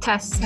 Test.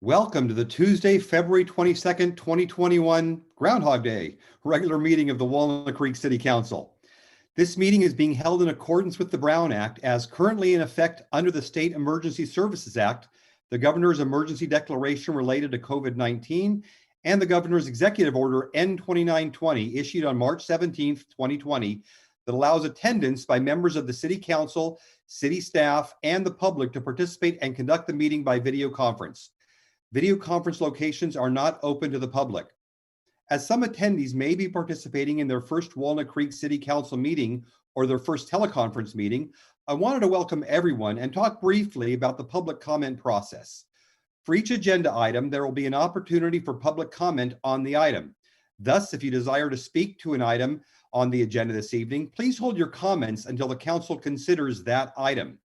Welcome to the Tuesday, February 22nd, 2021 Groundhog Day, regular meeting of the Walnut Creek City Council. This meeting is being held in accordance with the Brown Act as currently in effect under the State Emergency Services Act, the Governor's Emergency Declaration related to COVID-19, and the Governor's Executive Order N-2920 issued on March 17th, 2020 that allows attendance by members of the City Council, city staff, and the public to participate and conduct the meeting by video conference. Video conference locations are not open to the public. As some attendees may be participating in their first Walnut Creek City Council meeting or their first teleconference meeting, I wanted to welcome everyone and talk briefly about the public comment process. For each agenda item, there will be an opportunity for public comment on the item. Thus, if you desire to speak to an item on the agenda this evening, please hold your comments until the council considers that item.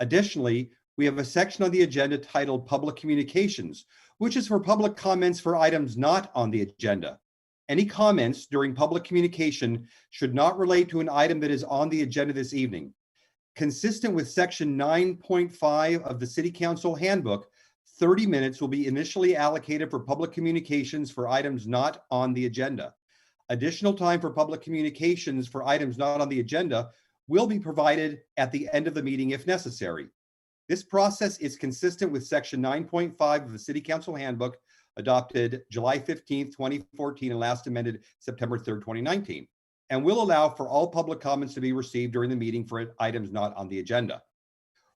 Additionally, we have a section on the agenda titled Public Communications, which is for public comments for items not on the agenda. Any comments during public communication should not relate to an item that is on the agenda this evening. Consistent with section 9.5 of the City Council Handbook, 30 minutes will be initially allocated for public communications for items not on the agenda. Additional time for public communications for items not on the agenda will be provided at the end of the meeting if necessary. This process is consistent with section 9.5 of the City Council Handbook, adopted July 15th, 2014, and last amended September 3rd, 2019, and will allow for all public comments to be received during the meeting for items not on the agenda.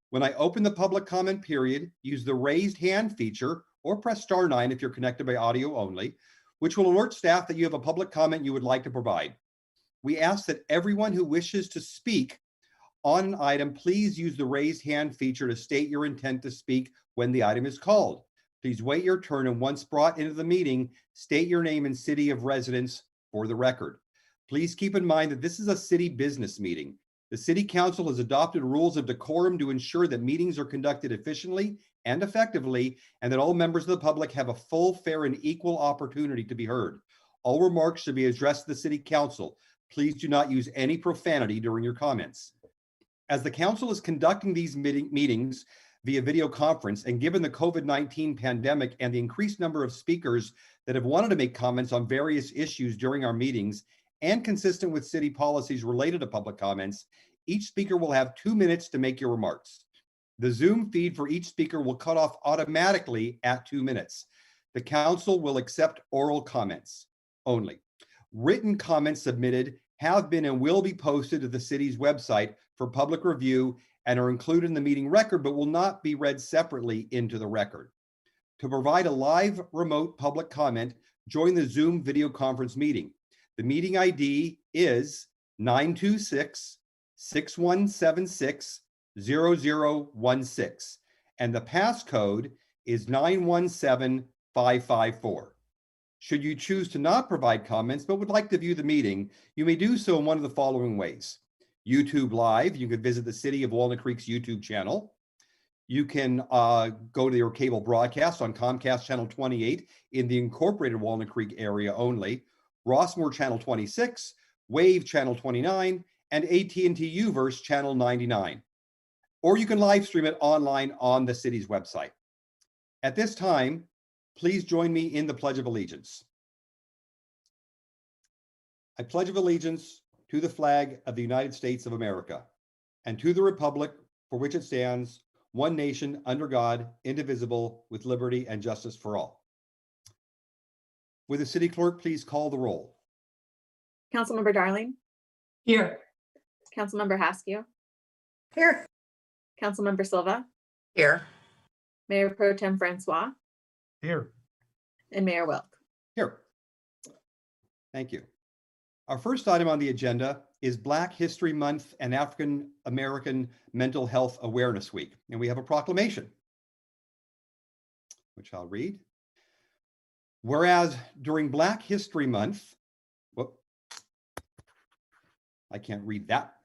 When I open the public comment period, use the raised hand feature or press *9 if you're connected by audio only, which will alert staff that you have a public comment you would like to provide. We ask that everyone who wishes to speak on an item, please use the raised hand feature to state your intent to speak when the item is called. Please wait your turn, and once brought into the meeting, state your name and city of residence for the record. Please keep in mind that this is a city business meeting. The City Council has adopted rules of decorum to ensure that meetings are conducted efficiently and effectively, and that all members of the public have a full, fair, and equal opportunity to be heard. All remarks should be addressed to the City Council. Please do not use any profanity during your comments. As the council is conducting these meetings via video conference, and given the COVID-19 pandemic and the increased number of speakers that have wanted to make comments on various issues during our meetings, and consistent with city policies related to public comments, each speaker will have 2 minutes to make your remarks. The Zoom feed for each speaker will cut off automatically at 2 minutes. The council will accept oral comments only. Written comments submitted have been and will be posted to the city's website for public review and are included in the meeting record, but will not be read separately into the record. To provide a live remote public comment, join the Zoom video conference meeting. The meeting ID is 926-6176-0016, and the passcode is 917554. Should you choose to not provide comments but would like to view the meeting, you may do so in one of the following ways. YouTube Live, you can visit the City of Walnut Creek's YouTube channel. You can go to your cable broadcast on Comcast Channel 28 in the incorporated Walnut Creek area only, Rossmore Channel 26, Wave Channel 29, and AT&T Uverse Channel 99. Or you can live stream it online on the city's website. At this time, please join me in the Pledge of Allegiance. I pledge of allegiance to the flag of the United States of America and to the republic for which it stands, one nation, under God, indivisible, with liberty and justice for all. Will the city clerk please call the roll? Councilmember Darling? Here. Councilmember Haskew? Here. Councilmember Silva? Here. Mayor Pro Tem Francois? Here. And Mayor Wilk? Here. Thank you. Our first item on the agenda is Black History Month and African American Mental Health Awareness Week. And we have a proclamation, which I'll read. Whereas during Black History Month, I can't read that.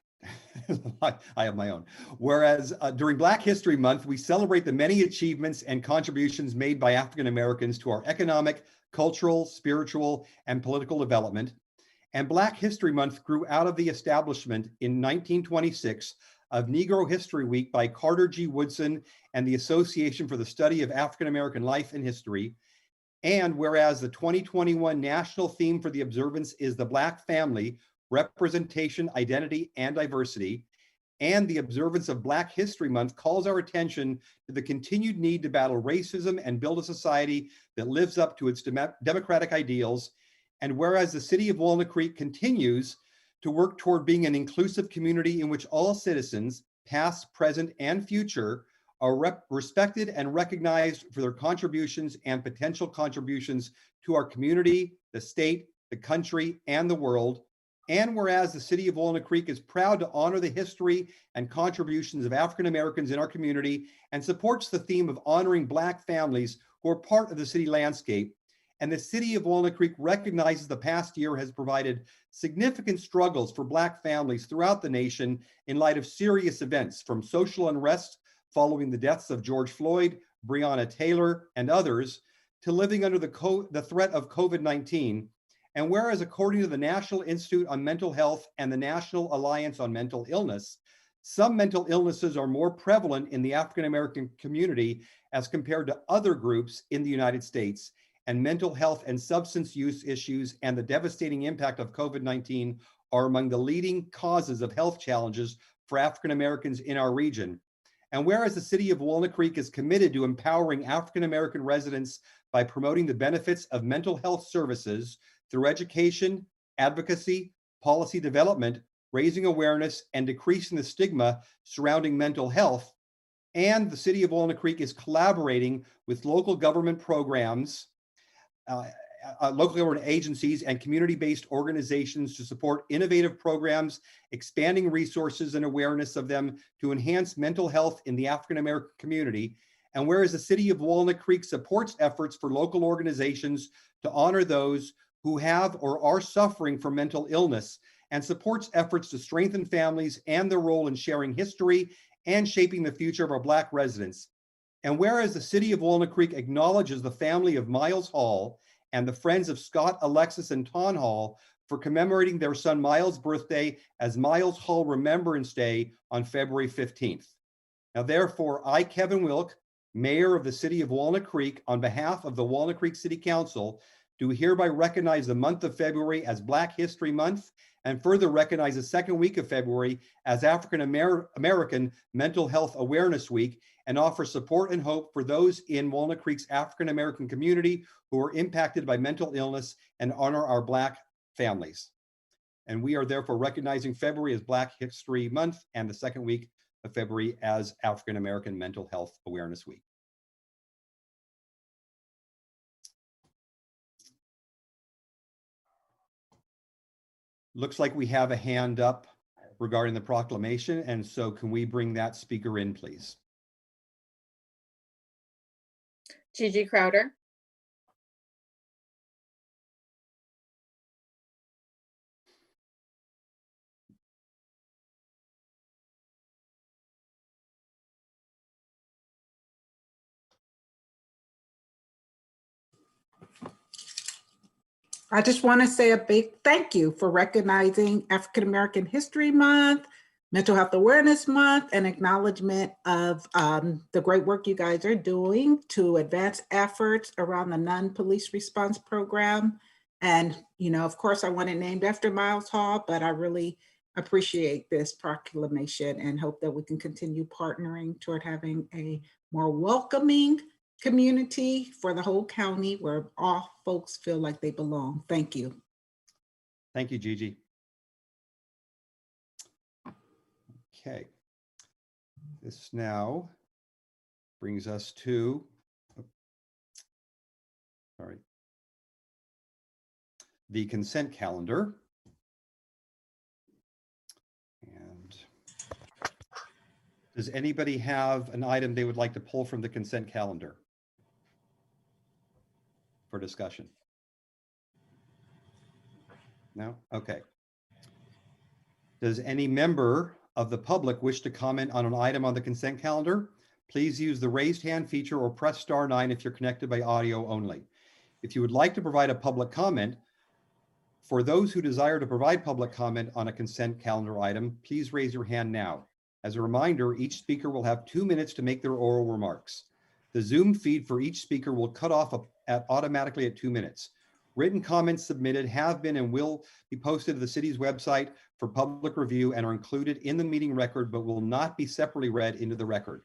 I have my own. Whereas during Black History Month, we celebrate the many achievements and contributions made by African Americans to our economic, cultural, spiritual, and political development. And Black History Month grew out of the establishment in 1926 of Negro History Week by Carter G. Woodson and the Association for the Study of African American Life and History. And whereas the 2021 national theme for the observance is the Black family, representation, identity, and diversity, and the observance of Black History Month calls our attention to the continued need to battle racism and build a society that lives up to its democratic ideals. And whereas the city of Walnut Creek continues to work toward being an inclusive community in which all citizens, past, present, and future, are respected and recognized for their contributions and potential contributions to our community, the state, the country, and the world. And whereas the city of Walnut Creek is proud to honor the history and contributions of African Americans in our community and supports the theme of honoring Black families who are part of the city landscape. And the city of Walnut Creek recognizes the past year has provided significant struggles for Black families throughout the nation in light of serious events, from social unrest following the deaths of George Floyd, Breonna Taylor, and others, to living under the threat of COVID-19. And whereas according to the National Institute on Mental Health and the National Alliance on Mental Illness, some mental illnesses are more prevalent in the African American community as compared to other groups in the United States, and mental health and substance use issues and the devastating impact of COVID-19 are among the leading causes of health challenges for African Americans in our region. And whereas the city of Walnut Creek is committed to empowering African American residents by promoting the benefits of mental health services through education, advocacy, policy development, raising awareness, and decreasing the stigma surrounding mental health, and the city of Walnut Creek is collaborating with local government programs, local government agencies, and community-based organizations to support innovative programs, expanding resources and awareness of them to enhance mental health in the African American community. And whereas the city of Walnut Creek supports efforts for local organizations to honor those who have or are suffering from mental illness, and supports efforts to strengthen families and their role in sharing history and shaping the future of our Black residents. And whereas the city of Walnut Creek acknowledges the family of Miles Hall and the friends of Scott, Alexis, and Ton Hall for commemorating their son Miles' birthday as Miles Hall Remembrance Day on February 15th. Now, therefore, I, Kevin Wilk, Mayor of the city of Walnut Creek, on behalf of the Walnut Creek City Council, do hereby recognize the month of February as Black History Month, and further recognize the second week of February as African American Mental Health Awareness Week, and offer support and hope for those in Walnut Creek's African American community who are impacted by mental illness, and honor our Black families. And we are therefore recognizing February as Black History Month and the second week of February as African American Mental Health Awareness Week. Looks like we have a hand up regarding the proclamation, and so can we bring that speaker in, please? Gigi Crowder. I just want to say a big thank you for recognizing African American History Month, Mental Health Awareness Month, and acknowledgement of the great work you guys are doing to advance efforts around the non-police response program. And, you know, of course, I want it named after Miles Hall, but I really appreciate this proclamation and hope that we can continue partnering toward having a more welcoming community for the whole county where all folks feel like they belong. Thank you. Thank you, Gigi. Okay. This now brings us to, the consent calendar. And does anybody have an item they would like to pull from the consent calendar for discussion? No? Okay. Does any member of the public wish to comment on an item on the consent calendar? Please use the raised hand feature or press *9 if you're connected by audio only. If you would like to provide a public comment, for those who desire to provide public comment on a consent calendar item, please raise your hand now. As a reminder, each speaker will have 2 minutes to make their oral remarks. The Zoom feed for each speaker will cut off automatically at 2 minutes. Written comments submitted have been and will be posted to the city's website for public review and are included in the meeting record, but will not be separately read into the record.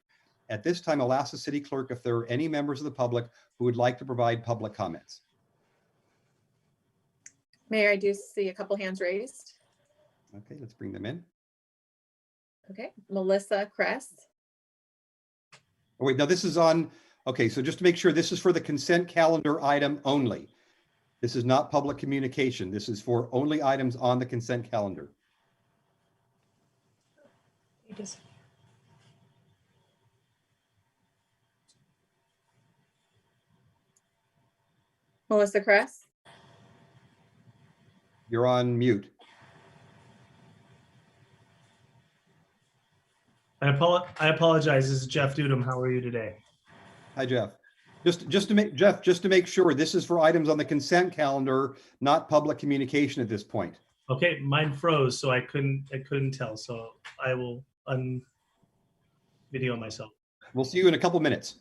At this time, I'll ask the city clerk if there are any members of the public who would like to provide public comments. Mayor, I do see a couple hands raised. Okay, let's bring them in. Okay, Melissa Kress. Oh, wait, no, this is on, okay, so just to make sure, this is for the consent calendar item only. This is not public communication. This is for only items on the consent calendar. Melissa Kress. You're on mute. I apologize. This is Jeff Dudum. How are you today? Hi, Jeff. Just to make sure, this is for items on the consent calendar, not public communication at this point. Okay, mine froze, so I couldn't tell. So I will video myself. We'll see you in a couple minutes.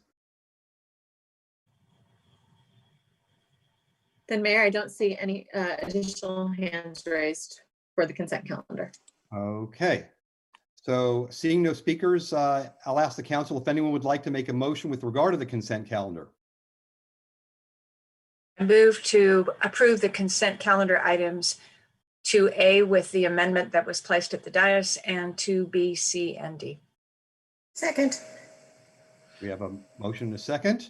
Then Mayor, I don't see any additional hands raised for the consent calendar. Okay. So seeing no speakers, I'll ask the council if anyone would like to make a motion with regard to the consent calendar. I move to approve the consent calendar items 2A with the amendment that was placed at the dais and 2B, C, and D. Second. We have a motion and a second.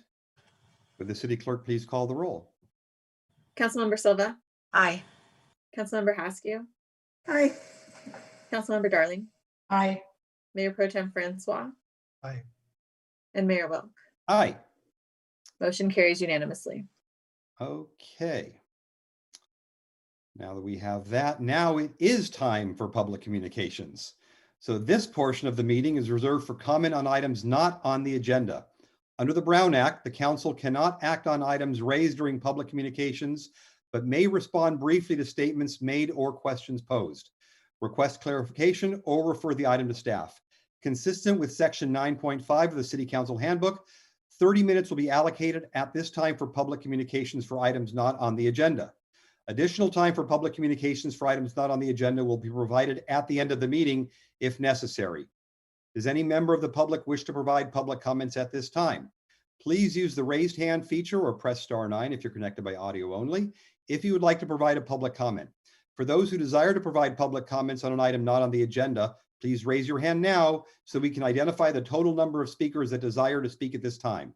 Would the city clerk please call the roll? Councilmember Silva, Aye. Councilmember Haskew, Aye. Councilmember Darling, Aye. Mayor Pro Tem Francois. Aye. And Mayor Wilk. Aye. Motion carries unanimously. Okay. Now that we have that, now it is time for public communications. So this portion of the meeting is reserved for comment on items not on the agenda. Under the Brown Act, the council cannot act on items raised during public communications, but may respond briefly to statements made or questions posed, request clarification, or refer the item to staff. Consistent with section 9.5 of the City Council Handbook, 30 minutes will be allocated at this time for public communications for items not on the agenda. Additional time for public communications for items not on the agenda will be provided at the end of the meeting if necessary. Does any member of the public wish to provide public comments at this time? Please use the raised hand feature or press *9 if you're connected by audio only, if you would like to provide a public comment. For those who desire to provide public comments on an item not on the agenda, please raise your hand now so we can identify the total number of speakers that desire to speak at this time.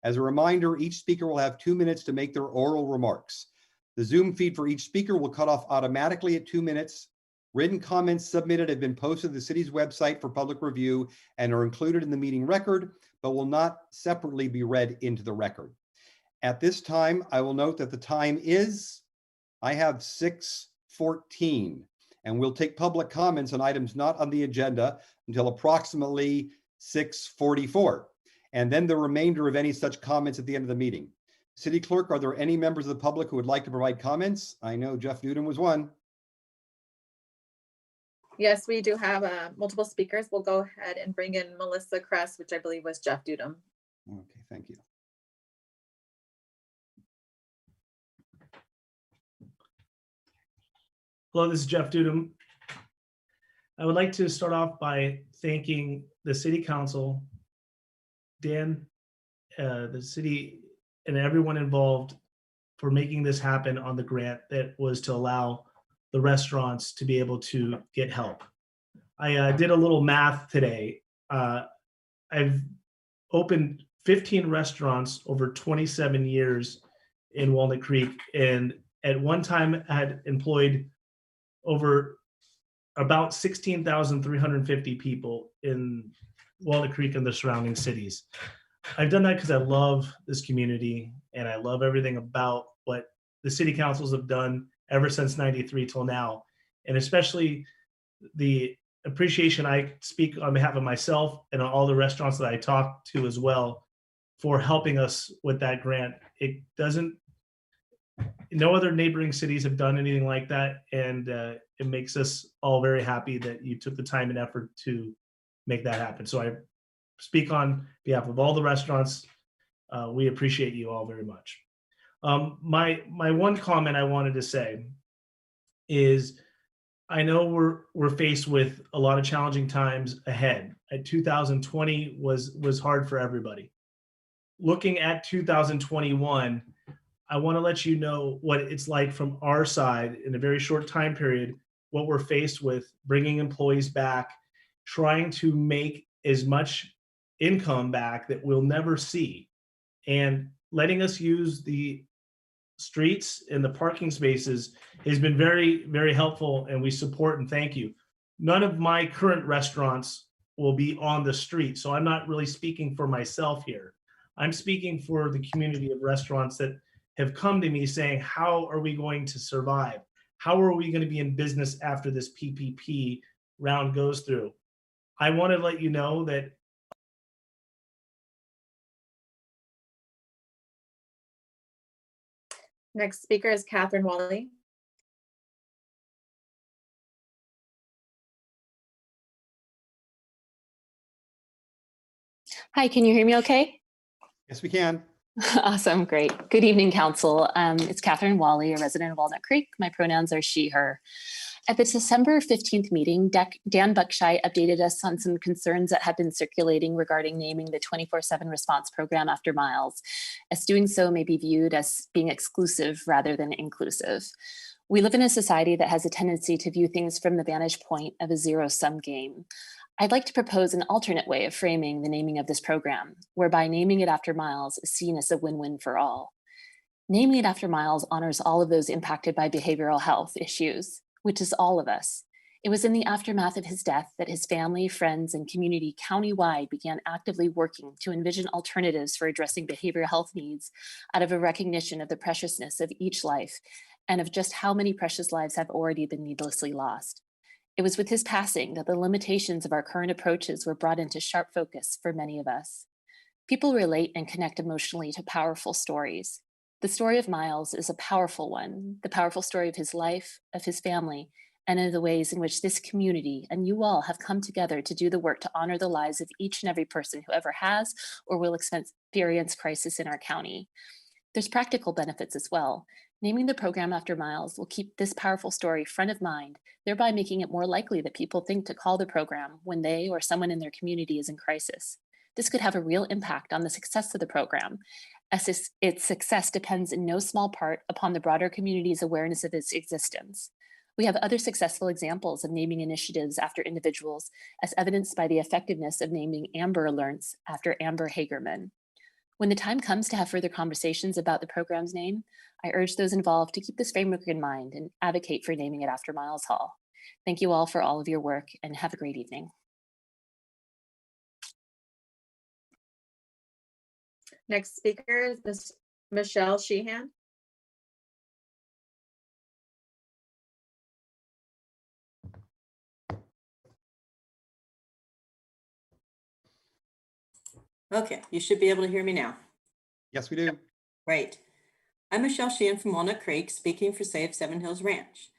As a reminder, each speaker will have 2 minutes to make their oral remarks. The Zoom feed for each speaker will cut off automatically at 2 minutes. Written comments submitted have been posted to the city's website for public review and are included in the meeting record, but will not separately be read into the record. At this time, I will note that the time is, I have 6:14, and we'll take public comments on items not on the agenda until approximately 6:44, and then the remainder of any such comments at the end of the meeting. City Clerk, are there any members of the public who would like to provide comments? I know Jeff Dudum was one. Yes, we do have multiple speakers. We'll go ahead and bring in Melissa Kress, which I believe was Jeff Dudum. Okay, thank you. Hello, this is Jeff Dudum. I would like to start off by thanking the City Council, Dan, the city, and everyone involved for making this happen on the grant that was to allow the restaurants to be able to get help. I did a little math today. I've opened 15 restaurants over 27 years in Walnut Creek, and at one time I had employed over about 16,350 people in Walnut Creek and the surrounding cities. I've done that because I love this community and I love everything about what the city councils have done ever since '93 till now, and especially the appreciation I speak on behalf of myself and all the restaurants that I talk to as well for helping us with that grant. It doesn't, no other neighboring cities have done anything like that, and it makes us all very happy that you took the time and effort to make that happen. So I speak on behalf of all the restaurants. We appreciate you all very much. My one comment I wanted to say is, I know we're faced with a lot of challenging times ahead. 2020 was hard for everybody. Looking at 2021, I want to let you know what it's like from our side in a very short time period, what we're faced with, bringing employees back, trying to make as much income back that we'll never see, and letting us use the streets and the parking spaces has been very, very helpful, and we support and thank you. None of my current restaurants will be on the street, so I'm not really speaking for myself here. I'm speaking for the community of restaurants that have come to me saying, how are we going to survive? How are we going to be in business after this PPP round goes through? I want to let you know that Next speaker is Catherine Wally. Hi, can you hear me okay? Yes, we can. Awesome, great. Good evening, Council. It's Catherine Wally, a resident of Walnut Creek. My pronouns are she, her. At the December 15th meeting, Dan Buckshire updated us on some concerns that had been circulating regarding naming the 24/7 response program after Miles, as doing so may be viewed as being exclusive rather than inclusive. We live in a society that has a tendency to view things from the vantage point of a zero-sum game. I'd like to propose an alternate way of framing the naming of this program, whereby naming it after Miles is seen as a win-win for all. Naming it after Miles honors all of those impacted by behavioral health issues, which is all of us. It was in the aftermath of his death that his family, friends, and community countywide began actively working to envision alternatives for addressing behavioral health needs out of a recognition of the preciousness of each life and of just how many precious lives have already been needlessly lost. It was with his passing that the limitations of our current approaches were brought into sharp focus for many of us. People relate and connect emotionally to powerful stories. The story of Miles is a powerful one, the powerful story of his life, of his family, and of the ways in which this community and you all have come together to do the work to honor the lives of each and every person who ever has or will experience crisis in our county. There's practical benefits as well. Naming the program after Miles will keep this powerful story front of mind, thereby making it more likely that people think to call the program when they or someone in their community is in crisis. This could have a real impact on the success of the program, as its success depends in no small part upon the broader community's awareness of its existence. We have other successful examples of naming initiatives after individuals, as evidenced by the effectiveness of naming Amber Alerts after Amber Hagerman. When the time comes to have further conversations about the program's name, I urge those involved to keep this framework in mind and advocate for naming it after Miles Hall. Thank you all for all of your work and have a great evening. Next speaker is Ms. Michelle Sheehan. Okay, you should be able to hear me now. Yes, we do. Great. I'm Michelle Sheehan from Walnut Creek, speaking for Save Seven Hills Ranch.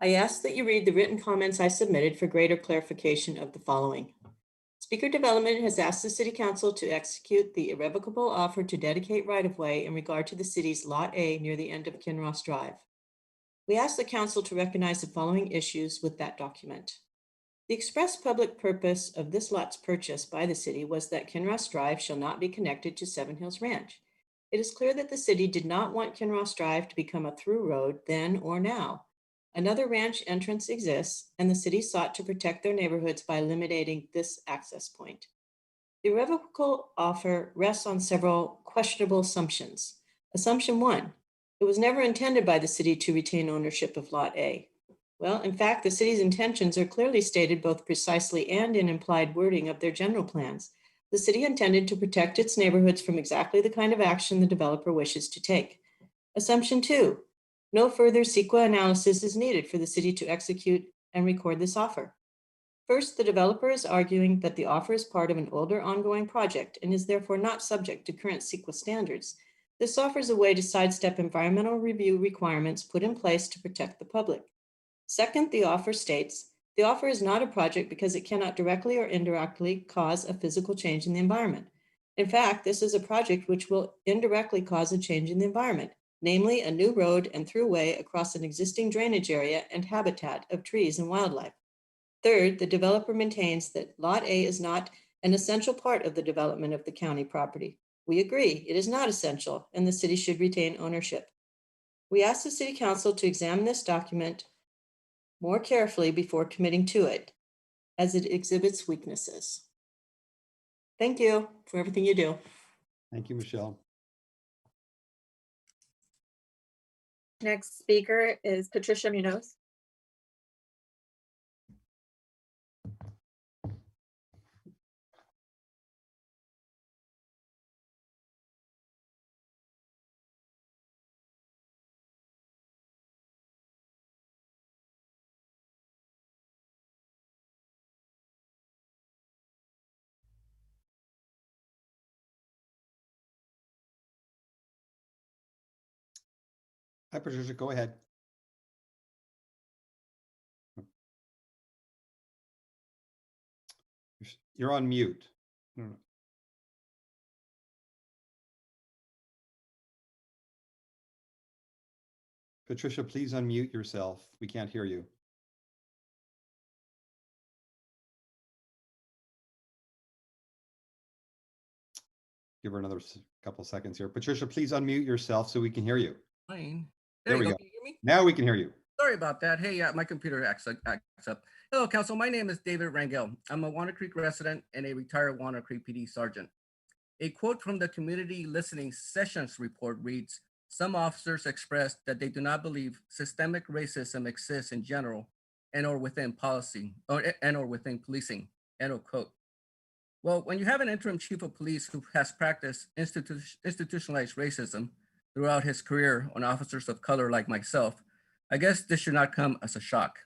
I ask that you read the written comments I submitted for greater clarification of the following. Speaker Development has asked the City Council to execute the irrevocable offer to dedicate right-of-way in regard to the city's Lot A near the end of Kinross Drive. We ask the Council to recognize the following issues with that document. The express public purpose of this lot's purchase by the city was that Kinross Drive shall not be connected to Seven Hills Ranch. It is clear that the city did not want Kinross Drive to become a through road then or now. Another ranch entrance exists, and the city sought to protect their neighborhoods by eliminating this access point. The irrevocable offer rests on several questionable assumptions. Assumption 1, it was never intended by the city to retain ownership of Lot A. Well, in fact, the city's intentions are clearly stated both precisely and in implied wording of their general plans. The city intended to protect its neighborhoods from exactly the kind of action the developer wishes to take. Assumption 2, no further CEQA analysis is needed for the city to execute and record this offer. First, the developer is arguing that the offer is part of an older ongoing project and is therefore not subject to current CEQA standards. This offers a way to sidestep environmental review requirements put in place to protect the public. Second, the offer states, The offer is not a project because it cannot directly or indirectly cause a physical change in the environment. In fact, this is a project which will indirectly cause a change in the environment, namely a new road and throughway across an existing drainage area and habitat of trees and wildlife. Third, the developer maintains that Lot A is not an essential part of the development of the county property. We agree, it is not essential, and the city should retain ownership. We ask the City Council to examine this document more carefully before committing to it, as it exhibits weaknesses. Thank you for everything you do. Thank you, Michelle. Next speaker is Patricia Munoz. Hi, Patricia, go ahead. You're on mute. Patricia, please unmute yourself. We can't hear you. Give her another couple seconds here. Patricia, please unmute yourself so we can hear you. Fine. There There we you go. go. Can you hear me? Now we can hear you. Sorry about that. Hey, my computer acts up. Hello, Council. My name is David Rangel. I'm a Walnut Creek resident and a retired Walnut Creek PD sergeant. A quote from the Community Listening Sessions report reads, "Some officers expressed that they do not believe systemic racism exists in general and or within policy or within policing." End of quote. Well, when you have an interim chief of police who has practiced institutionalized racism throughout his career on officers of color like myself, I guess this should not come as a shock.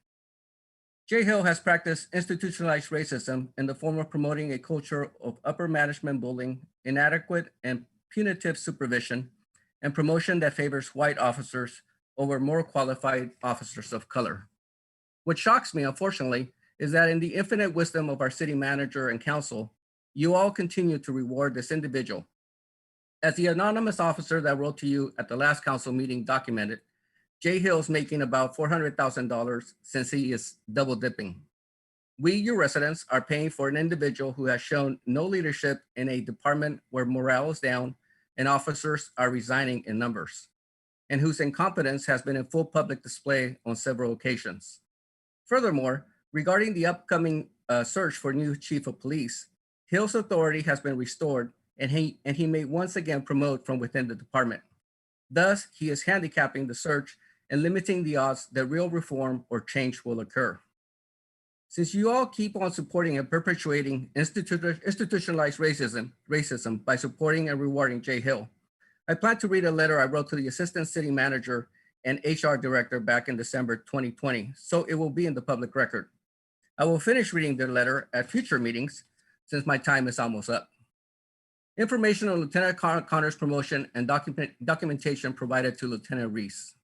Jay Hill has practiced institutionalized racism in the form of promoting a culture of upper management bullying, inadequate and punitive supervision, and promotion that favors white officers over more qualified officers of color. What shocks me, unfortunately, is that in the infinite wisdom of our city manager and council, you all continue to reward this individual. As the anonymous officer that wrote to you at the last council meeting documented, Jay Hill's making about $400,000 since he is double dipping. We, your residents, are paying for an individual who has shown no leadership in a department where morale is down and officers are resigning in numbers, and whose incompetence has been in full public display on several occasions. Furthermore, regarding the upcoming search for new chief of police, Hill's authority has been restored and he may once again promote from within the department. Thus, he is handicapping the search and limiting the odds that real reform or change will occur. Since you all keep on supporting and perpetuating institutionalized racism by supporting and rewarding Jay Hill, I plan to read a letter I wrote to the assistant city manager and HR director back in December 2020, so it will be in the public record. I will finish reading their letter at future meetings since my time is almost up. Information on Lieutenant Connor's promotion and documentation provided to Lieutenant Reese.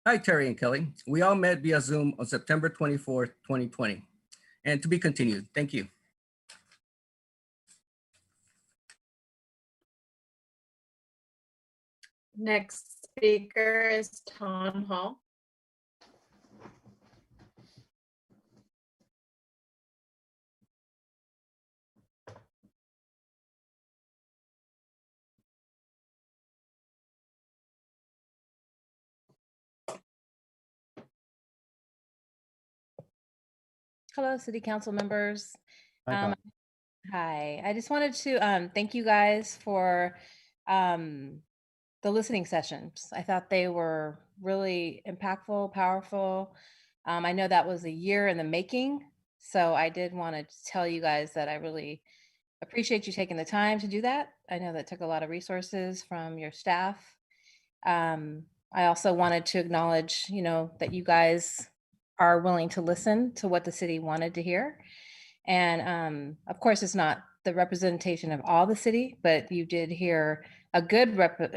Hi, Terry and Kelly. We all met via Zoom on September 24th, 2020. And to be continued. Thank you. Next speaker is Tom Hall. Hello, City Council members. Hi, Tom. Hi, I just wanted to thank you guys for the listening sessions. I thought they were really impactful, powerful. I know that was a year in the making, so I did want to tell you guys that I really appreciate you taking the time to do that. I know that took a lot of resources from your staff. I also wanted to acknowledge, that you guys are willing to listen to what the city wanted to hear. And of course, it's not the representation of all the city, but you did hear a good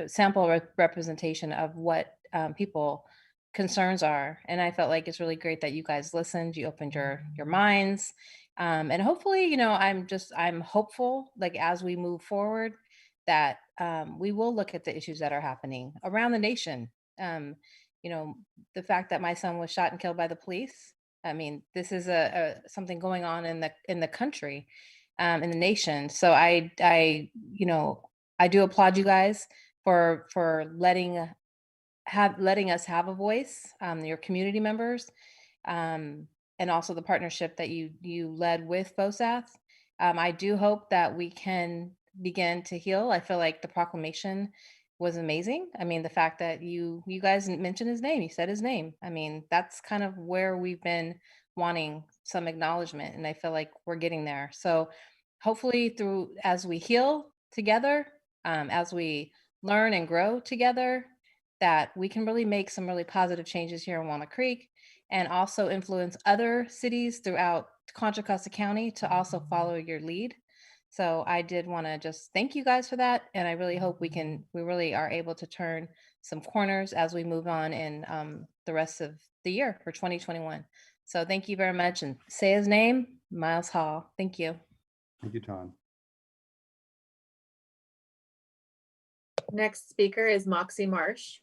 sample representation of what people concerns are. And I felt like it's really great that you guys listened, you opened your minds. And hopefully, I'm hopeful, like as we move forward, that we will look at the issues that are happening around the nation. You know, the fact that my son was shot and killed by the police. I mean, this is something going on in the country, in the nation. So I do applaud you guys for letting us have a voice, your community members, and also the partnership that you led with FOSATH. I do hope that we can begin to heal. I feel like the proclamation was amazing. I mean, the fact that you guys mentioned his name, you said his name. I mean, that's kind of where we've been wanting some acknowledgement, and I feel like we're getting there. So hopefully as we heal together, as we learn and grow together, that we can really make some really positive changes here in Walnut Creek, and also influence other cities throughout Contra Costa County to also follow your lead. So I did want to just thank you guys for that. And I really hope we really are able to turn some corners as we move on in the rest of the year for 2021. So thank you very much. And say his name, Miles Hall. Thank you. Thank you, Tom. Next speaker is Moxie Marsh.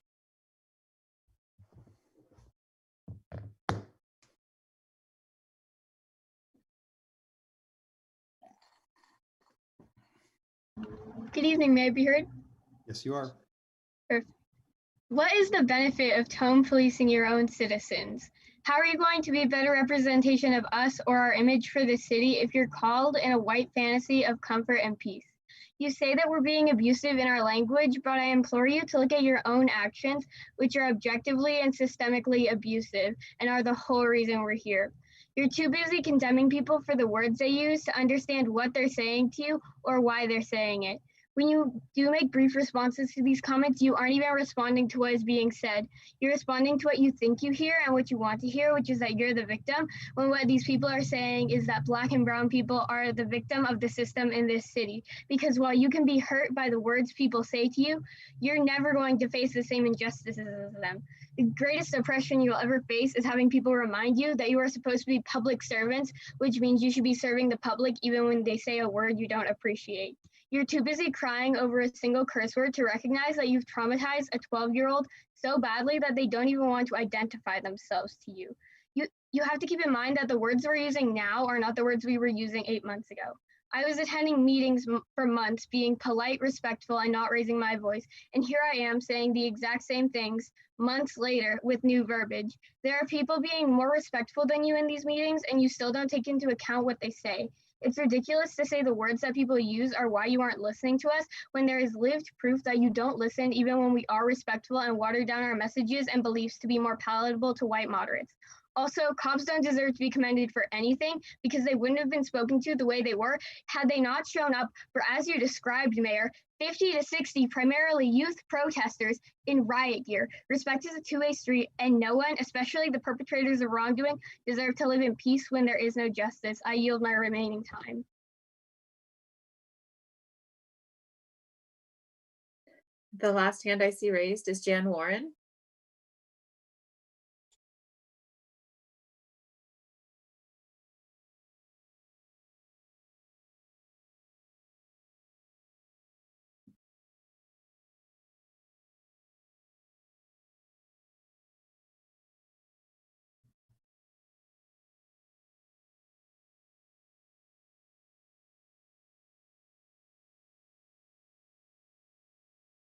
Good evening, may I be heard? Yes, you are. What is the benefit of tone policing your own citizens? How are you going to be a better representation of us or our image for the city if you're called in a white fantasy of comfort and peace? You say that we're being abusive in our language, but I implore you to look at your own actions, which are objectively and systemically abusive and are the whole reason we're here. You're too busy condemning people for the words they use to understand what they're saying to you or why they're saying it. When you do make brief responses to these comments, you aren't even responding to what is being said. You're responding to what you think you hear and what you want to hear, which is that you're the victim, when what these people are saying is that Black and brown people are the victim of the system in this city. Because while you can be hurt by the words people say to you, you're never going to face the same injustices as them. The greatest oppression you'll ever face is having people remind you that you are supposed to be public servants, which means you should be serving the public even when they say a word you don't appreciate. You're too busy crying over a single curse word to recognize that you've traumatized a 12-year-old so badly that they don't even want to identify themselves to you. You have to keep in mind that the words we're using now are not the words we were using 8 months ago. I was attending meetings for months, being polite, respectful, and not raising my voice. And here I am saying the exact same things months later with new verbiage. There are people being more respectful than you in these meetings, and you still don't take into account what they say. It's ridiculous to say the words that people use are why you aren't listening to us when there is lived proof that you don't listen even when we are respectful and water down our messages and beliefs to be more palatable to white moderates. Also, cops don't deserve to be commended for anything because they wouldn't have been spoken to the way they were had they not shown up for, as you described, Mayor, 50 to 60 primarily youth protesters in riot gear. Respect is a two-way street, and no one, especially the perpetrators of wrongdoing, deserve to live in peace when there is no justice. I yield my remaining time. The last hand I see raised is Jan Warren.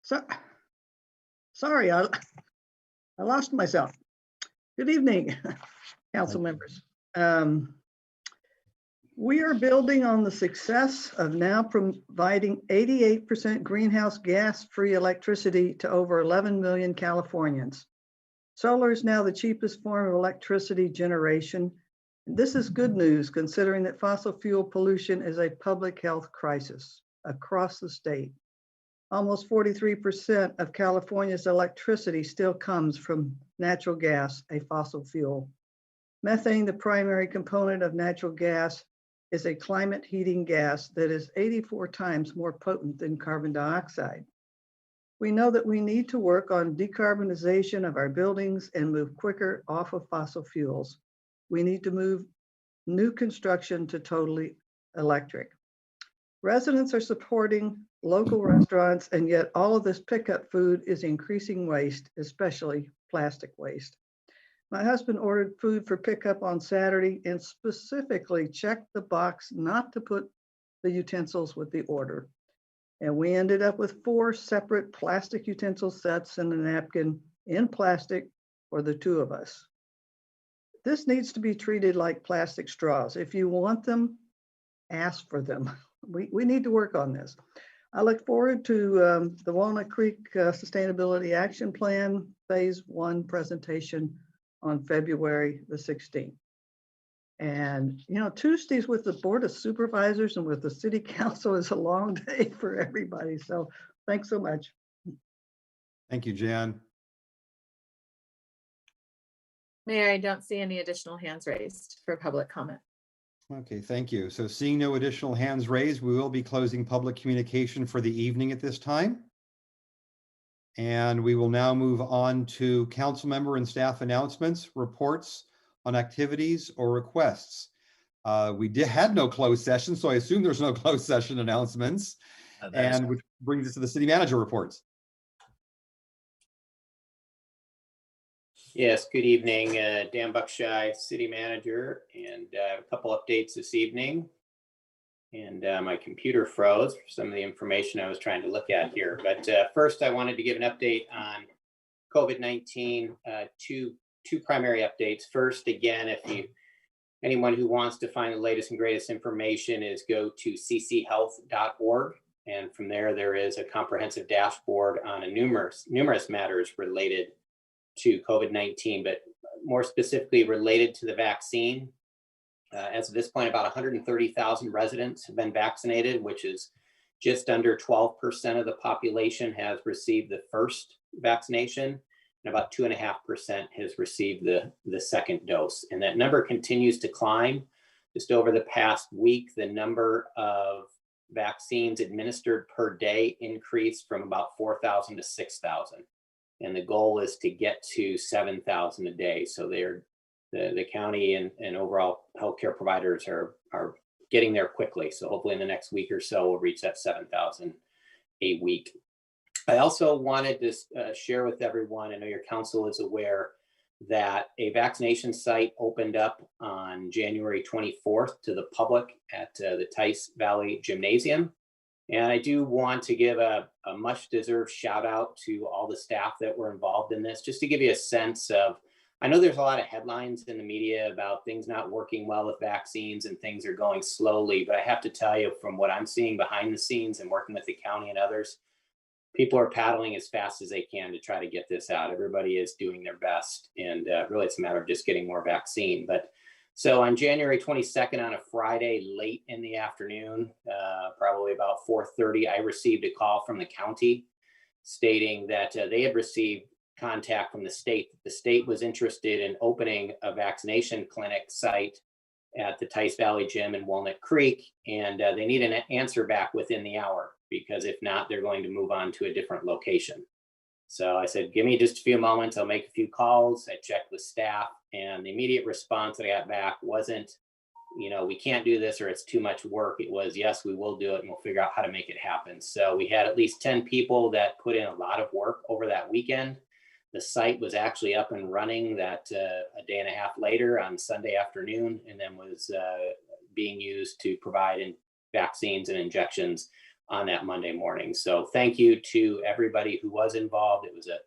So, sorry, I lost myself. Good evening, council members. We are building on the success of now providing 88% greenhouse gas-free electricity to over 11 million Californians. Solar is now the cheapest form of electricity generation. This is good news considering that fossil fuel pollution is a public health crisis across the state. Almost 43% of California's electricity still comes from natural gas, a fossil fuel. Methane, the primary component of natural gas, is a climate heating gas that is 84 times more potent than carbon dioxide. We know that we need to work on decarbonization of our buildings and move quicker off of fossil fuels. We need to move new construction to totally electric. Residents are supporting local restaurants, and yet all of this pickup food is increasing waste, especially plastic waste. My husband ordered food for pickup on Saturday and specifically checked the box not to put the utensils with the order. And we ended up with 4 separate plastic utensil sets and a napkin in plastic for the 2 of us. This needs to be treated like plastic straws. If you want them, ask for them. We need to work on this. I look forward to the Walnut Creek Sustainability Action Plan Phase 1 presentation on February the 16th. And, you know, Tuesdays with the Board of Supervisors and with the City Council is a long day for everybody. So thanks so much. Thank you, Jan. Mayor, I don't see any additional hands raised for public comment. Okay, thank you. So seeing no additional hands raised, we will be closing public communication for the evening at this time. And we will now move on to council member and staff announcements, reports on activities or requests. We had no closed session, so I assume there's no closed session announcements. And which brings us to the city manager reports. Yes, good evening, Dan Buckshire, City Manager, and a couple updates this evening. And my computer froze for some of the information I was trying to look at here. But first, I wanted to give an update on COVID-19, two primary updates. First, again, anyone who wants to find the latest and greatest information is go to cchealth.org. And from there is a comprehensive dashboard on numerous matters related to COVID-19, but more specifically related to the vaccine. As of this point, about 130,000 residents have been vaccinated, which is just under 12% of the population has received the first vaccination, and about 2.5% has received the second dose. And that number continues to climb. Just over the past week, the number of vaccines administered per day increased from about 4,000 to 6,000. And the goal is to get to 7,000 a day. So the county and overall healthcare providers are getting there quickly. So hopefully in the next week or so, we'll reach that 7,000 a week. I also wanted to share with everyone, I know your council is aware, that a vaccination site opened up on January 24th to the public at the Tice Valley Gymnasium. And I do want to give a much deserved shout out to all the staff that were involved in this, just to give you a sense of, I know there's a lot of headlines in the media about things not working well with vaccines and things are going slowly, but I have to tell you from what I'm seeing behind the scenes and working with the county and others, people are paddling as fast as they can to try to get this out. Everybody is doing their best, and really it's a matter of just getting more vaccine. But so on January 22nd, on a Friday, late in the afternoon, probably about 4:30, I received a call from the county stating that they had received contact from the state. The state was interested in opening a vaccination clinic site at the Tice Valley Gym in Walnut Creek, and they need an answer back within the hour, because if not, they're going to move on to a different location. So I said, give me just a few moments, I'll make a few calls. I checked with staff, and the immediate response that I got back wasn't, we can't do this or it's too much work. It was, yes, we will do it and we'll figure out how to make it happen. So we had at least 10 people that put in a lot of work over that weekend. The site was actually up and running that a day and a half later on Sunday afternoon, and then was being used to provide vaccines and injections on that Monday morning. So thank you to everybody who was involved. It was a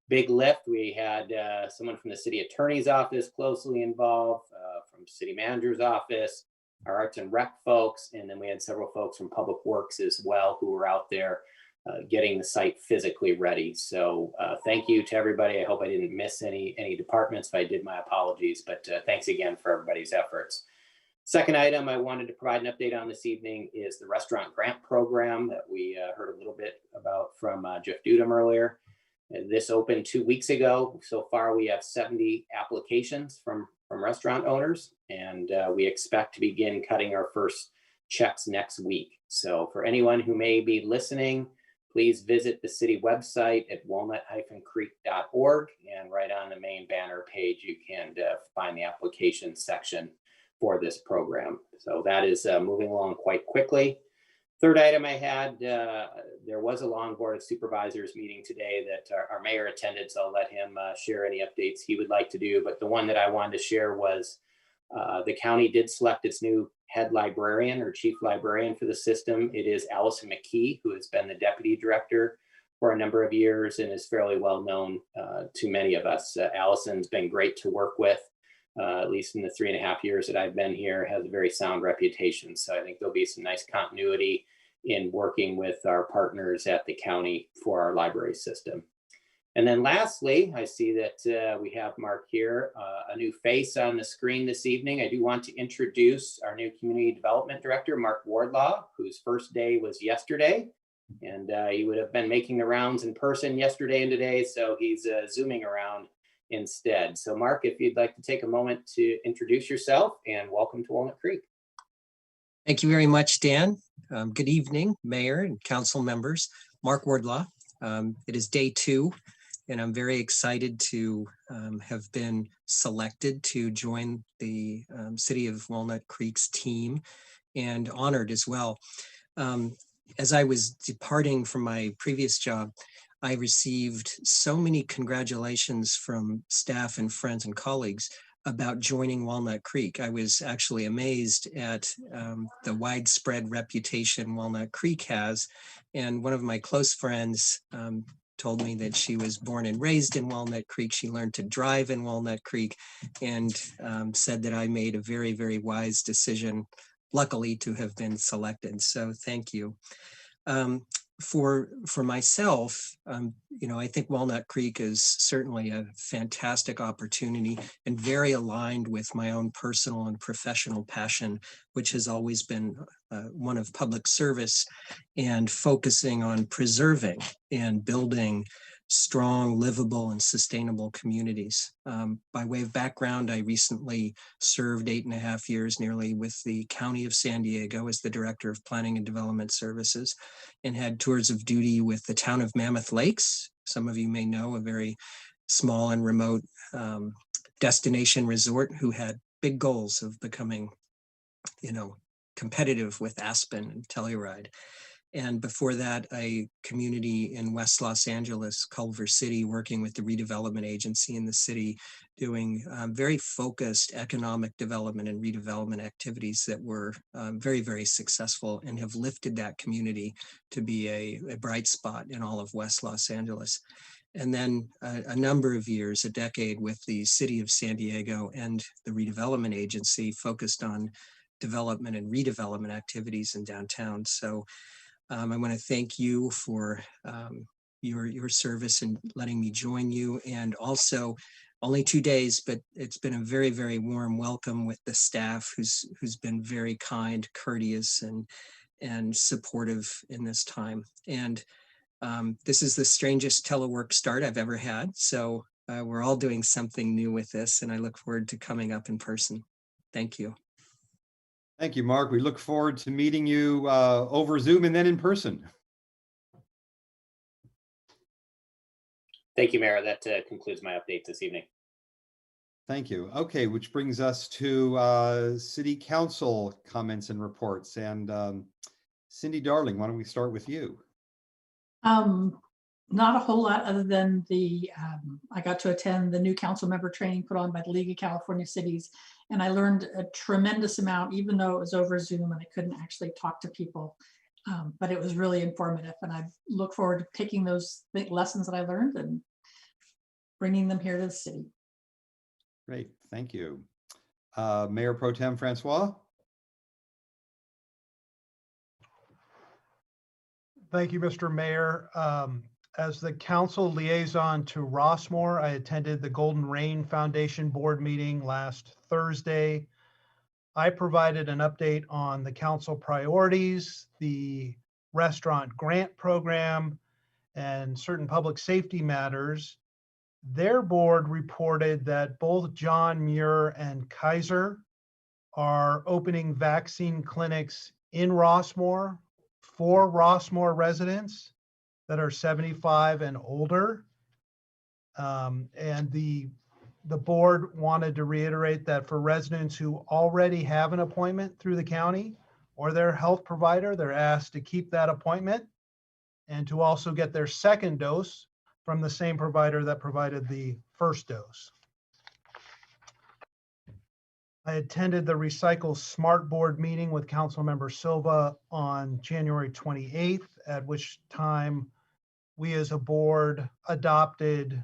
big lift. We had someone from the city attorney's office closely involved, from city manager's office, our arts and rec folks, and then we had several folks from public works as well who were out there getting the site physically ready. So thank you to everybody. I hope I didn't miss any departments. If I did, my apologies, but thanks again for everybody's efforts. Second item I wanted to provide an update on this evening is the restaurant grant program that we heard a little bit about from Jeff Dudum earlier. This opened 2 weeks ago. So far, we have 70 applications from restaurant owners, and we expect to begin cutting our first checks next week. So for anyone who may be listening, please visit the city website at walnut-creek.org, and right on the main banner page, you can find the application section for this program. So that is moving along quite quickly. Third item I had, there was a long board of supervisors meeting today that our mayor attended, so I'll let him share any updates he would like to do. But the one that I wanted to share was the county did select its new head librarian or chief librarian for the system. It is Allison McKee, who has been the deputy director for a number of years and is fairly well known to many of us. Allison's been great to work with. At least in the 3.5 years that I've been here, has a very sound reputation. So I think there'll be some nice continuity in working with our partners at the county for our library system. And then lastly, I see that we have Mark here, a new face on the screen this evening. I do want to introduce our new community development director, Mark Wardlaw, whose first day was yesterday. And he would have been making the rounds in person yesterday and today, so he's zooming around instead. So Mark, if you'd like to take a moment to introduce yourself, and welcome to Walnut Creek. Thank you very much, Dan. Good evening, Mayor and council members. Mark Wardlaw. It is day 2, and I'm very excited to have been selected to join the City of Walnut Creek's team, and honored as well. As I was departing from my previous job, I received so many congratulations from staff and friends and colleagues about joining Walnut Creek. I was actually amazed at the widespread reputation Walnut Creek has. And one of my close friends told me that she was born and raised in Walnut Creek. She learned to drive in Walnut Creek, and said that I made a very, very wise decision, luckily, to have been selected. So thank you. For myself, I think Walnut Creek is certainly a fantastic opportunity and very aligned with my own personal and professional passion, which has always been one of public service and focusing on preserving and building strong, livable, and sustainable communities. By way of background, I recently served 8.5 years nearly with the County of San Diego as the Director of Planning and Development Services, and had tours of duty with the town of Mammoth Lakes. Some of you may know, a very small and remote destination resort who had big goals of becoming, competitive with Aspen and Telluride. And before that, a community in West Los Angeles, Culver City, working with the redevelopment agency in the city, doing very focused economic development and redevelopment activities that were very, very successful and have lifted that community to be a bright spot in all of West Los Angeles. And then a number of years, a decade, with the city of San Diego and the redevelopment agency focused on development and redevelopment activities in downtown. So I want to thank you for your service and letting me join you. And also, only 2 days, but it's been a very, very warm welcome with the staff who's been very kind, courteous, and supportive in this time. And this is the strangest telework start I've ever had. So we're all doing something new with this, and I look forward to coming up in person. Thank you. Thank you, Mark. We look forward to meeting you over Zoom and then in person. Thank you, Mayor. That concludes my update this evening. Thank you. Okay, which brings us to City Council comments and reports. And Cindy Darling, why don't we start with you? Not a whole lot other than I got to attend the new council member training put on by the League of California Cities. And I learned a tremendous amount, even though it was over Zoom and I couldn't actually talk to people. But it was really informative. And I look forward to taking those lessons that I learned and bringing them here to the city. Great, thank you. Mayor Pro Tem Francois? Thank you, Mr. Mayor. As the council liaison to Rossmore, I attended the Golden Rain Foundation board meeting last Thursday. I provided an update on the council priorities, the restaurant grant program, and certain public safety matters. Their board reported that both John Muir and Kaiser are opening vaccine clinics in Rossmore for Rossmore residents. that are 75 and older. And the board wanted to reiterate that for residents who already have an appointment through the county or their health provider, they're asked to keep that appointment and to also get their second dose from the same provider that provided the first dose. I attended the Recycle Smart Board meeting with Councilmember Silva on January 28th, at which time we as a board adopted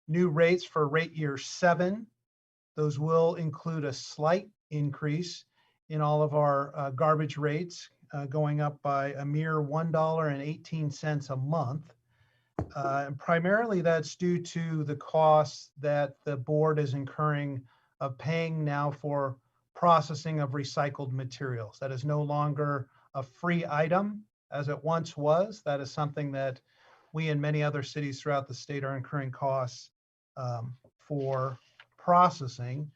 new rates for rate year 7. Those will include a slight increase in all of our garbage rates, going up by a mere $1.18 a month. And primarily that's due to the costs that the board is incurring of paying now for processing of recycled materials. That is no longer a free item as it once was. That is something that we and many other cities throughout the state are incurring costs for processing.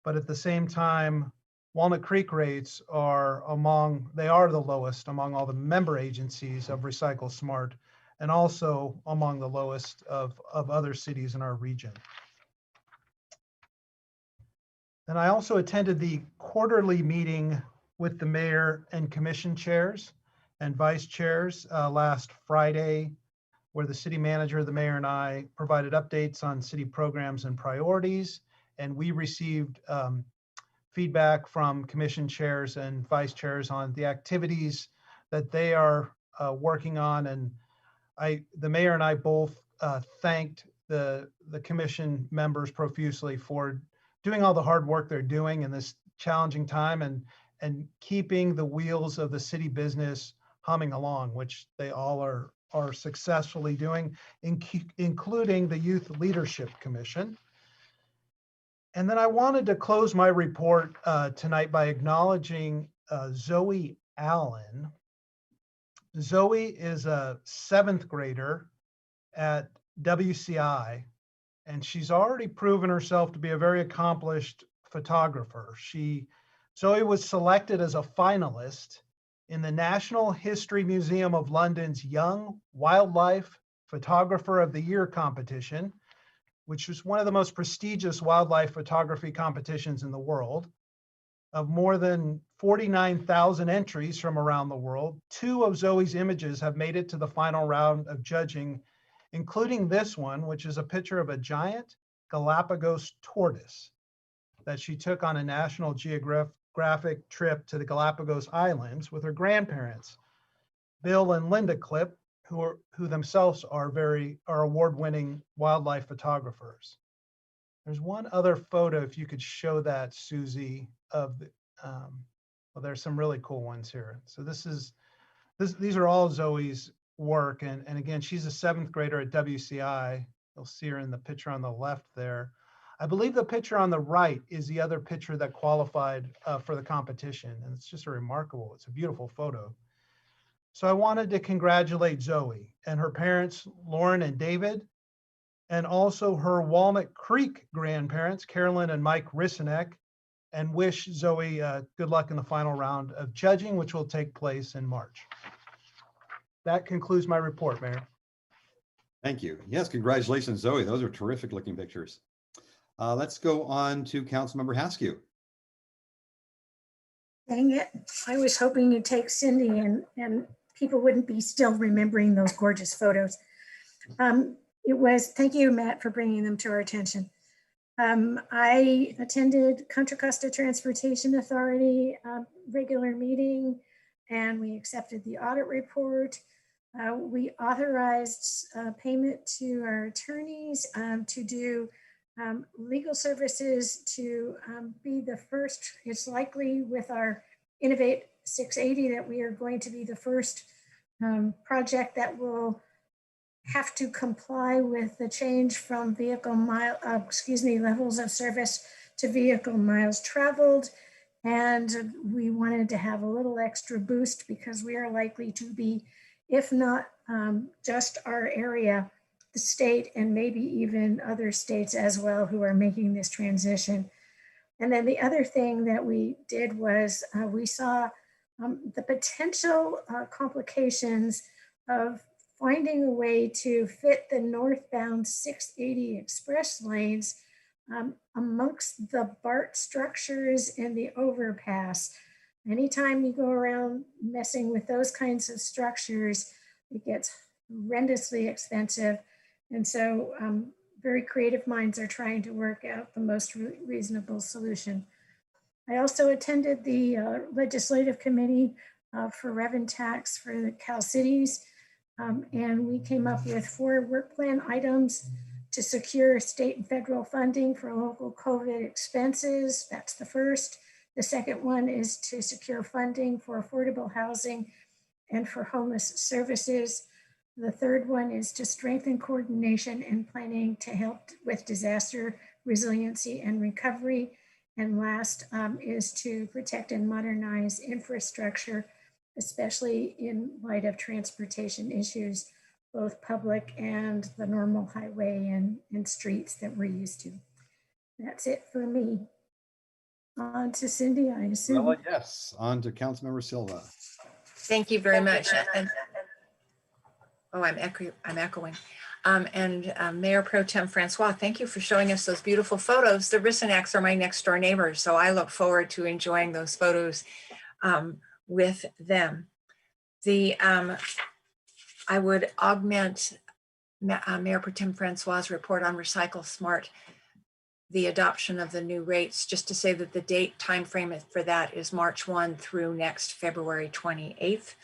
But at the same time, Walnut Creek rates are the lowest among all the member agencies of Recycle Smart, and also among the lowest of other cities in our region. And I also attended the quarterly meeting with the mayor and commission chairs and vice chairs last Friday, where the city manager, the mayor, and I provided updates on city programs and priorities. And we received feedback from commission chairs and vice chairs on the activities that they are working on. And the mayor and I both thanked the commission members profusely for doing all the hard work they're doing in this challenging time and keeping the wheels of the city business humming along, which they all are successfully doing, including the Youth Leadership Commission. And then I wanted to close my report tonight by acknowledging Zoe Allen. Zoe is a 7th grader at WCI, and she's already proven herself to be a very accomplished photographer. Zoe was selected as a finalist in the National History Museum of London's Young Wildlife Photographer of the Year competition, which is one of the most prestigious wildlife photography competitions in the world. Of more than 49,000 entries from around the world, 2 of Zoe's images have made it to the final round of judging, including this one, which is a picture of a giant Galapagos tortoise that she took on a National Geographic trip to the Galapagos Islands with her grandparents, Bill and Linda Clipp, who themselves are award-winning wildlife photographers. There's one other photo, if you could show that, Susie, of well, there's some really cool ones here. So these are all Zoe's work, and again, she's a 7th grader at WCI. You'll see her in the picture on the left there. I believe the picture on the right is the other picture that qualified for the competition, and it's just it's a beautiful photo. So I wanted to congratulate Zoe and her parents, Lauren and David, and also her Walnut Creek grandparents, Carolyn and Mike Rissenek, and wish Zoe good luck in the final round of judging, which will take place in March. That concludes my report, Mayor. Thank you. Yes, congratulations, Zoe. Those are terrific looking pictures. Let's go on to Councilmember Haskew. Dang it. I was hoping you'd take Cindy and people wouldn't be still remembering those gorgeous photos. Thank you, Matt, for bringing them to our attention. I attended Contra Costa Transportation Authority regular meeting, and we accepted the audit report. We authorized payment to our attorneys to do legal services to be the first. It's likely with our Innovate 680 that we are going to be the first project that will have to comply with the change from levels of service to vehicle miles traveled. And we wanted to have a little extra boost because we are likely to be, if not just our area, the state and maybe even other states as well who are making this transition. And then the other thing that we did was we saw the potential complications of finding a way to fit the northbound 680 express lanes amongst the BART structures and the overpass. Anytime you go around messing with those kinds of structures, it gets horrendously expensive. And so very creative minds are trying to work out the most reasonable solution. I also attended the legislative committee for revenue tax for the Cal Cities. And we came up with 4 work plan items to secure state and federal funding for local COVID expenses. That's the first. The second one is to secure funding for affordable housing and for homeless services. The third one is to strengthen coordination and planning to help with disaster resiliency and recovery. And last is to protect and modernize infrastructure, especially in light of transportation issues, both public and the normal highway and streets that we're used to. That's it for me. On to Cindy, I assume. Well, yes, on to Councilmember Silva. Thank you very much. Oh, I'm echoing. Mayor Pro Tem Francois, thank you for showing us those beautiful photos. The Rissenacks are my next door neighbors, so I look forward to enjoying those photos with them. I would augment Mayor Pro Tem Francois' report on Recycle Smart, the adoption of the new rates, just to say that the date timeframe for that is March 1 through next February 28th.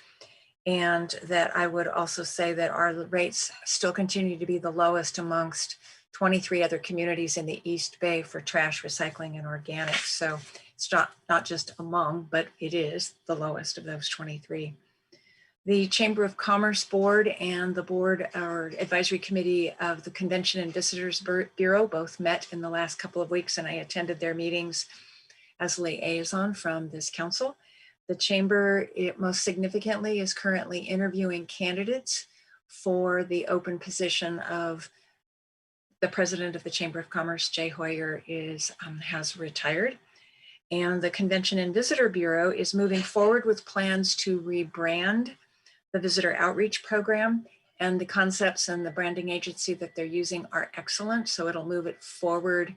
And that I would also say that our rates still continue to be the lowest amongst 23 other communities in the East Bay for trash, recycling, and organics. So it's not just among, but it is the lowest of those 23. The Chamber of Commerce Board and the board or advisory committee of the Convention and Visitors Bureau both met in the last couple of weeks, and I attended their meetings as liaison from this council. The chamber, most significantly, is currently interviewing candidates for the open position of the president of the Chamber of Commerce. Jay Hoyer has retired. And the Convention and Visitor Bureau is moving forward with plans to rebrand the visitor outreach program, and the concepts and the branding agency that they're using are excellent. So it'll move it forward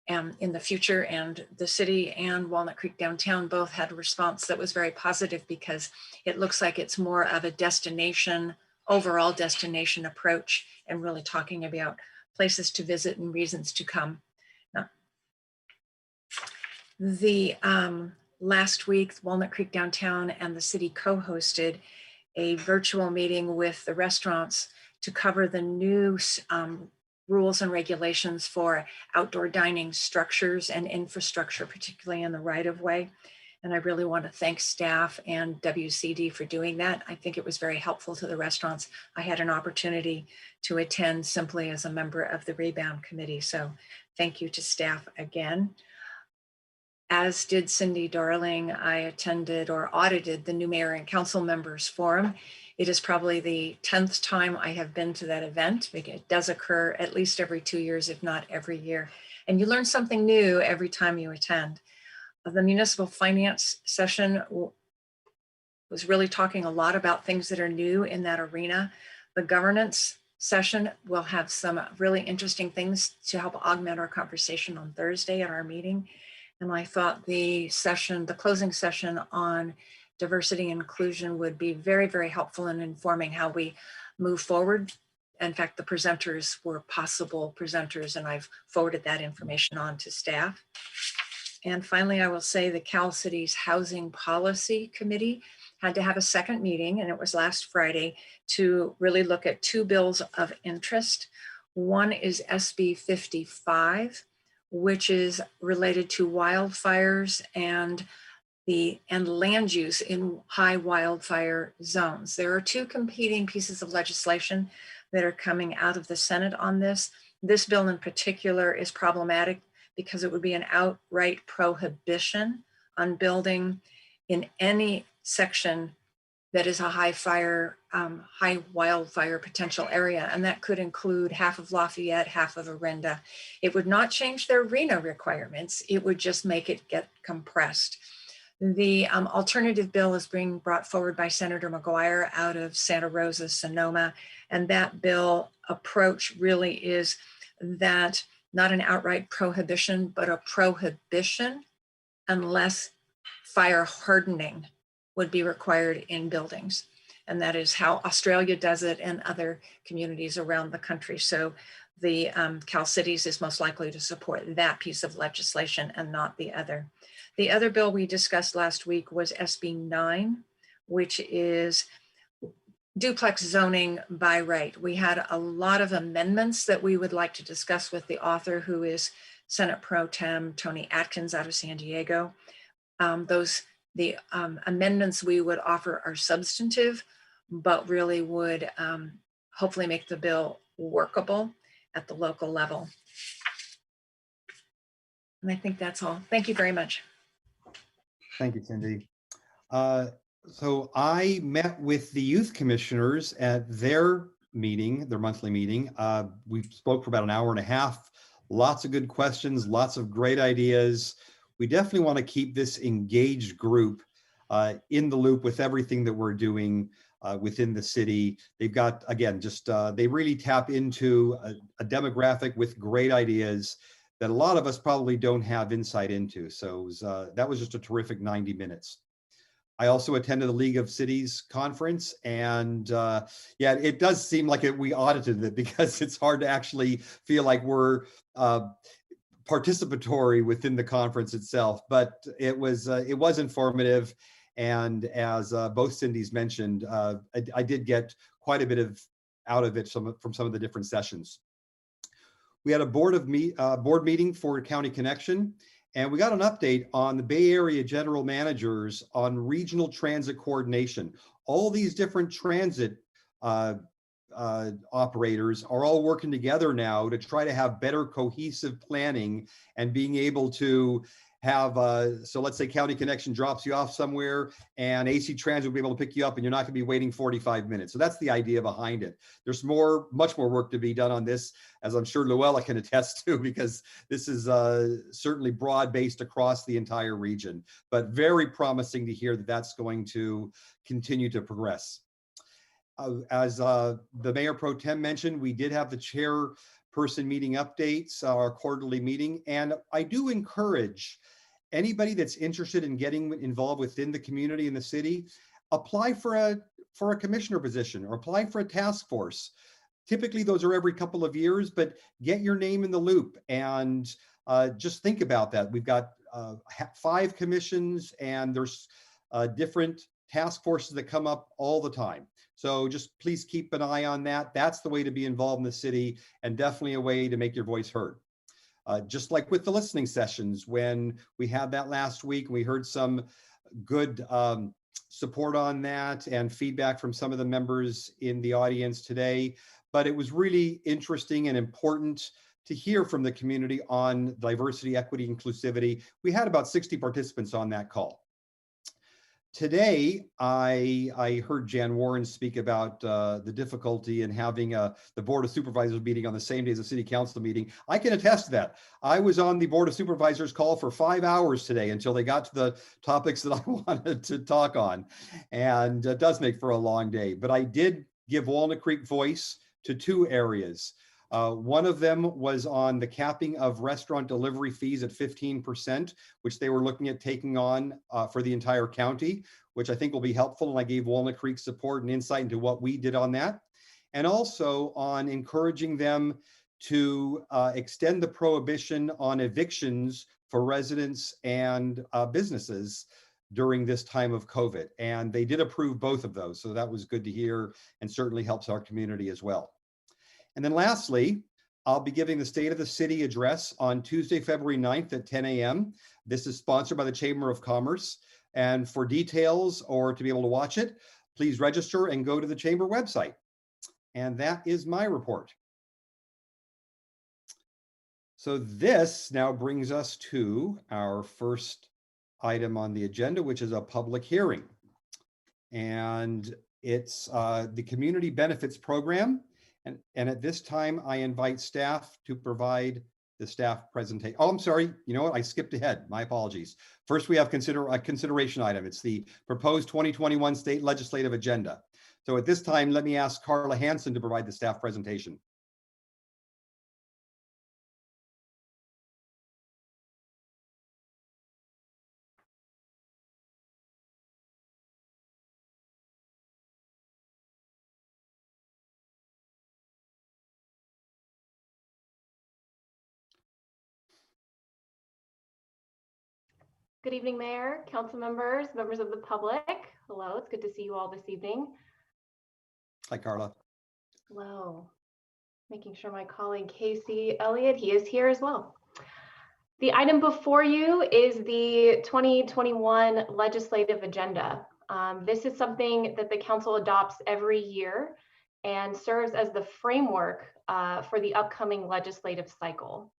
in the future, and the city and Walnut Creek Downtown both had a response that was very positive because it looks like it's more of a destination, overall destination approach, and really talking about places to visit and reasons to come. Now, last week, Walnut Creek Downtown and the city co-hosted a virtual meeting with the restaurants to cover the new rules and regulations for outdoor dining structures and infrastructure, particularly in the right-of-way. And I really want to thank staff and WCD for doing that. I think it was very helpful to the restaurants. I had an opportunity to attend simply as a member of the Rebound Committee. So thank you to staff again. As did Cindy Darling, I attended or audited the new mayor and council members forum. It is probably the 10th time I have been to that event. It does occur at least every 2 years, if not every year. And you learn something new every time you attend. The municipal finance session was really talking a lot about things that are new in that arena. The governance session will have some really interesting things to help augment our conversation on Thursday at our meeting. And I thought the closing session on diversity and inclusion would be very, very helpful in informing how we move forward. In fact, the presenters were possible presenters, and I've forwarded that information on to staff. And finally, I will say the Cal Cities Housing Policy Committee had to have a second meeting, and it was last Friday, to really look at 2 bills of interest. One is SB 55, which is related to wildfires and land use in high wildfire zones. There are 2 competing pieces of legislation that are coming out of the Senate on this. This bill in particular is problematic because it would be an outright prohibition on building in any section that is a high wildfire potential area. And that could include half of Lafayette, half of Orinda. It would not change their RENA requirements. It would just make it get compressed. The alternative bill is being brought forward by Senator McGuire out of Santa Rosa, Sonoma. And that bill approach really is that not an outright prohibition, but a prohibition unless fire hardening would be required in buildings. And that is how Australia does it and other communities around the country. So the Cal Cities is most likely to support that piece of legislation and not the other. The other bill we discussed last week was SB 9, which is duplex zoning by right. We had a lot of amendments that we would like to discuss with the author, who is Senate Pro Tem Tony Atkins out of San Diego. The amendments we would offer are substantive, but really would hopefully make the bill workable at the local level. And I think that's all. Thank you very much. Thank you, Cindy. So I met with the youth commissioners at their meeting, their monthly meeting. We spoke for about an hour and a half. Lots of good questions, lots of great ideas. We definitely want to keep this engaged group in the loop with everything that we're doing within the city. They've got, again, just they really tap into a demographic with great ideas that a lot of us probably don't have insight into. So it was, that was just a terrific 90 minutes. I also attended the League of Cities conference, and yeah, it does seem like we audited it, because it's hard to actually feel like we're participatory within the conference itself, but it was informative. And as both Cindy's mentioned, I did get quite a bit out of it from some of the different sessions. We had a board meeting for County Connection, and we got an update on the Bay Area general managers on regional transit coordination. All these different transit operators are all working together now to try to have better cohesive planning and being able to have, so let's say County Connection drops you off somewhere and AC Transit will be able to pick you up and you're not gonna be waiting 45 minutes. So that's the idea behind it. There's much more work to be done on this, as I'm sure Luella can attest to, because this is certainly broad-based across the entire region, but very promising to hear that that's going to continue to progress. As the Mayor Pro Tem mentioned, we did have the chairperson meeting updates, our quarterly meeting, and I do encourage anybody that's interested in getting involved within the community in the city, apply for a commissioner position or apply for a task force. Typically those are every couple of years, but get your name in the loop and just think about that. We've got 5 commissions, and there's different task forces that come up all the time. So just please keep an eye on that. That's the way to be involved in the city, and definitely a way to make your voice heard. Just like with the listening sessions, when we had that last week, we heard some good support on that and feedback from some of the members in the audience today. But it was really interesting and important to hear from the community on diversity, equity, inclusivity. We had about 60 participants on that call. Today, I heard Jan Warren speak about the difficulty in having the Board of Supervisors meeting on the same day as the City Council meeting. I can attest to that. I was on the Board of Supervisors call for 5 hours today until they got to the topics that I wanted to talk on. And it does make for a long day, but I did give Walnut Creek voice to 2 areas. One of them was on the capping of restaurant delivery fees at 15%, which they were looking at taking on for the entire county, which I think will be helpful. And I gave Walnut Creek support and insight into what we did on that. And also on encouraging them to extend the prohibition on evictions for residents and businesses during this time of COVID. And they did approve both of those. So that was good to hear, and certainly helps our community as well. And then lastly, I'll be giving the State of the City address on Tuesday, February 9th at 10 a.m. This is sponsored by the Chamber of Commerce. And for details or to be able to watch it, please register and go to the Chamber website. And that is my report. So this now brings us to our first item on the agenda, which is a public hearing. And it's the Community Benefits Program. And at this time, I invite staff to provide the staff presentation. Oh, I'm sorry. You know what? I skipped ahead. My apologies. First, we have a consideration item. It's the proposed 2021 state legislative agenda. So at this time, let me ask Carla Hansen to provide the staff presentation. Good evening, Mayor, council members, members of the public. Hello, it's good to see you all this evening. Hi, Carla. Hello. Making sure my colleague Casey Elliott, he is here as well. The item before you is the 2021 legislative agenda. This is something that the council adopts every year and serves as the framework for the upcoming legislative cycle.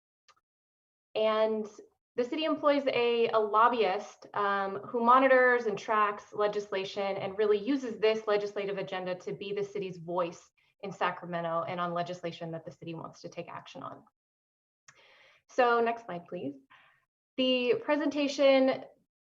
And the city employs a lobbyist who monitors and tracks legislation and really uses this legislative agenda to be the city's voice in Sacramento and on legislation that the city wants to take action on. So next slide, please. The presentation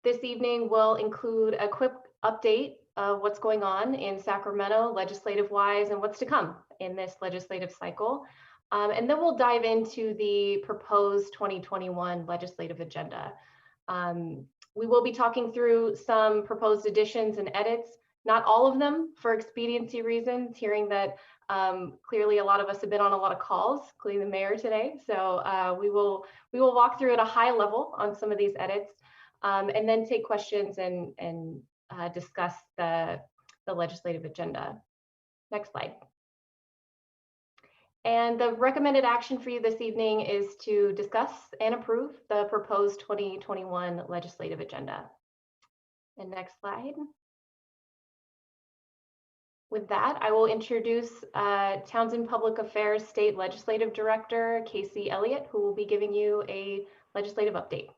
this evening will include a quick update of what's going on in Sacramento legislative-wise and what's to come in this legislative cycle. And then we'll dive into the proposed 2021 legislative agenda. We will be talking through some proposed additions and edits, not all of them for expediency reasons, hearing that clearly a lot of us have been on a lot of calls, including the mayor today. So we will walk through at a high level on some of these edits and then take questions and discuss the legislative agenda. Next slide. And the recommended action for you this evening is to discuss and approve the proposed 2021 legislative agenda. And next slide. With that, I will introduce Townsend Public Affairs State Legislative Director, Casey Elliott, who will be giving you a legislative update.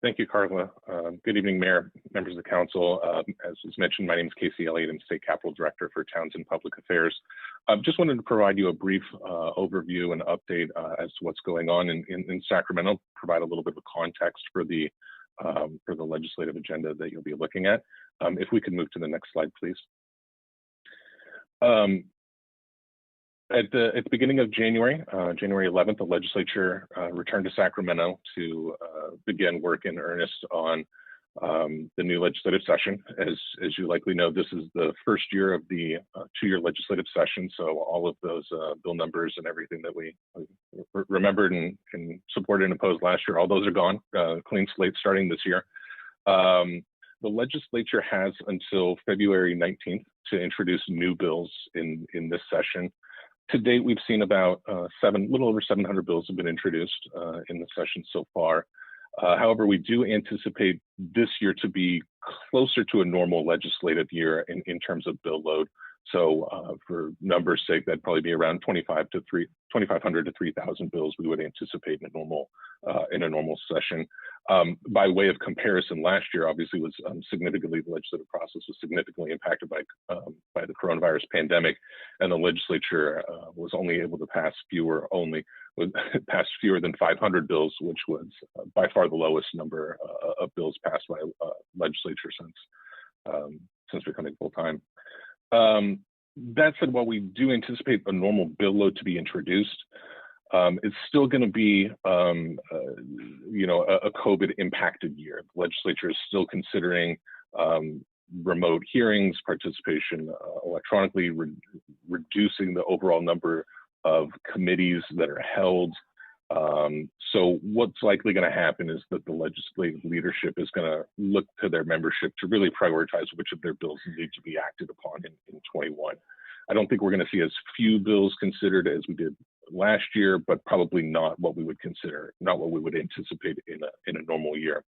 Thank you, Carla. Good evening, Mayor, members of the council. As was mentioned, my name is Casey Elliott. I'm State Capital Director for Townsend Public Affairs. Just wanted to provide you a brief overview and update as to what's going on in Sacramento, provide a little bit of context for the legislative agenda that you'll be looking at. If we could move to the next slide, please. At the beginning of January, January 11th, the legislature returned to Sacramento to begin work in earnest on the new legislative session. As you likely know, this is the first year of the two-year legislative session, so all of those bill numbers and everything that we remembered and supported and opposed last year, all those are gone, clean slate starting this year. The legislature has until February 19th to introduce new bills in this session. To date, we've seen about little over 700 bills have been introduced in the session so far. However, we do anticipate this year to be closer to a normal legislative year in terms of bill load. So for numbers' sake, that'd probably be around 2,500 to 3,000 bills we would anticipate in a normal session. By way of comparison, last year obviously was the legislative process was significantly impacted by the coronavirus pandemic, and the legislature was only able to pass fewer than 500 bills, which was by far the lowest number of bills passed by legislature since becoming full time. That said, while we do anticipate a normal bill load to be introduced, it's still going to be, a COVID impacted year. The legislature is still considering remote hearings, participation electronically, reducing the overall number of committees that are held. So what's likely going to happen is that the legislative leadership is going to look to their membership to really prioritize which of their bills need to be acted upon in 21. I don't think we're going to see as few bills considered as we did last year, but probably not what we would anticipate in a normal year.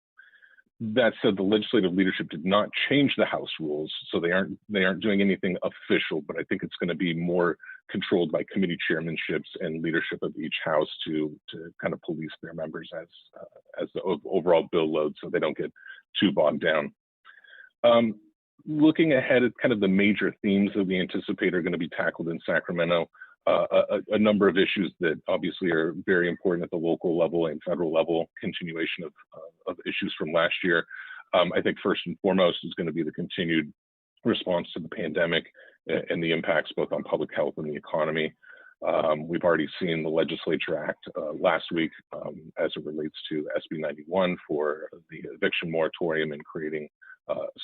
That said, the legislative leadership did not change the House rules, so they aren't doing anything official, but I think it's going to be more controlled by committee chairmanships and leadership of each House to kind of police their members as the overall bill load, so they don't get too bogged down. Looking ahead at kind of the major themes that we anticipate are going to be tackled in Sacramento, a number of issues that obviously are very important at the local level and federal level, continuation of issues from last year. I think first and foremost is going to be the continued response to the pandemic and the impacts both on public health and the economy. We've already seen the legislature act last week as it relates to SB 91 for the eviction moratorium and creating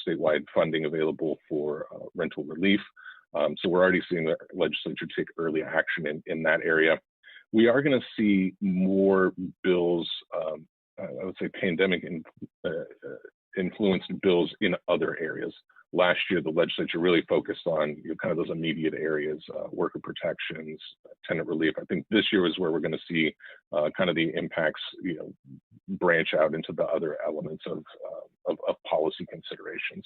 statewide funding available for rental relief. So we're already seeing the legislature take early action in that area. We are going to see more bills, I would say pandemic influenced bills in other areas. Last year, the legislature really focused on kind of those immediate areas, worker protections, tenant relief. I think this year is where we're going to see kind of the impacts, branch out into the other elements of policy considerations.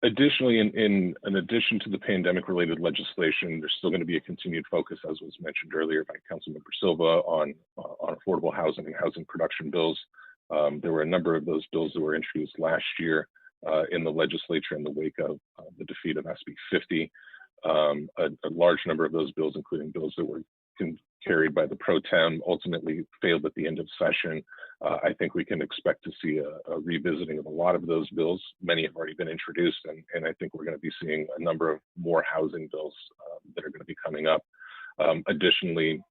Additionally, in addition to the pandemic-related legislation, there's still going to be a continued focus, as was mentioned earlier by Councilmember Silva, on affordable housing and housing production bills. There were a number of those bills that were introduced last year in the legislature in the wake of the defeat of SB 50. A large number of those bills, including bills that were carried by the pro tem, ultimately failed at the end of session. I think we can expect to see a revisiting of a lot of those bills. Many have already been introduced, and I think we're going to be seeing a number of more housing bills that are going to be coming up. Additionally,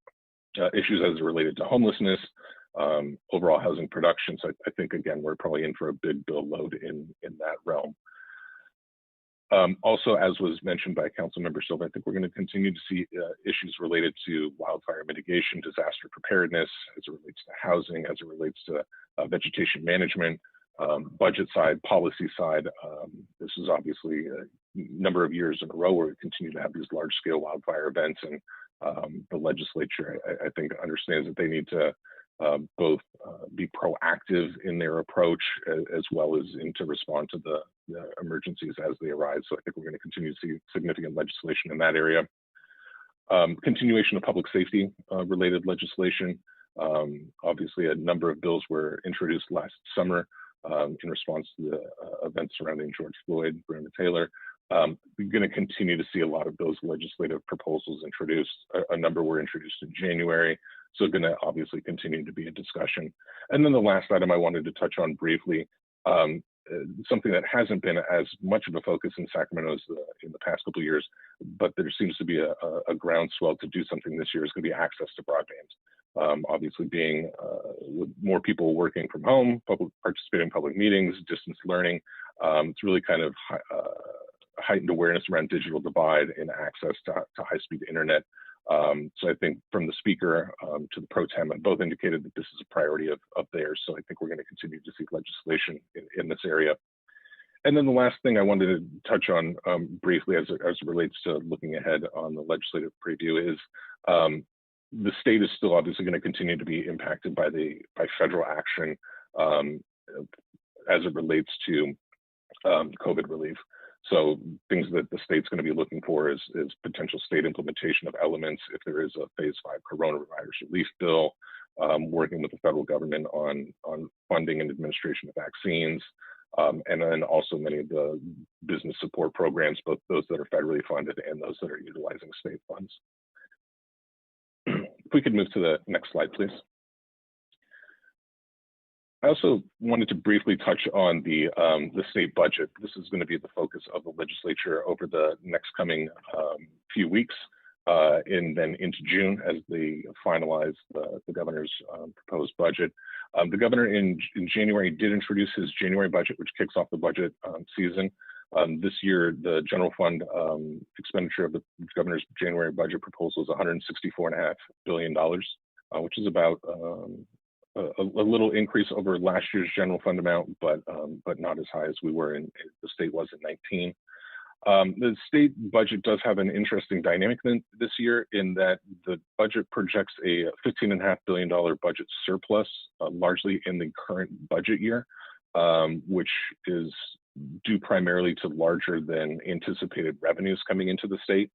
issues as related to homelessness, overall housing production. So I think, again, we're probably in for a big bill load in that realm. Also, as was mentioned by Councilmember Silva, I think we're going to continue to see issues related to wildfire mitigation, disaster preparedness, as it relates to housing, as it relates to vegetation management, budget side, policy side. This is obviously a number of years in a row where we continue to have these large-scale wildfire events, and the legislature, I think, understands that they need to both be proactive in their approach as well as to respond to the emergencies as they arise. So I think we're going to continue to see significant legislation in that area. Continuation of public safety related legislation. Obviously, a number of bills were introduced last summer in response to the events surrounding George Floyd, Breonna Taylor. We're going to continue to see a lot of those legislative proposals introduced. A number were introduced in January, so going to obviously continue to be a discussion. And then the last item I wanted to touch on briefly, something that hasn't been as much of a focus in Sacramento as in the past couple of years, but there seems to be a groundswell to do something this year, is going to be access to broadband. Obviously, being with more people working from home, participating in public meetings, distance learning, it's really kind of heightened awareness around digital divide and access to high-speed internet. So I think from the speaker to the pro tem, both indicated that this is a priority of theirs. So I think we're going to continue to see legislation in this area. And then the last thing I wanted to touch on briefly as it relates to looking ahead on the legislative preview is the state is still obviously going to continue to be impacted by federal action as it relates to COVID relief. So things that the state's going to be looking for is potential state implementation of elements. If there is a phase 5 coronavirus relief bill, working with the federal government on funding and administration of vaccines, and then also many of the business support programs, both those that are federally funded and those that are utilizing state funds. If we could move to the next slide, please. I also wanted to briefly touch on the state budget. This is going to be the focus of the legislature over the next coming few weeks, and then into June as they finalize the governor's proposed budget. The governor in January did introduce his January budget, which kicks off the budget season. This year, the general fund expenditure of the governor's January budget proposal is $164.5 billion, which is about a little increase over last year's general fund amount, but not as high as the state was in 19. The state budget does have an interesting dynamic this year in that the budget projects a $15.5 billion budget surplus, largely in the current budget year, which is due primarily to larger than anticipated revenues coming into the state.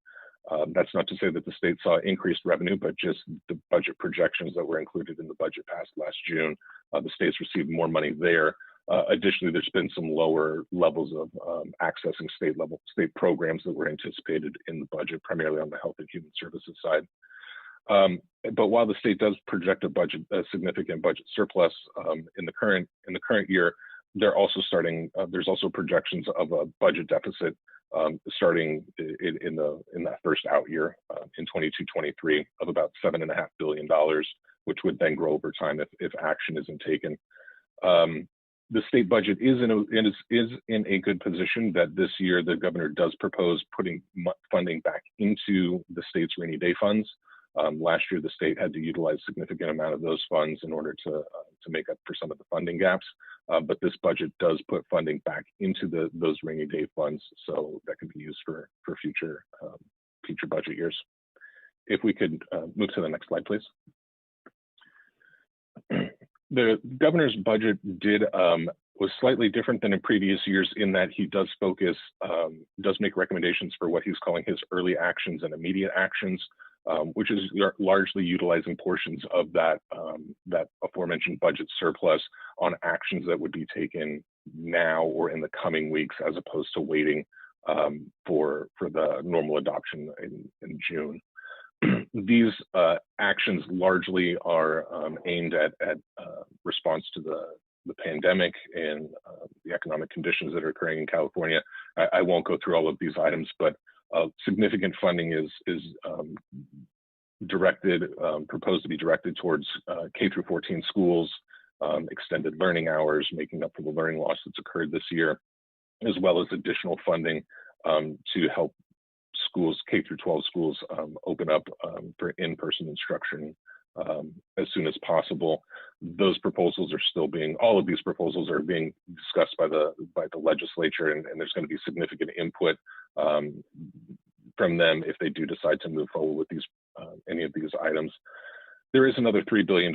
That's not to say that the state saw increased revenue, but just the budget projections that were included in the budget passed last June. The states received more money there Additionally, there's been some lower levels of accessing state programs that were anticipated in the budget, primarily on the health and human services side. But while the state does project a significant budget surplus in the current year, there's also projections of a budget deficit starting in that first out year in 22-23 of about $7.5 billion, which would then grow over time if action isn't taken. The state budget is in a good position that this year the governor does propose putting funding back into the state's rainy day funds. Last year, the state had to utilize a significant amount of those funds in order to make up for some of the funding gaps. But this budget does put funding back into those rainy day funds, so that can be used for future budget years. If we could move to the next slide, please. The governor's budget was slightly different than in previous years in that he does make recommendations for what he's calling his early actions and immediate actions, which is largely utilizing portions of that aforementioned budget surplus on actions that would be taken now or in the coming weeks, as opposed to waiting for the normal adoption in June. These actions largely are aimed at response to the pandemic and the economic conditions that are occurring in California. I won't go through all of these items, but significant funding is proposed to be directed towards K-14 schools, extended learning hours, making up for the learning loss that's occurred this year, as well as additional funding to help schools, K-12 schools, open up for in-person instruction as soon as possible. Those proposals are all of these proposals are being discussed by the legislature, and there's going to be significant input from them if they do decide to move forward with any of these items. There is another $3 billion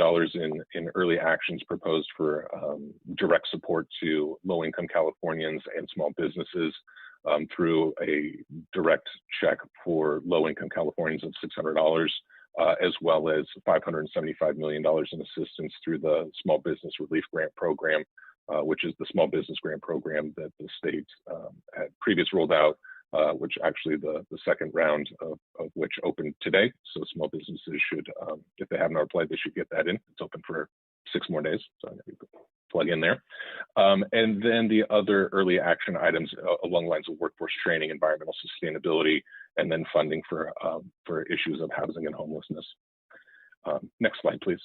in early actions proposed for direct support to low-income Californians and small businesses through a direct check for low-income Californians of $600, as well as $575 million in assistance through the Small Business Relief Grant Program, which is the small business grant program that the state had previously rolled out, which actually the second round of which opened today. So small businesses should, if they haven't applied, they should get that in. It's open for 6 more days, so plug in there. And then the other early action items along the lines of workforce training, environmental sustainability, and then funding for issues of housing and homelessness. Next slide, please.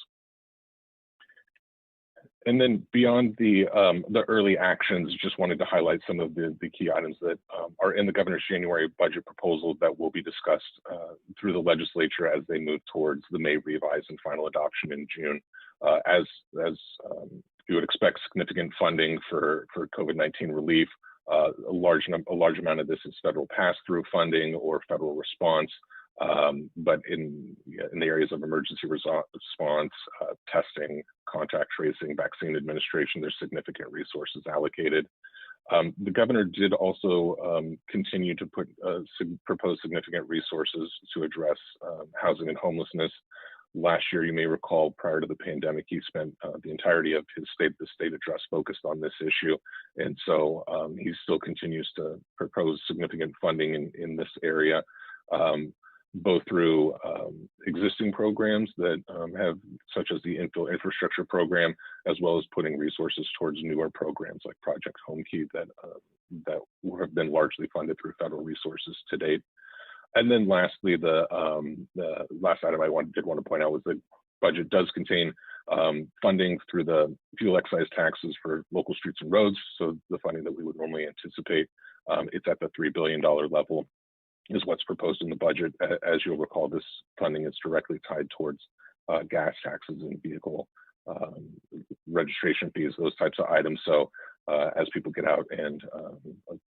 And then beyond the early actions, just wanted to highlight some of the key items that are in the governor's January budget proposal that will be discussed through the legislature as they move towards the May revise and final adoption in June. As you would expect, significant funding for COVID-19 relief. A large amount of this is federal pass-through funding or federal response. But in the areas of emergency response, testing, contact tracing, vaccine administration, there's significant resources allocated. The governor did also continue to propose significant resources to address housing and homelessness. Last year, you may recall, prior to the pandemic, he spent the entirety of the state address focused on this issue. And so he still continues to propose significant funding in this area, both through existing programs that have, such as the infill infrastructure program, as well as putting resources towards newer programs like Project Home Key that have been largely funded through federal resources to date. And then lastly, the last item I did want to point out was the budget does contain funding through the fuel excise taxes for local streets and roads. So the funding that we would normally anticipate, it's at the $3 billion level is what's proposed in the budget. As you'll recall, this funding is directly tied towards gas taxes and vehicle registration fees, those types of items. So as people get out and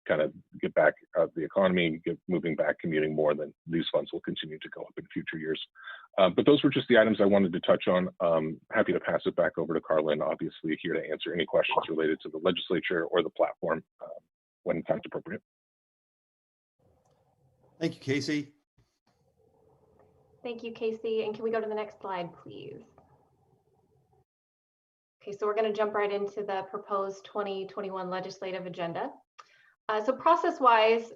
kind of get back out the economy, moving back, commuting more, then these funds will continue to go up in future years. But those were just the items I wanted to touch on. Happy to pass it back over to Carlin, obviously here to answer any questions related to the legislature or the platform when time's appropriate. Thank you, Casey. Thank you, Casey. And can we go to the next slide, please? Okay, so we're going to jump right into the proposed 2021 legislative agenda. So process-wise,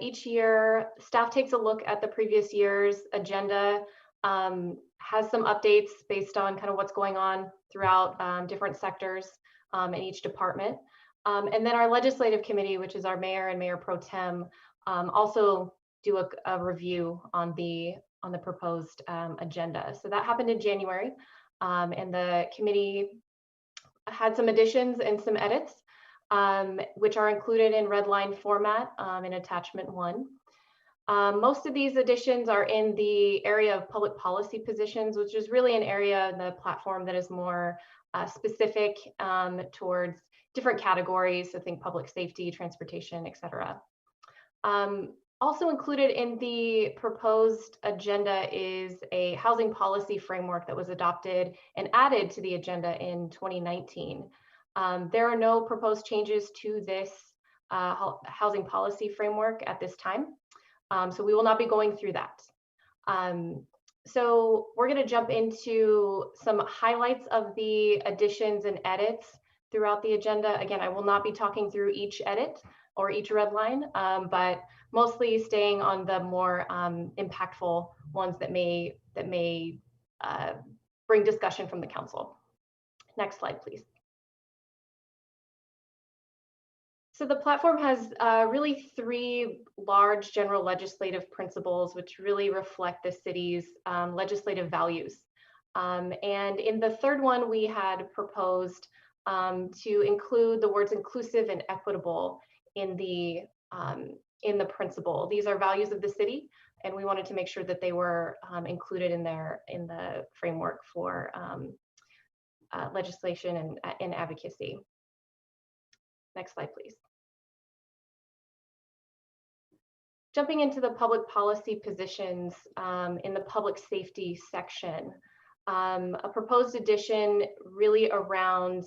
each year staff takes a look at the previous year's agenda, has some updates based on kind of what's going on throughout different sectors in each department. And then our legislative committee, which is our mayor and mayor pro tem, also do a review on the proposed agenda. So that happened in January, and the committee had some additions and some edits, which are included in red line format in attachment 1. Most of these additions are in the area of public policy positions, which is really an area in the platform that is more specific towards different categories. So think public safety, transportation, et cetera. Also included in the proposed agenda is a housing policy framework that was adopted and added to the agenda in 2019. There are no proposed changes to this housing policy framework at this time. So we will not be going through that. So we're going to jump into some highlights of the additions and edits throughout the agenda. Again, I will not be talking through each edit or each red line, but mostly staying on the more impactful ones that may bring discussion from the council. Next slide, please. So the platform has really 3 large general legislative principles, which really reflect the city's legislative values. And in the third one, we had proposed to include the words inclusive and equitable in the principle. These are values of the city, and we wanted to make sure that they were included in the framework for legislation and advocacy. Next slide, please. Jumping into the public policy positions in the public safety section, a proposed addition really around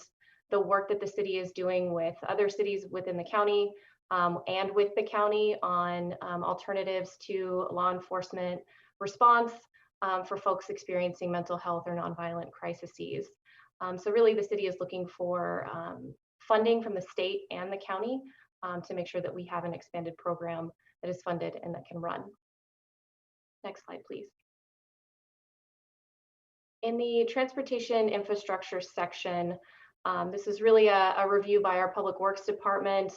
the work that the city is doing with other cities within the county and with the county on alternatives to law enforcement response for folks experiencing mental health or nonviolent crises. So really the city is looking for funding from the state and the county to make sure that we have an expanded program that is funded and that can run. Next slide, please. In the transportation infrastructure section, this is really a review by our Public Works Department,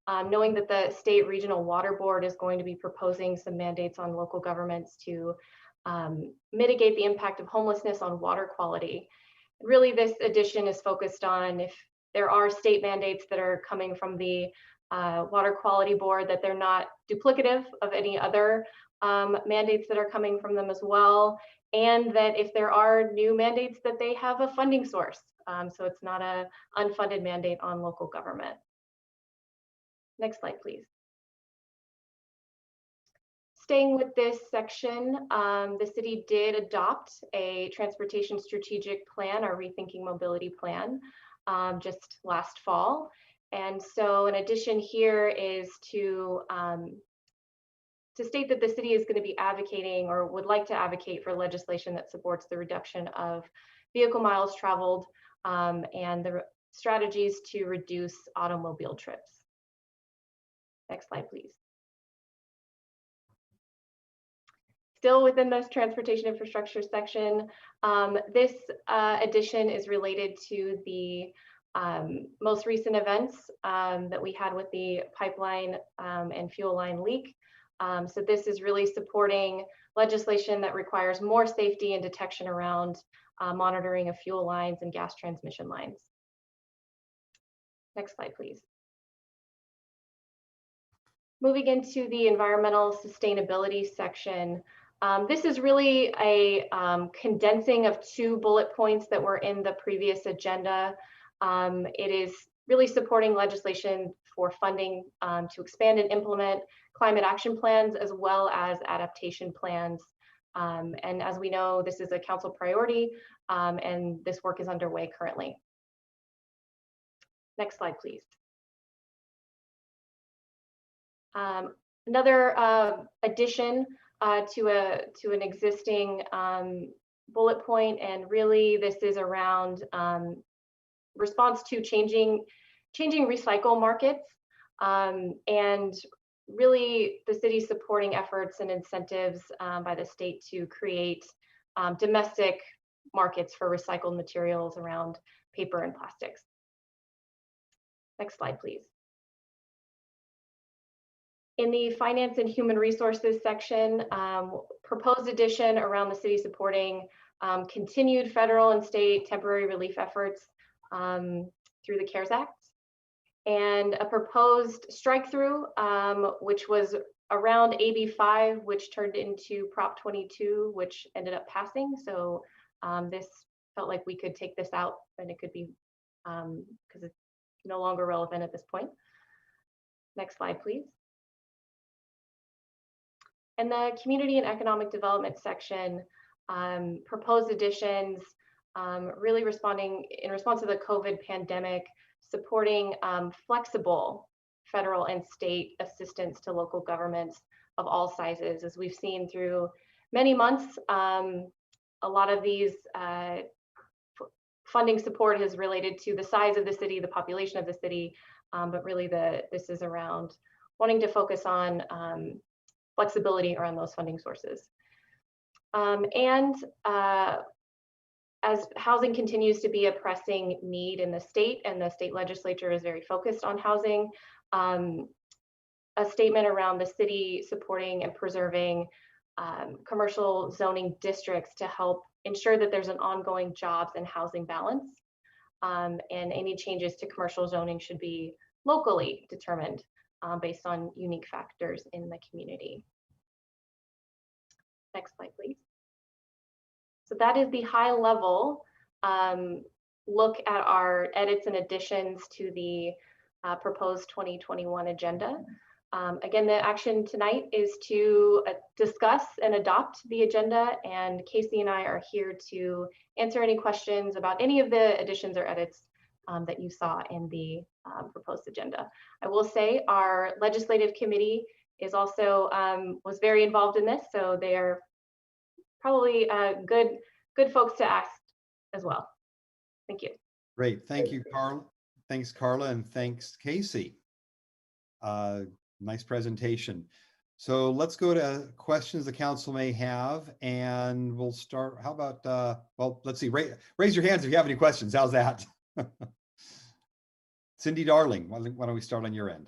knowing that the State Regional Water Board is going to be proposing some mandates on local governments to mitigate the impact of homelessness on water quality. Really, this addition is focused on if there are state mandates that are coming from the Water Quality Board, that they're not duplicative of any other mandates that are coming from them as well, and that if there are new mandates that they have a funding source. So it's not an unfunded mandate on local government. Next slide, please. Staying with this section, the city did adopt a transportation strategic plan, our Rethinking Mobility Plan, just last fall. And so an addition here is to state that the city is going to be advocating or would like to advocate for legislation that supports the reduction of vehicle miles traveled and the strategies to reduce automobile trips. Next slide, please. Still within this transportation infrastructure section, this addition is related to the most recent events that we had with the pipeline and fuel line leak. So this is really supporting legislation that requires more safety and detection around monitoring of fuel lines and gas transmission lines. Next slide, please. Moving into the environmental sustainability section, this is really a condensing of 2 bullet points that were in the previous agenda. It is really supporting legislation for funding to expand and implement climate action plans as well as adaptation plans. And as we know, this is a council priority and this work is underway currently. Next slide, please. Another addition to an existing bullet point, and really this is around response to changing recycle markets, and really the city supporting efforts and incentives by the state to create domestic markets for recycled materials around paper and plastics. Next slide, please. In the Finance and Human Resources section, proposed addition around the city supporting continued federal and state temporary relief efforts through the CARES Act, and a proposed strike through, which was around AB 5, which turned into Prop 22, which ended up passing. So this felt like we could take this out, and it could be, because it's no longer relevant at this point. Next slide, please. And the Community and Economic Development section, proposed additions, really in response to the COVID pandemic, supporting flexible federal and state assistance to local governments of all sizes. As we've seen through many months, a lot of these funding support is related to the size of the city, the population of the city, but really this is around wanting to focus on flexibility around those funding sources. As housing continues to be a pressing need in the state, and the state legislature is very focused on housing, a statement around the city supporting and preserving commercial zoning districts to help ensure that there's an ongoing jobs and housing balance. And any changes to commercial zoning should be locally determined based on unique factors in the community. Next slide, please. So that is the high level look at our edits and additions to the proposed 2021 agenda. Again, the action tonight is to discuss and adopt the agenda, and Casey and I are here to answer any questions about any of the additions or edits that you saw in the proposed agenda. I will say our legislative committee is also was very involved in this, so they are probably good folks to ask as well. Thank you. Great, thank you, Carla. Thanks, Carla, and thanks, Casey. Nice presentation. So let's go to questions the council may have, and we'll start. How about, well, let's see, raise your hands if you have any questions. How's that? Cindy Darling, why don't we start on your end?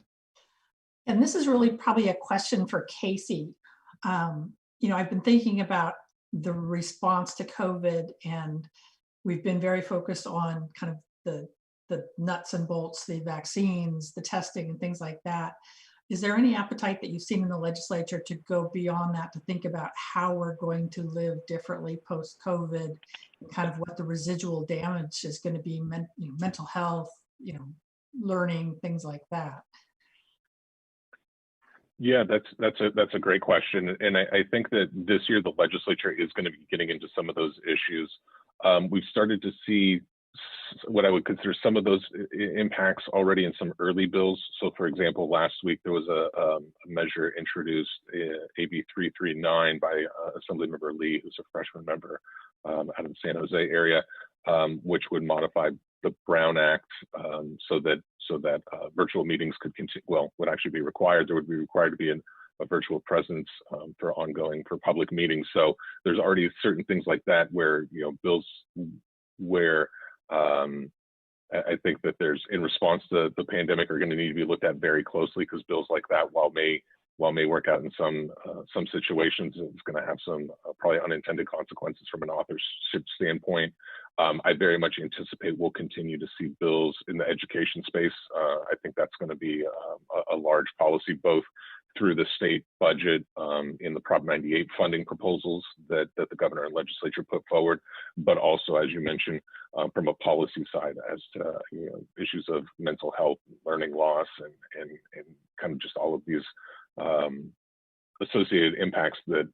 And this is really probably a question for Casey. You know, I've been thinking about the response to COVID, and we've been very focused on kind of the nuts and bolts, the vaccines, the testing and things like that. Is there any appetite that you've seen in the legislature to go beyond that, to think about how we're going to live differently post-COVID, and kind of what the residual damage is going to be, mental health, learning, things like that? Yeah, that's a great question, and I think that this year the legislature is going to be getting into some of those issues. We've started to see what I would consider some of those impacts already in some early bills. So, for example, last week there was a measure introduced, AB 339 by Assemblymember Lee, who's a freshman member out of the San Jose area, which would modify the Brown Act so that virtual meetings could continue. Well, would actually be required. There would be required to be a virtual presence for public meetings. So there's already certain things like that where bills where I think that there's, in response to the pandemic, are going to need to be looked at very closely, because bills like that, while may work out in some situations, it's going to have some probably unintended consequences from an authorship standpoint. I very much anticipate we'll continue to see bills in the education space. I think that's going to be a large policy, both through the state budget in the Prop 98 funding proposals that the governor and legislature put forward, but also, as you mentioned, from a policy side as to issues of mental health, learning loss, and kind of just all of these associated impacts that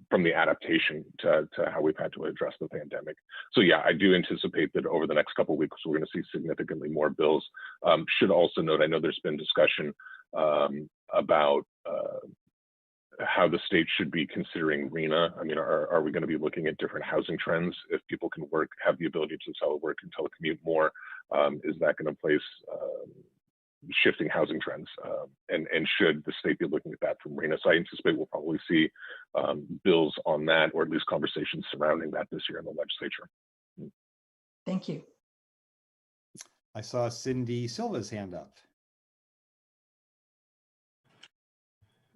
from the adaptation to how we've had to address the pandemic. So yeah, I do anticipate that over the next couple of weeks, we're going to see significantly more bills. Should also note, I know there's been discussion about how the state should be considering RENA. I mean, are we going to be looking at different housing trends? If people can work, have the ability to telework and telecommute more, is that going to place shifting housing trends? And should the state be looking at that from RENA? So I anticipate we'll probably see bills on that, or at least conversations surrounding that this year in the legislature. Thank you. I saw Cindy Silva's hand up.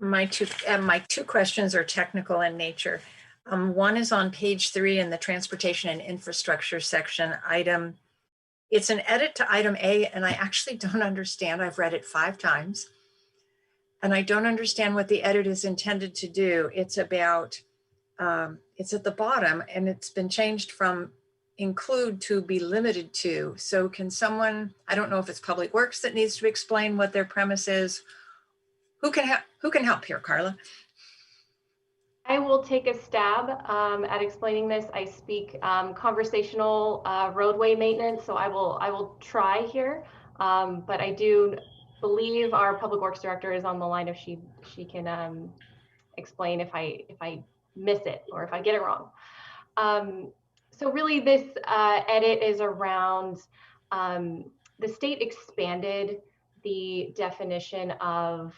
My two questions are technical in nature. One is on page 3 in the transportation and infrastructure section item. It's an edit to item A, and I actually don't understand. I've read it 5 times, and I don't understand what the edit is intended to do. It's about, it's at the bottom, and it's been changed from include to be limited to. So can someone, I don't know if it's Public Works that needs to explain what their premise is. Who can help here, Carla? I will take a stab at explaining this. I speak conversational roadway maintenance, so I will try here. But I do believe our Public Works Director is on the line if she can explain if I miss it or if I get it wrong. So really this edit is around the state expanded the definition of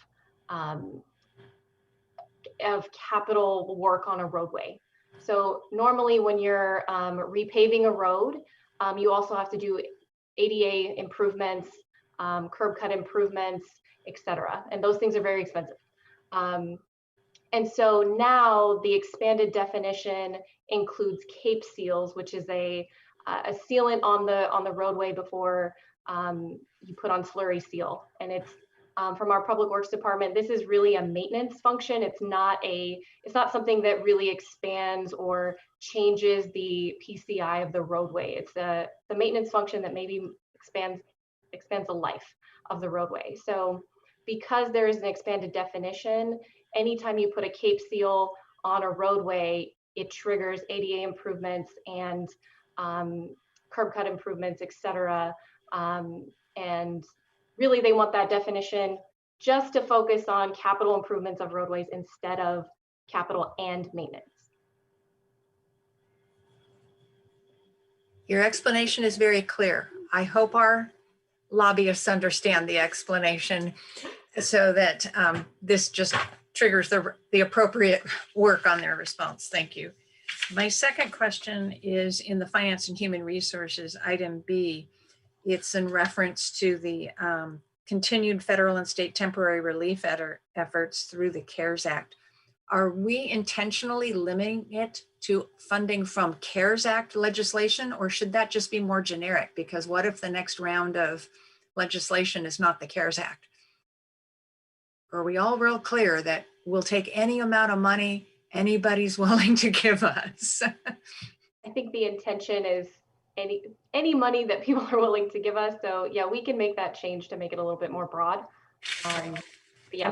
capital work on a roadway. So normally when you're repaving a road, you also have to do ADA improvements, curb cut improvements, etc. And those things are very expensive. And so now the expanded definition includes cape seals, which is a sealant on the roadway before you put on slurry seal. And it's from our Public Works Department. This is really a maintenance function. It's not something that really expands or changes the PCI of the roadway. It's the maintenance function that maybe expands the life of the roadway. So because there is an expanded definition, anytime you put a cape seal on a roadway, it triggers ADA improvements and curb cut improvements, etc. And really, they want that definition just to focus on capital improvements of roadways instead of capital and maintenance. Your explanation is very clear. I hope our lobbyists understand the explanation so that this just triggers the appropriate work on their response. Thank you. My second question is in the Finance and Human Resources, item B. It's in reference to the continued federal and state temporary relief efforts through the CARES Act. Are we intentionally limiting it to funding from CARES Act legislation, or should that just be more generic? Because what if the next round of legislation is not the CARES Act? Are we all real clear that we'll take any amount of money anybody's willing to give us? I think the intention is any money that people are willing to give us. So yeah, we can make that change to make it a little bit more broad. But yeah,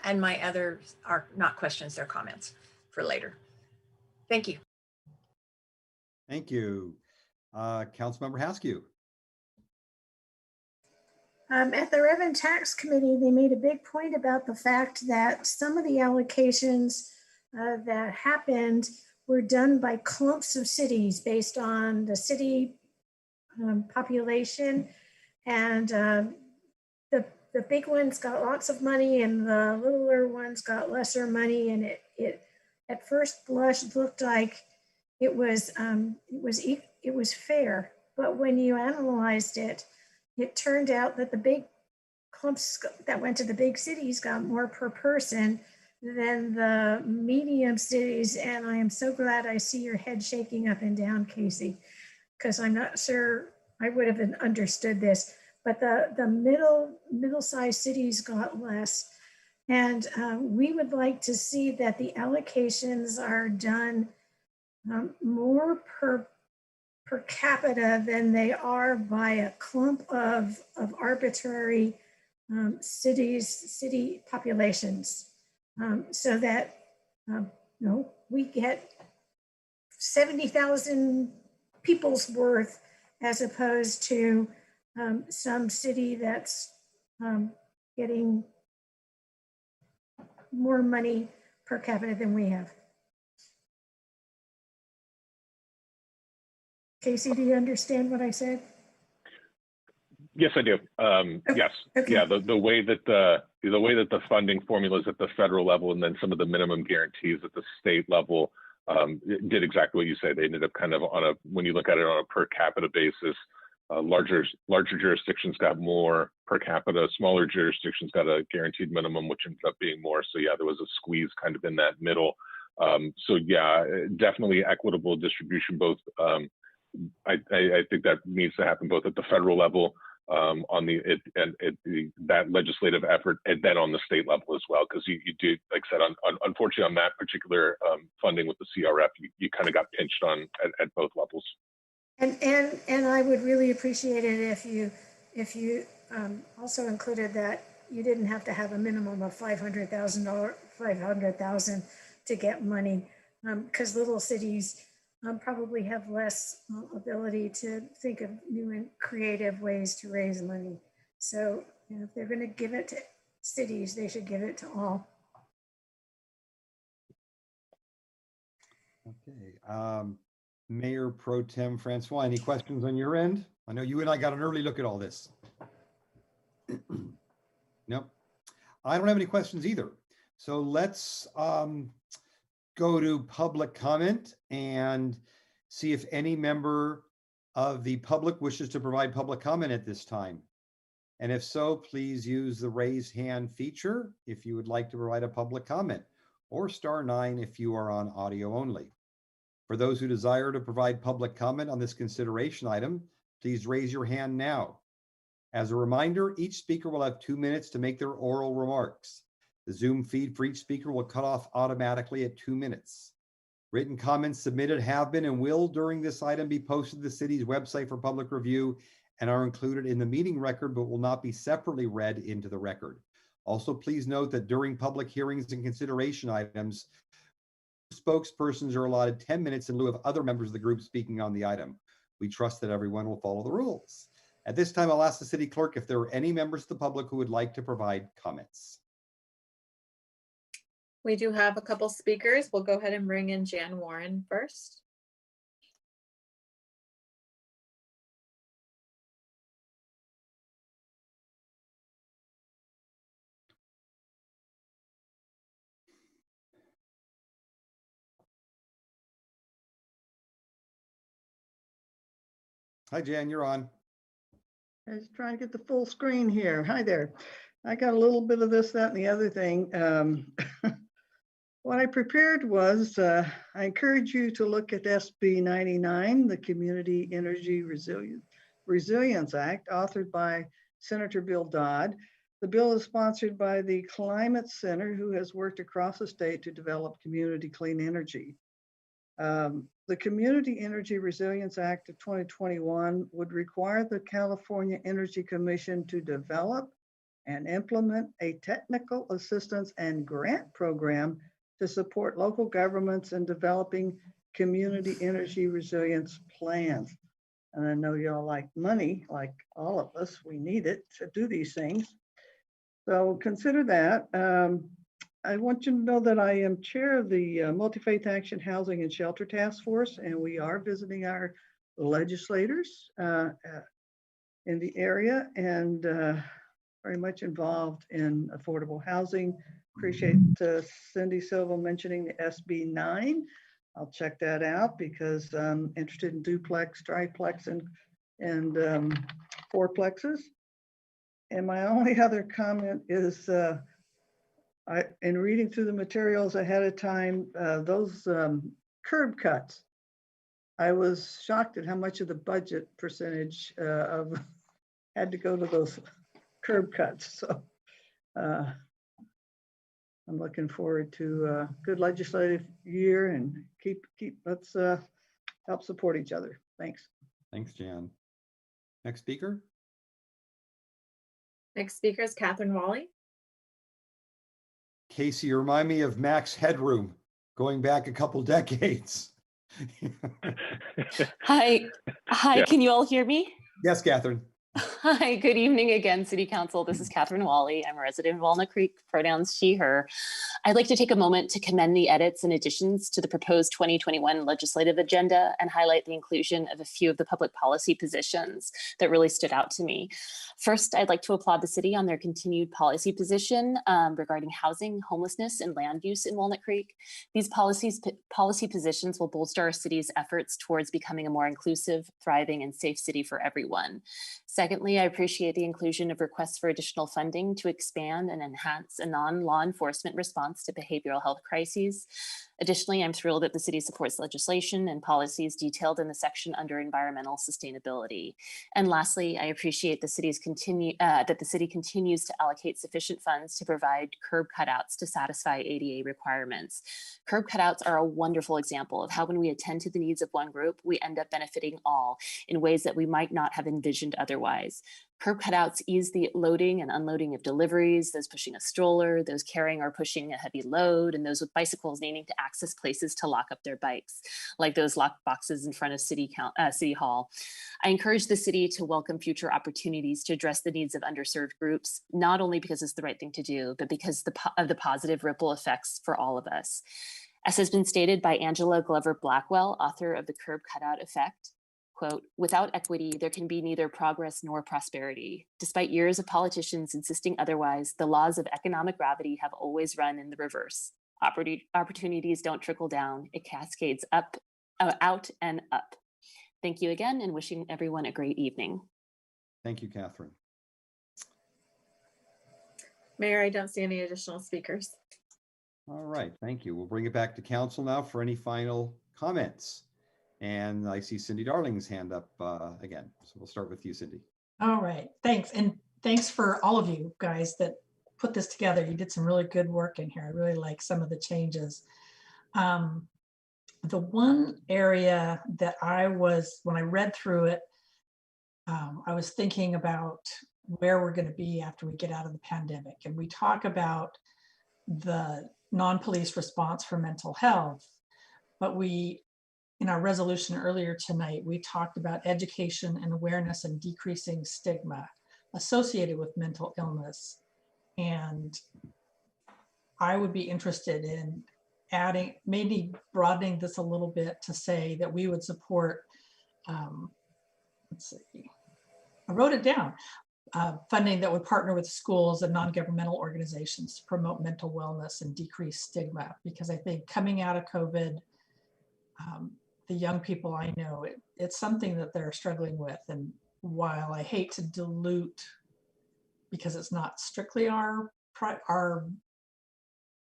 and my others are not questions, they're comments for later. Thank you. Thank you. Councilmember Haskew. At the Revenue Tax Committee, they made a big point about the fact that some of the allocations that happened were done by clumps of cities based on the city population, and the big ones got lots of money and the littler ones got lesser money, and it at first blush looked like it was fair, but when you analyzed it, it turned out that the big clumps that went to the big cities got more per person than the medium cities. And I am so glad I see your head shaking up and down, Casey, because I'm not sure I would have understood this, but the middle-sized cities got less. And we would like to see that the allocations are done more per capita than they are by a clump of arbitrary city populations, so that we get 70,000 people's worth as opposed to some city that's getting more money per capita than we have. Casey, do you understand what I said? Yes, I do. Yes, Okay. yeah. The way that the funding formulas at the federal level and then some of the minimum guarantees at the state level did exactly what you say. They ended up kind of on a, when you look at it on a per capita basis, larger jurisdictions got more per capita, smaller jurisdictions got a guaranteed minimum, which ended up being more. So yeah, there was a squeeze kind of in that middle. So yeah, definitely equitable distribution. Both I think that needs to happen both at the federal level on that legislative effort, and then on the state level as well, because you do, like I said, unfortunately on that particular funding with the CRF, you kind of got pinched on at both levels. And I would really appreciate it if you also included that you didn't have to have a minimum of $500,000 to get money, because little cities probably have less ability to think of new and creative ways to raise money. So if they're going to give it to cities, they should give it to all. Okay. Mayor Pro Tem Francois, any questions on your end? I know you and I got an early look at all this. Nope. I don't have any questions either. So let's go to public comment and see if any member of the public wishes to provide public comment at this time. And if so, please use the raise hand feature if you would like to provide a public comment, or *9 if you are on audio only. For those who desire to provide public comment on this consideration item, please raise your hand now. As a reminder, each speaker will have 2 minutes to make their oral remarks. The Zoom feed for each speaker will cut off automatically at 2 minutes. Written comments submitted have been and will during this item be posted to the city's website for public review and are included in the meeting record, but will not be separately read into the record. Also, please note that during public hearings and consideration items, spokespersons are allotted 10 minutes in lieu of other members of the group speaking on the item. We trust that everyone will follow the rules. At this time, I'll ask the city clerk if there are any members of the public who would like to provide comments. We do have a couple speakers. We'll go ahead and bring in Jan Warren first. Hi, Jan, you're on. I was trying to get the full screen here. Hi there. I got a little bit of this, that, and the other thing. What I prepared was, I encourage you to look at SB 99, the Community Energy Resilience Act, authored by Senator Bill Dodd. The bill is sponsored by the Climate Center, who has worked across the state to develop community clean energy. The Community Energy Resilience Act of 2021 would require the California Energy Commission to develop and implement a technical assistance and grant program to support local governments in developing community energy resilience plans. And I know y'all like money, like all of us, we need it to do these things. So consider that. I want you to know that I am chair of the Multi-Faith Action Housing and Shelter Task Force, and we are visiting our legislators in the area and very much involved in affordable housing. Appreciate Cindy Silva mentioning the SB 9. I'll check that out because I'm interested in duplex, triplex, and fourplexes. And my only other comment is in reading through the materials ahead of time, those curb cuts, I was shocked at how much of the budget percentage had to go to those curb cuts. So I'm looking forward to a good legislative year and let's help support each other. Thanks. Thanks, Jan. Next speaker. Next speaker is Catherine Wally. Casey, you remind me of Max Headroom going back a couple decades. Hi, Yeah. can you all hear me? Yes, Catherine. Hi, good evening again, City Council. This is Catherine Wally. I'm a resident of Walnut Creek, pronouns she, her. I'd like to take a moment to commend the edits and additions to the proposed 2021 legislative agenda and highlight the inclusion of a few of the public policy positions that really stood out to me. First, I'd like to applaud the city on their continued policy position regarding housing, homelessness, and land use in Walnut Creek. These policy positions will bolster our city's efforts towards becoming a more inclusive, thriving, and safe city for everyone. Secondly, I appreciate the inclusion of requests for additional funding to expand and enhance a non-law enforcement response to behavioral health crises. Additionally, I'm thrilled that the city supports legislation and policies detailed in the section under environmental sustainability. And lastly, I appreciate the city's that the city continues to allocate sufficient funds to provide curb cutouts to satisfy ADA requirements. Curb cutouts are a wonderful example of how when we attend to the needs of one group, we end up benefiting all in ways that we might not have envisioned otherwise. Curb cutouts ease the loading and unloading of deliveries, those pushing a stroller, those carrying or pushing a heavy load, and those with bicycles needing to access places to lock up their bikes, like those locked boxes in front of City Hall. I encourage the city to welcome future opportunities to address the needs of underserved groups, not only because it's the right thing to do, but because of the positive ripple effects for all of us. As has been stated by Angela Glover Blackwell, author of The Curb Cutout Effect, quote, "Without equity, there can be neither progress nor prosperity. Despite years of politicians insisting otherwise, the laws of economic gravity have always run in the reverse. Opportunities don't trickle down. It cascades up, out and up." Thank you again, and wishing everyone a great evening. Thank you, Catherine. Mayor, I don't see any additional speakers. All right, thank you. We'll bring it back to council now for any final comments. And I see Cindy Darling's hand up again. So we'll start with you, Cindy. All right, thanks. And thanks for all of you guys that put this together. You did some really good work in here. I really like some of the changes. The one area that when I read through it, I was thinking about where we're going to be after we get out of the pandemic. And we talk about the non-police response for mental health, but in our resolution earlier tonight, we talked about education and awareness and decreasing stigma associated with mental illness. And I would be interested in maybe broadening this a little bit to say that we would support, let's see, I wrote it down, funding that would partner with schools and non-governmental organizations to promote mental wellness and decrease stigma. Because I think coming out of COVID, the young people I know, it's something that they're struggling with. And while I hate to dilute, because it's not strictly our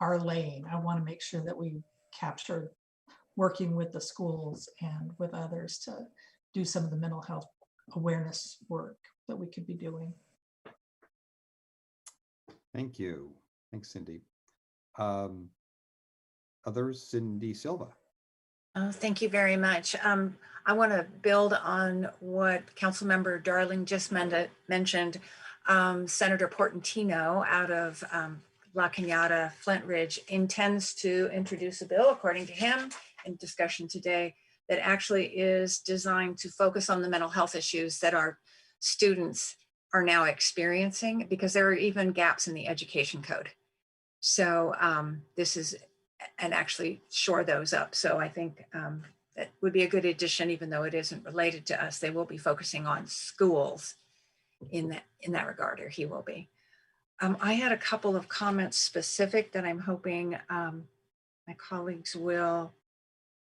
lane, I want to make sure that we capture working with the schools and with others to do some of the mental health awareness work that we could be doing. Thank you. Thanks, Cindy. Others, Cindy Silva. Oh, thank you very much. I want to build on what Councilmember Darling just mentioned. Senator Portantino out of La Cañada, Flint Ridge, intends to introduce a bill, according to him, in discussion today, that actually is designed to focus on the mental health issues that our students are now experiencing, because there are even gaps in the education code. So this is, and actually shore those up. So I think that would be a good addition, even though it isn't related to us. They will be focusing on schools in that regard, or he will be. I had a couple of comments specific that I'm hoping my colleagues will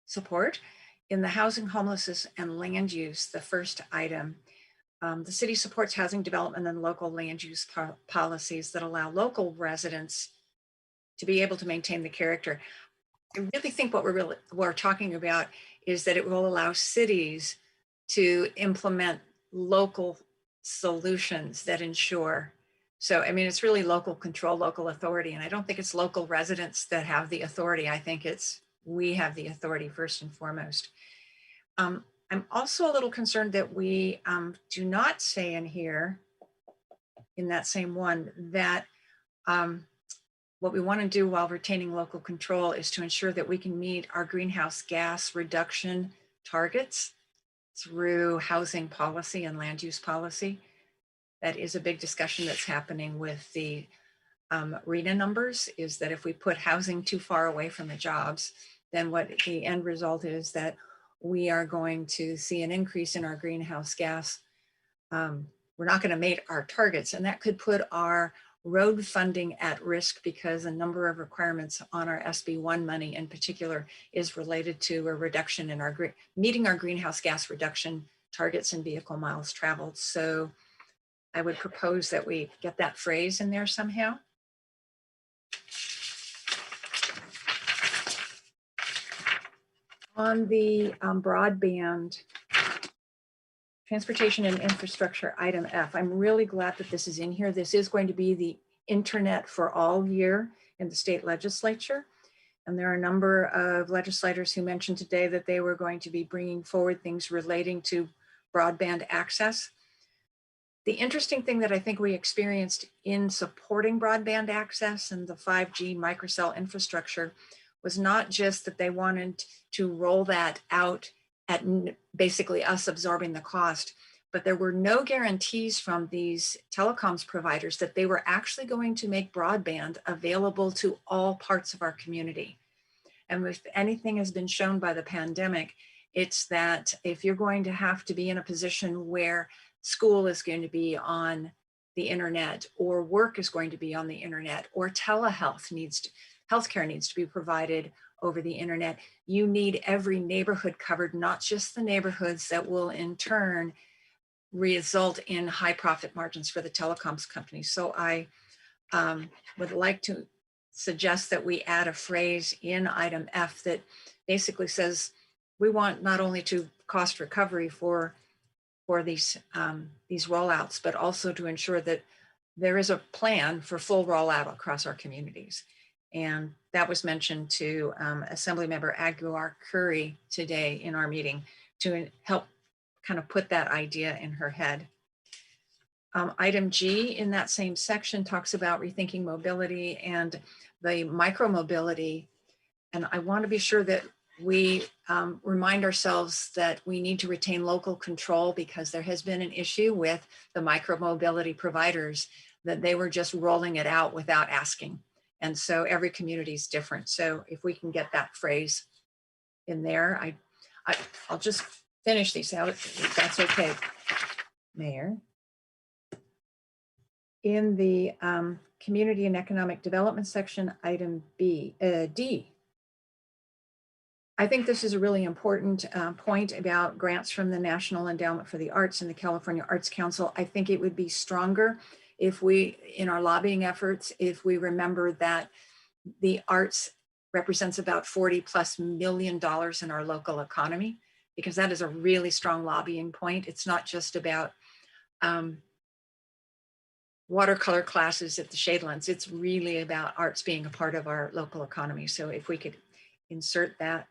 support. In the housing, homelessness, and land use, the first item, the city supports housing development and local land use policies that allow local residents to be able to maintain the character. I really think what we're talking about is that it will allow cities to implement local solutions that ensure. So, I mean, it's really local control, local authority. And I don't think it's local residents that have the authority. I think we have the authority first and foremost. I'm also a little concerned that we do not say in here, in that same one, that what we want to do while retaining local control is to ensure that we can meet our greenhouse gas reduction targets through housing policy and land use policy. that is a big discussion that's happening with the RENA numbers, is that if we put housing too far away from the jobs, then what the end result is that we are going to see an increase in our greenhouse gas. We're not going to make our targets, and that could put our road funding at risk because a number of requirements on our SB1 money in particular is related to a reduction in our meeting our greenhouse gas reduction targets and vehicle miles traveled. So I would propose that we get that phrase in there somehow. On the broadband transportation and infrastructure, item F, I'm really glad that this is in here. This is going to be the internet for all year in the state legislature. And there are a number of legislators who mentioned today that they were going to be bringing forward things relating to broadband access. The interesting thing that I think we experienced in supporting broadband access and the 5G microcell infrastructure was not just that they wanted to roll that out at basically us absorbing the cost, but there were no guarantees from these telecoms providers that they were actually going to make broadband available to all parts of our community. And if anything has been shown by the pandemic, it's that if you're going to have to be in a position where school is going to be on the internet, or work is going to be on the internet, or telehealth healthcare needs to be provided over the internet, you need every neighborhood covered, not just the neighborhoods that will in turn result in high profit margins for the telecoms companies. So I would like to suggest that we add a phrase in item F that basically says we want not only to cost recovery for these rollouts, but also to ensure that there is a plan for full rollout across our communities. And that was mentioned to Assemblymember Aguilar Curry today in our meeting to help kind of put that idea in her head. Item G in that same section talks about rethinking mobility and the micromobility. And I want to be sure that we remind ourselves that we need to retain local control, because there has been an issue with the micromobility providers that they were just rolling it out without asking. And so every community is different. So if we can get that phrase in there, I'll just finish these out if that's okay, Mayor. In the community and economic development section, item D. I think this is a really important point about grants from the National Endowment for the Arts and the California Arts Council. I think it would be stronger if we, in our lobbying efforts, if we remember that the arts represents about $40+ million in our local economy, because that is a really strong lobbying point. It's not just about watercolor classes at the Shadelands. It's really about arts being a part of our local economy. So if we could insert that.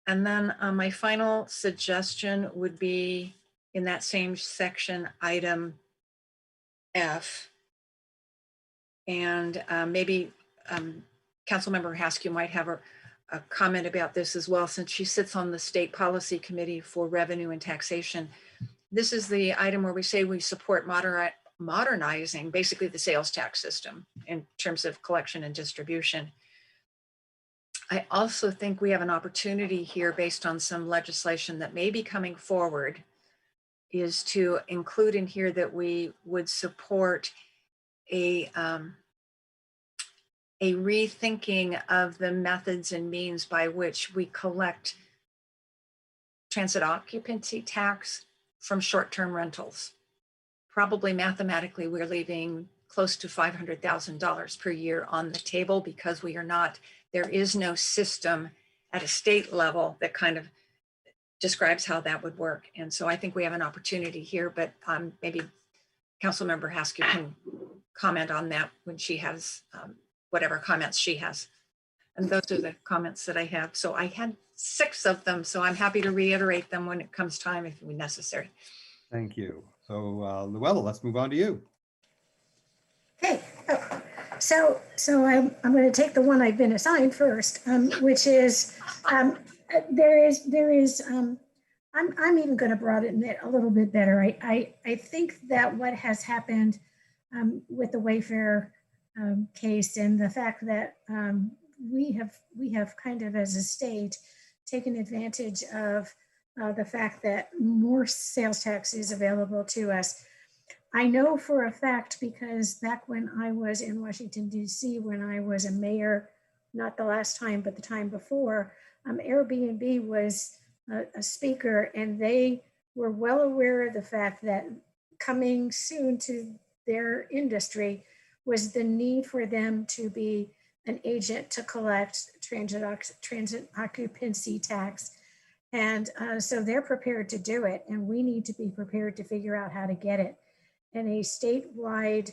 And then my final suggestion would be in that same section, item F. And maybe Councilmember Haskew might have a comment about this as well, since she sits on the State Policy Committee for Revenue and Taxation. This is the item where we say we support modernizing basically the sales tax system in terms of collection and distribution. I also think we have an opportunity here based on some legislation that may be coming forward, is to include in here that we would support a rethinking of the methods and means by which we collect transit occupancy tax from short-term rentals. Probably mathematically, we're leaving close to $500,000 per year on the table, because there is no system at a state level that kind of describes how that would work. And so I think we have an opportunity here, but maybe Councilmember Haskew can comment on that when she has whatever comments she has. And those are the comments that I have. So I had 6 of them, so I'm happy to reiterate them when it comes time if necessary. Thank you. So Luella, let's move on to you. Okay, so I'm going to take the one I've been assigned first, which is there is I'm even going to broaden it a little bit better. I think that what has happened with the Wayfair case and the fact that we have kind of as a state taken advantage of the fact that more sales tax is available to us. I know for a fact because back when I was in Washington, D.C., when I was a mayor, not the last time, but the time before, Airbnb was a speaker, and they were well aware of the fact that coming soon to their industry was the need for them to be an agent to collect transit occupancy tax. And so they're prepared to do it, and we need to be prepared to figure out how to get it. And a statewide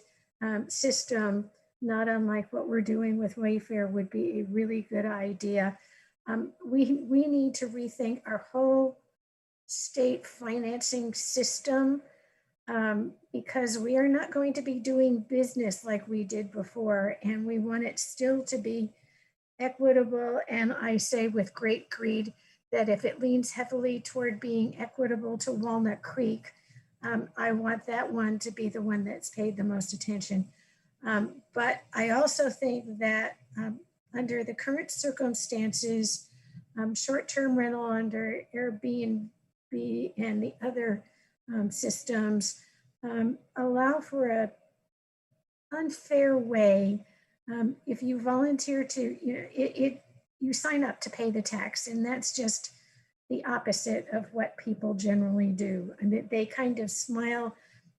system, not unlike what we're doing with Wayfair, would be a really good idea. We need to rethink our whole state financing system because we are not going to be doing business like we did before, and we want it still to be equitable. And I say with great greed that if it leans heavily toward being equitable to Walnut Creek, I want that one to be the one that's paid the most attention. But I also think that under the current circumstances, short-term rental under Airbnb and the other systems allow for a unfair way. If you volunteer to, you sign up to pay the tax, and that's just the opposite of what people generally do. And they kind of smile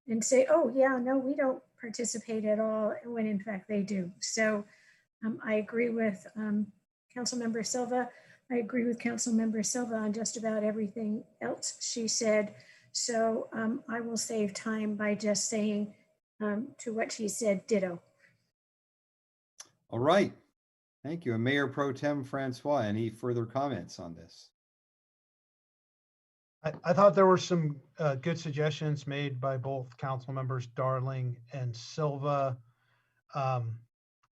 and say, oh yeah, no, we don't participate at all, when in fact they do. So I agree with Councilmember Silva. I agree with Councilmember Silva on just about everything else she said. So I will save time by just saying to what she said, ditto. All right. Thank you. And Mayor Pro Tem Francois, any further comments on this? I thought there were some good suggestions made by both council members Darling and Silva.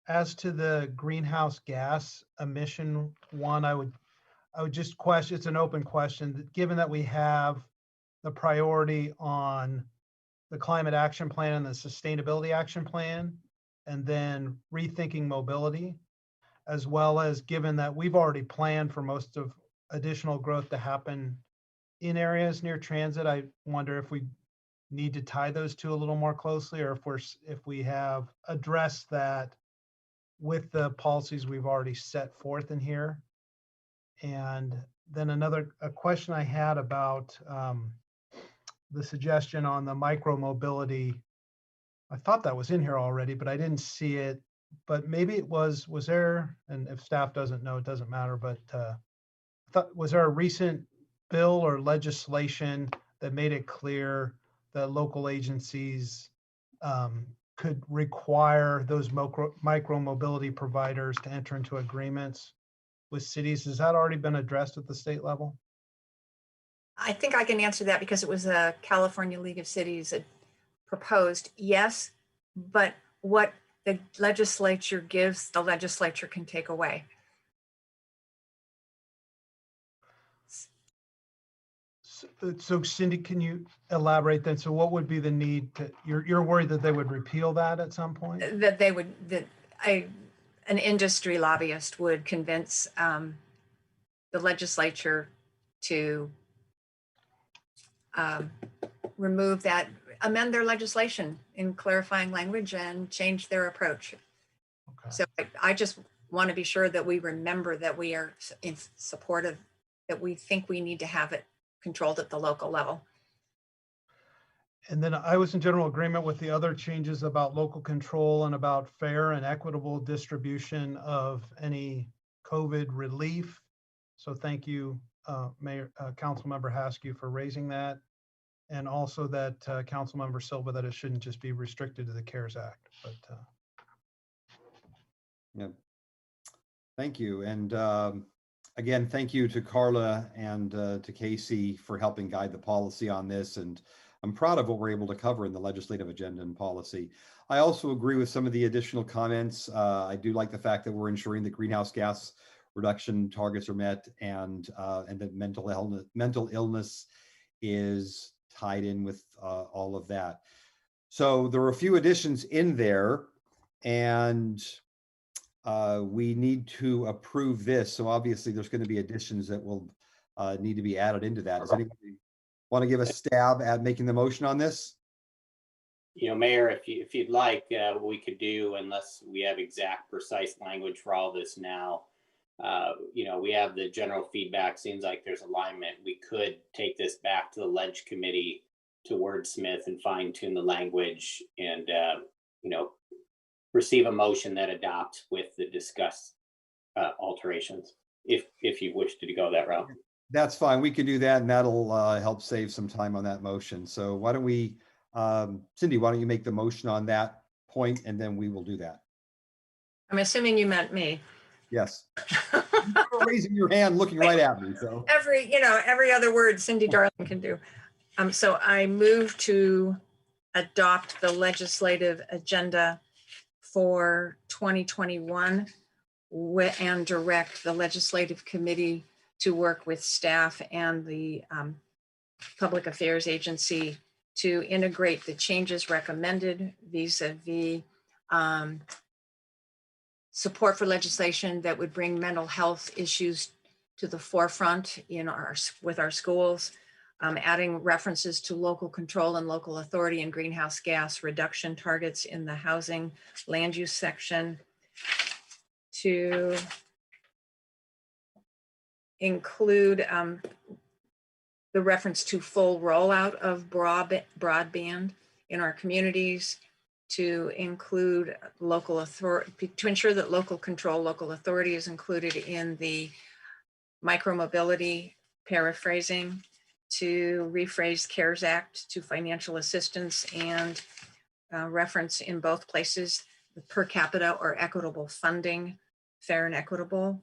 As to the greenhouse gas emission one, I would just question, it's an open question, given that we have the priority on the climate action plan and the sustainability action plan, and then rethinking mobility, as well as given that we've already planned for most of additional growth to happen in areas near transit. I wonder if we need to tie those two a little more closely, or if we have addressed that with the policies we've already set forth in here. And then a question I had about the suggestion on the micro mobility. I thought that was in here already, but I didn't see it. But maybe it was there, and if staff doesn't know, it doesn't matter, but I thought, was there a recent bill or legislation that made it clear that local agencies could require those micro mobility providers to enter into agreements with cities? Has that already been addressed at the state level? I think I can answer that because it was a California League of Cities that proposed, yes, but what the legislature gives, the legislature can take away. So Cindy, can you elaborate then? So what would be the need to, you're worried that they would repeal that at some point? That they would, an industry lobbyist would convince the legislature to remove that, amend their legislation in clarifying language and change their approach. Okay. So I just want to be sure that we remember that we are in support of, that we think we need to have it controlled at the local level. And then I was in general agreement with the other changes about local control and about fair and equitable distribution of any COVID relief. So thank you, Councilmember Haskew, for raising that. And also that Councilmember Silva, that it shouldn't just be restricted to the CARES Act. But yeah, thank you. And again, thank you to Carla and to Casey for helping guide the policy on this. And I'm proud of what we're able to cover in the legislative agenda and policy. I also agree with some of the additional comments. I do like the fact that we're ensuring that greenhouse gas reduction targets are met, and that mental illness is tied in with all of that. So there are a few additions in there, and we need to approve this. So obviously there's going to be additions that will need to be added into that. Does anybody want to give a stab at making the motion on this? You know, Mayor, if you'd like, what we could do, unless we have exact precise language for all this now, you know, we have the general feedback, seems like there's alignment. We could take this back to the Ledge Committee to wordsmith and fine tune the language and, you know, receive a motion that adopts with the discussed alterations, if you wish to go that route. That's fine. We can do that, and that'll help save some time on that motion. So why don't we, Cindy, why don't you make the motion on that point, and then we will do that. I'm assuming you meant me. Yes. You're raising your hand, looking right at me. So every other word Cindy Darling can do. So I move to adopt the legislative agenda for 2021 and direct the legislative committee to work with staff and the public affairs agency to integrate the changes recommended vis-a-vis support for legislation that would bring mental health issues to the forefront with our schools, adding references to local control and local authority and greenhouse gas reduction targets in the housing land use section, to include the reference to full rollout of broadband in our communities, to include local authority, to ensure that local control, local authority is included in the micromobility paraphrasing, to rephrase CARES Act to financial assistance and reference in both places the per capita or equitable funding, fair and equitable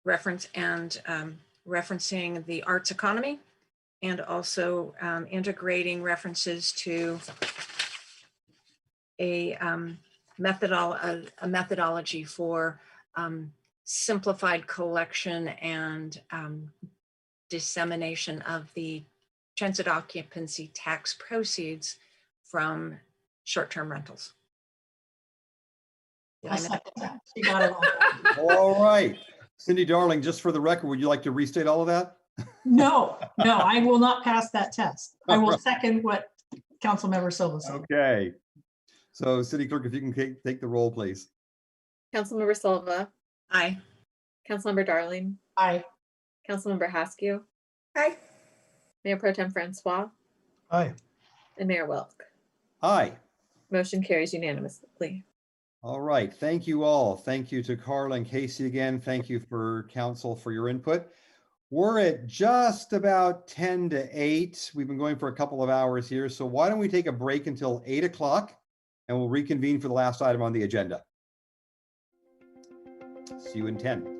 reference, and referencing the arts economy, and also integrating references to a methodology for simplified collection and dissemination of the transit occupancy tax proceeds from short-term rentals. I second that. You got it all. all right. Cindy Darling, just for the record, would you like to restate all of that? No, I will not pass that test. I will second what Councilmember Silva said. Okay. So City Clerk, if you can take the roll, please. Councilmember Silva. Aye. Councilmember Darling. Aye. Councilmember Haskew. Aye. Mayor Pro Tem Francois. Aye. And Mayor Wilk. Aye. Motion carries unanimously. All right. Thank you all. Thank you to Carla and Casey again. Thank you for council for your input. We're at just about 10 to 8. We've been going for a couple of hours here. So why don't we take a break until 8 o'clock and we'll reconvene for the last item on the agenda. See you in 10.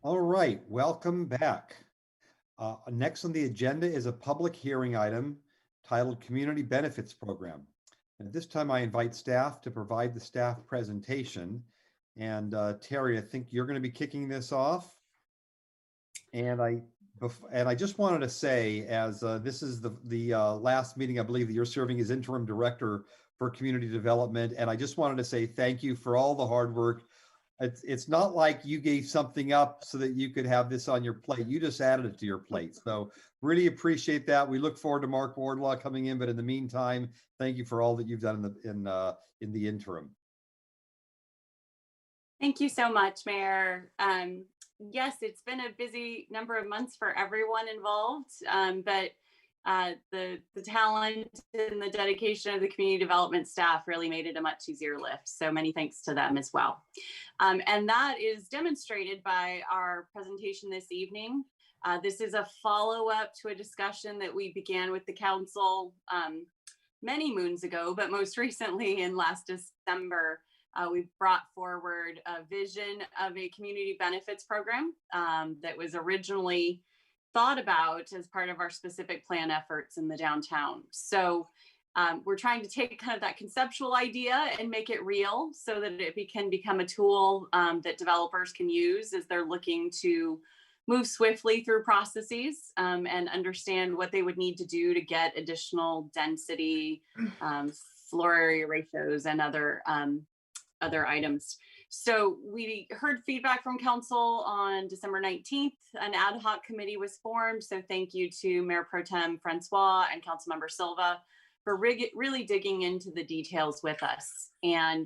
All right, welcome back. Next on the agenda is a public hearing item titled Community Benefits Program. And at this time, I invite staff to provide the staff presentation. And Terry, I think you're going to be kicking this off. And I just wanted to say, as this is the last meeting, I believe, that you're serving as interim director for community development. And I just wanted to say thank you for all the hard work. It's not like you gave something up so that you could have this on your plate. You just added it to your plate. So really appreciate that. We look forward to Mark Wardlaw coming in, but in the meantime, thank you for all that you've done in the interim. Thank you so much, Mayor. Yes, it's been a busy number of months for everyone involved, but the talent and the dedication of the community development staff really made it a much easier lift. So many thanks to them as well. And that is demonstrated by our presentation this evening. This is a follow-up to a discussion that we began with the council many moons ago, but most recently in last December. We brought forward a vision of a community benefits program that was originally thought about as part of our specific plan efforts in the downtown. So we're trying to take kind of that conceptual idea and make it real so that it can become a tool that developers can use as they're looking to move swiftly through processes and understand what they would need to do to get additional density, floor area ratios, and other items. So we heard feedback from council on December 19th. An ad hoc committee was formed. So thank you to Mayor Pro Tem Francois and Councilmember Silva for really digging into the details with us. And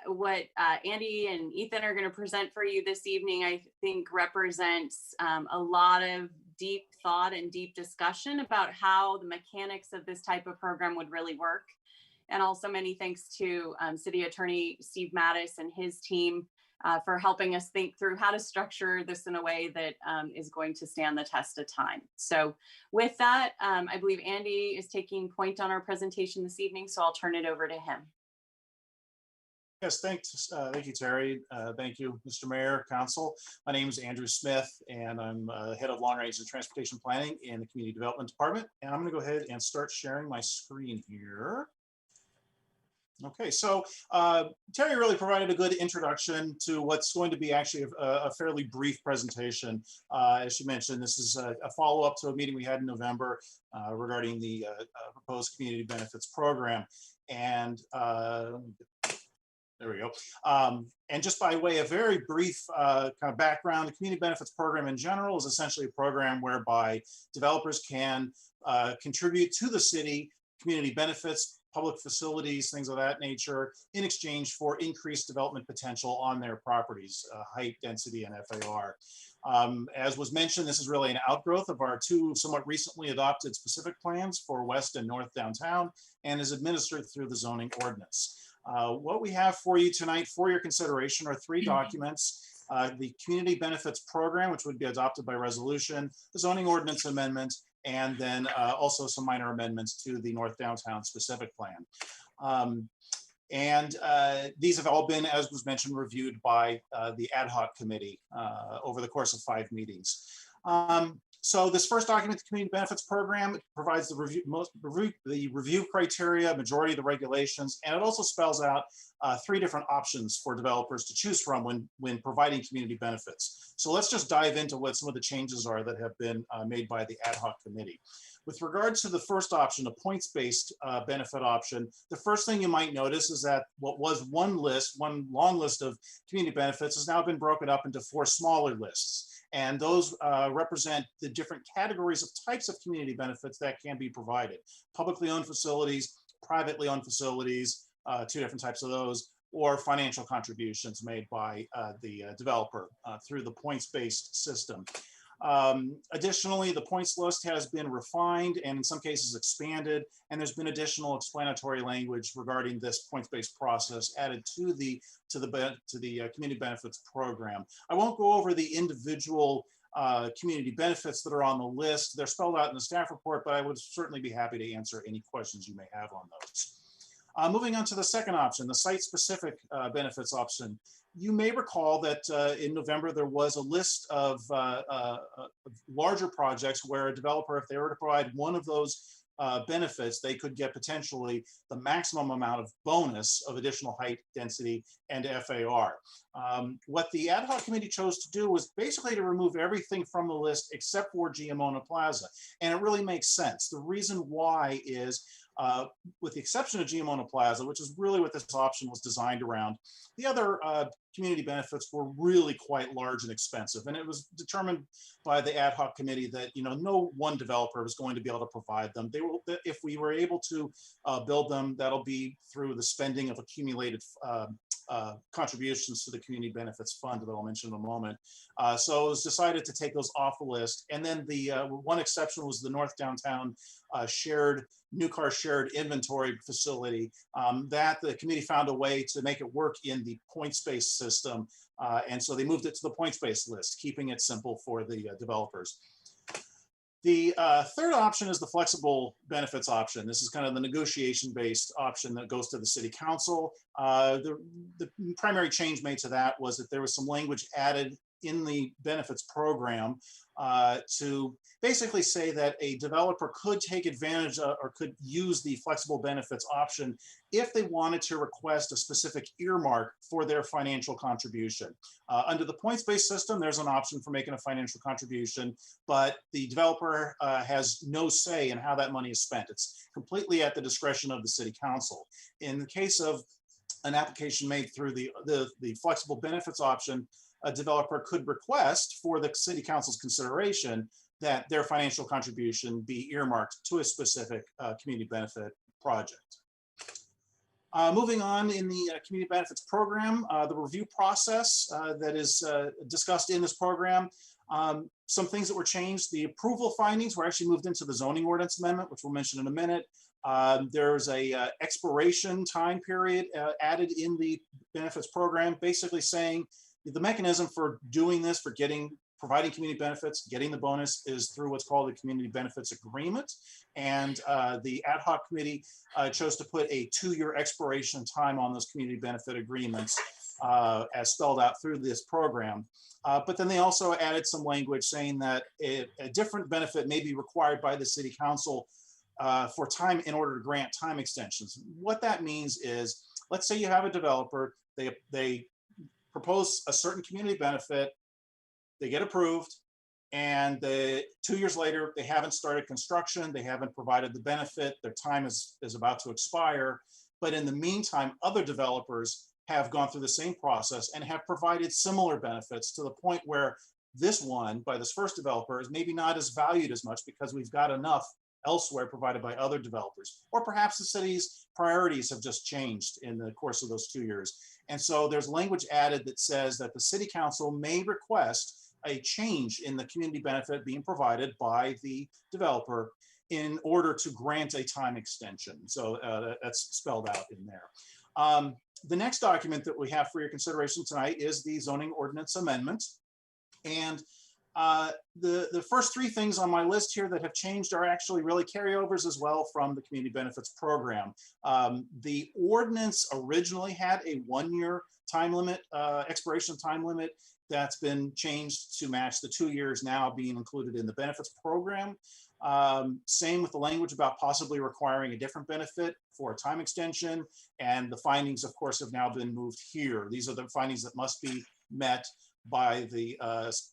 what Andy and Ethan are going to present for you this evening, I think represents a lot of deep thought and deep discussion about how the mechanics of this type of program would really work. And also many thanks to City Attorney Steve Mattis and his team for helping us think through how to structure this in a way that is going to stand the test of time. So with that, I believe Andy is taking point on our presentation this evening, so I'll turn it over to him. Yes, thanks. Thank you, Terry. Thank you, Mr. Mayor, Council. My name is Andrew Smith, and I'm head of long range and transportation planning in the Community Development Department. And I'm going to go ahead and start sharing my screen here. Okay, so Terry really provided a good introduction to what's going to be actually a fairly brief presentation. As she mentioned, this is a follow-up to a meeting we had in November regarding the proposed community benefits program. And there we go. And just by way of very brief kind of background, the community benefits program in general is essentially a program whereby developers can contribute to the city community benefits, public facilities, things of that nature, in exchange for increased development potential on their properties, height, density, and FAR. As was mentioned, this is really an outgrowth of our two somewhat recently adopted specific plans for West and North Downtown, and is administered through the zoning ordinance. What we have for you tonight for your consideration are three documents. The Community Benefits Program, which would be adopted by resolution, the zoning ordinance amendment, and then also some minor amendments to the North Downtown specific plan. These have all been, as was mentioned, reviewed by the ad hoc committee over the course of 5 meetings. So this first document, the Community Benefits Program, it provides the review criteria, majority of the regulations, and it also spells out 3 different options for developers to choose from when providing community benefits. So let's just dive into what some of the changes are that have been made by the ad hoc committee. With regards to the first option, a points-based benefit option, the first thing you might notice is that what was one long list of community benefits has now been broken up into 4 smaller lists. And those represent the different categories of types of community benefits that can be provided. Publicly owned facilities, privately owned facilities, 2 different types of those, or financial contributions made by the developer through the points-based system. Additionally, the points list has been refined and in some cases expanded, and there's been additional explanatory language regarding this points-based process added to the community benefits program. I won't go over the individual community benefits that are on the list. They're spelled out in the staff report, but I would certainly be happy to answer any questions you may have on those. Moving on to the second option, the site-specific benefits option. You may recall that in November, there was a list of larger projects where a developer, if they were to provide one of those benefits, they could get potentially the maximum amount of bonus of additional height, density, and FAR. What the ad hoc committee chose to do was basically to remove everything from the list except for Giamona Plaza. And it really makes sense. The reason why is, with the exception of Giamona Plaza, which is really what this option was designed around, the other community benefits were really quite large and expensive. And it was determined by the ad hoc committee that, you know, no one developer was going to be able to provide them. They will, if we were able to build them, that'll be through the spending of accumulated contributions to the Community Benefits Fund that I'll mention in a moment. So it was decided to take those off the list. And then the one exception was the North Downtown new car shared inventory facility that the committee found a way to make it work in the points-based system. And so they moved it to the points-based list, keeping it simple for the developers. The third option is the flexible benefits option. This is kind of the negotiation-based option that goes to the city council. The primary change made to that was that there was some language added in the benefits program to basically say that a developer could take advantage of, or could use the flexible benefits option if they wanted to request a specific earmark for their financial contribution. Under the points-based system, there's an option for making a financial contribution, but the developer has no say in how that money is spent. It's completely at the discretion of the city council. In the case of an application made through the flexible benefits option, a developer could request for the city council's consideration that their financial contribution be earmarked to a specific community benefit project. Moving on in the community benefits program, the review process that is discussed in this program, some things that were changed. The approval findings were actually moved into the zoning ordinance amendment, which we'll mention in a minute. There's a expiration time period added in the benefits program, basically saying the mechanism for doing this, for providing community benefits, getting the bonus, is through what's called the community benefits agreement. And the ad hoc committee chose to put a 2-year expiration time on those community benefit agreements as spelled out through this program. But then they also added some language saying that a different benefit may be required by the city council for time in order to grant time extensions. What that means is, let's say you have a developer, they propose a certain community benefit, they get approved, and 2 years later, they haven't started construction, they haven't provided the benefit, their time is about to expire. But in the meantime, other developers have gone through the same process and have provided similar benefits to the point where this one, by this first developer, is maybe not as valued as much because we've got enough elsewhere provided by other developers. Or perhaps the city's priorities have just changed in the course of those 2 years. And so there's language added that says that the city council may request a change in the community benefit being provided by the developer in order to grant a time extension. So that's spelled out in there. The next document that we have for your consideration tonight is the zoning ordinance amendment. And the first 3 things on my list here that have changed are actually really carryovers as well from the community benefits program. The ordinance originally had a 1-year time limit, expiration time limit. That's been changed to match the 2 years now being included in the benefits program. Same with the language about possibly requiring a different benefit for a time extension. And the findings, of course, have now been moved here. These are the findings that must be met by the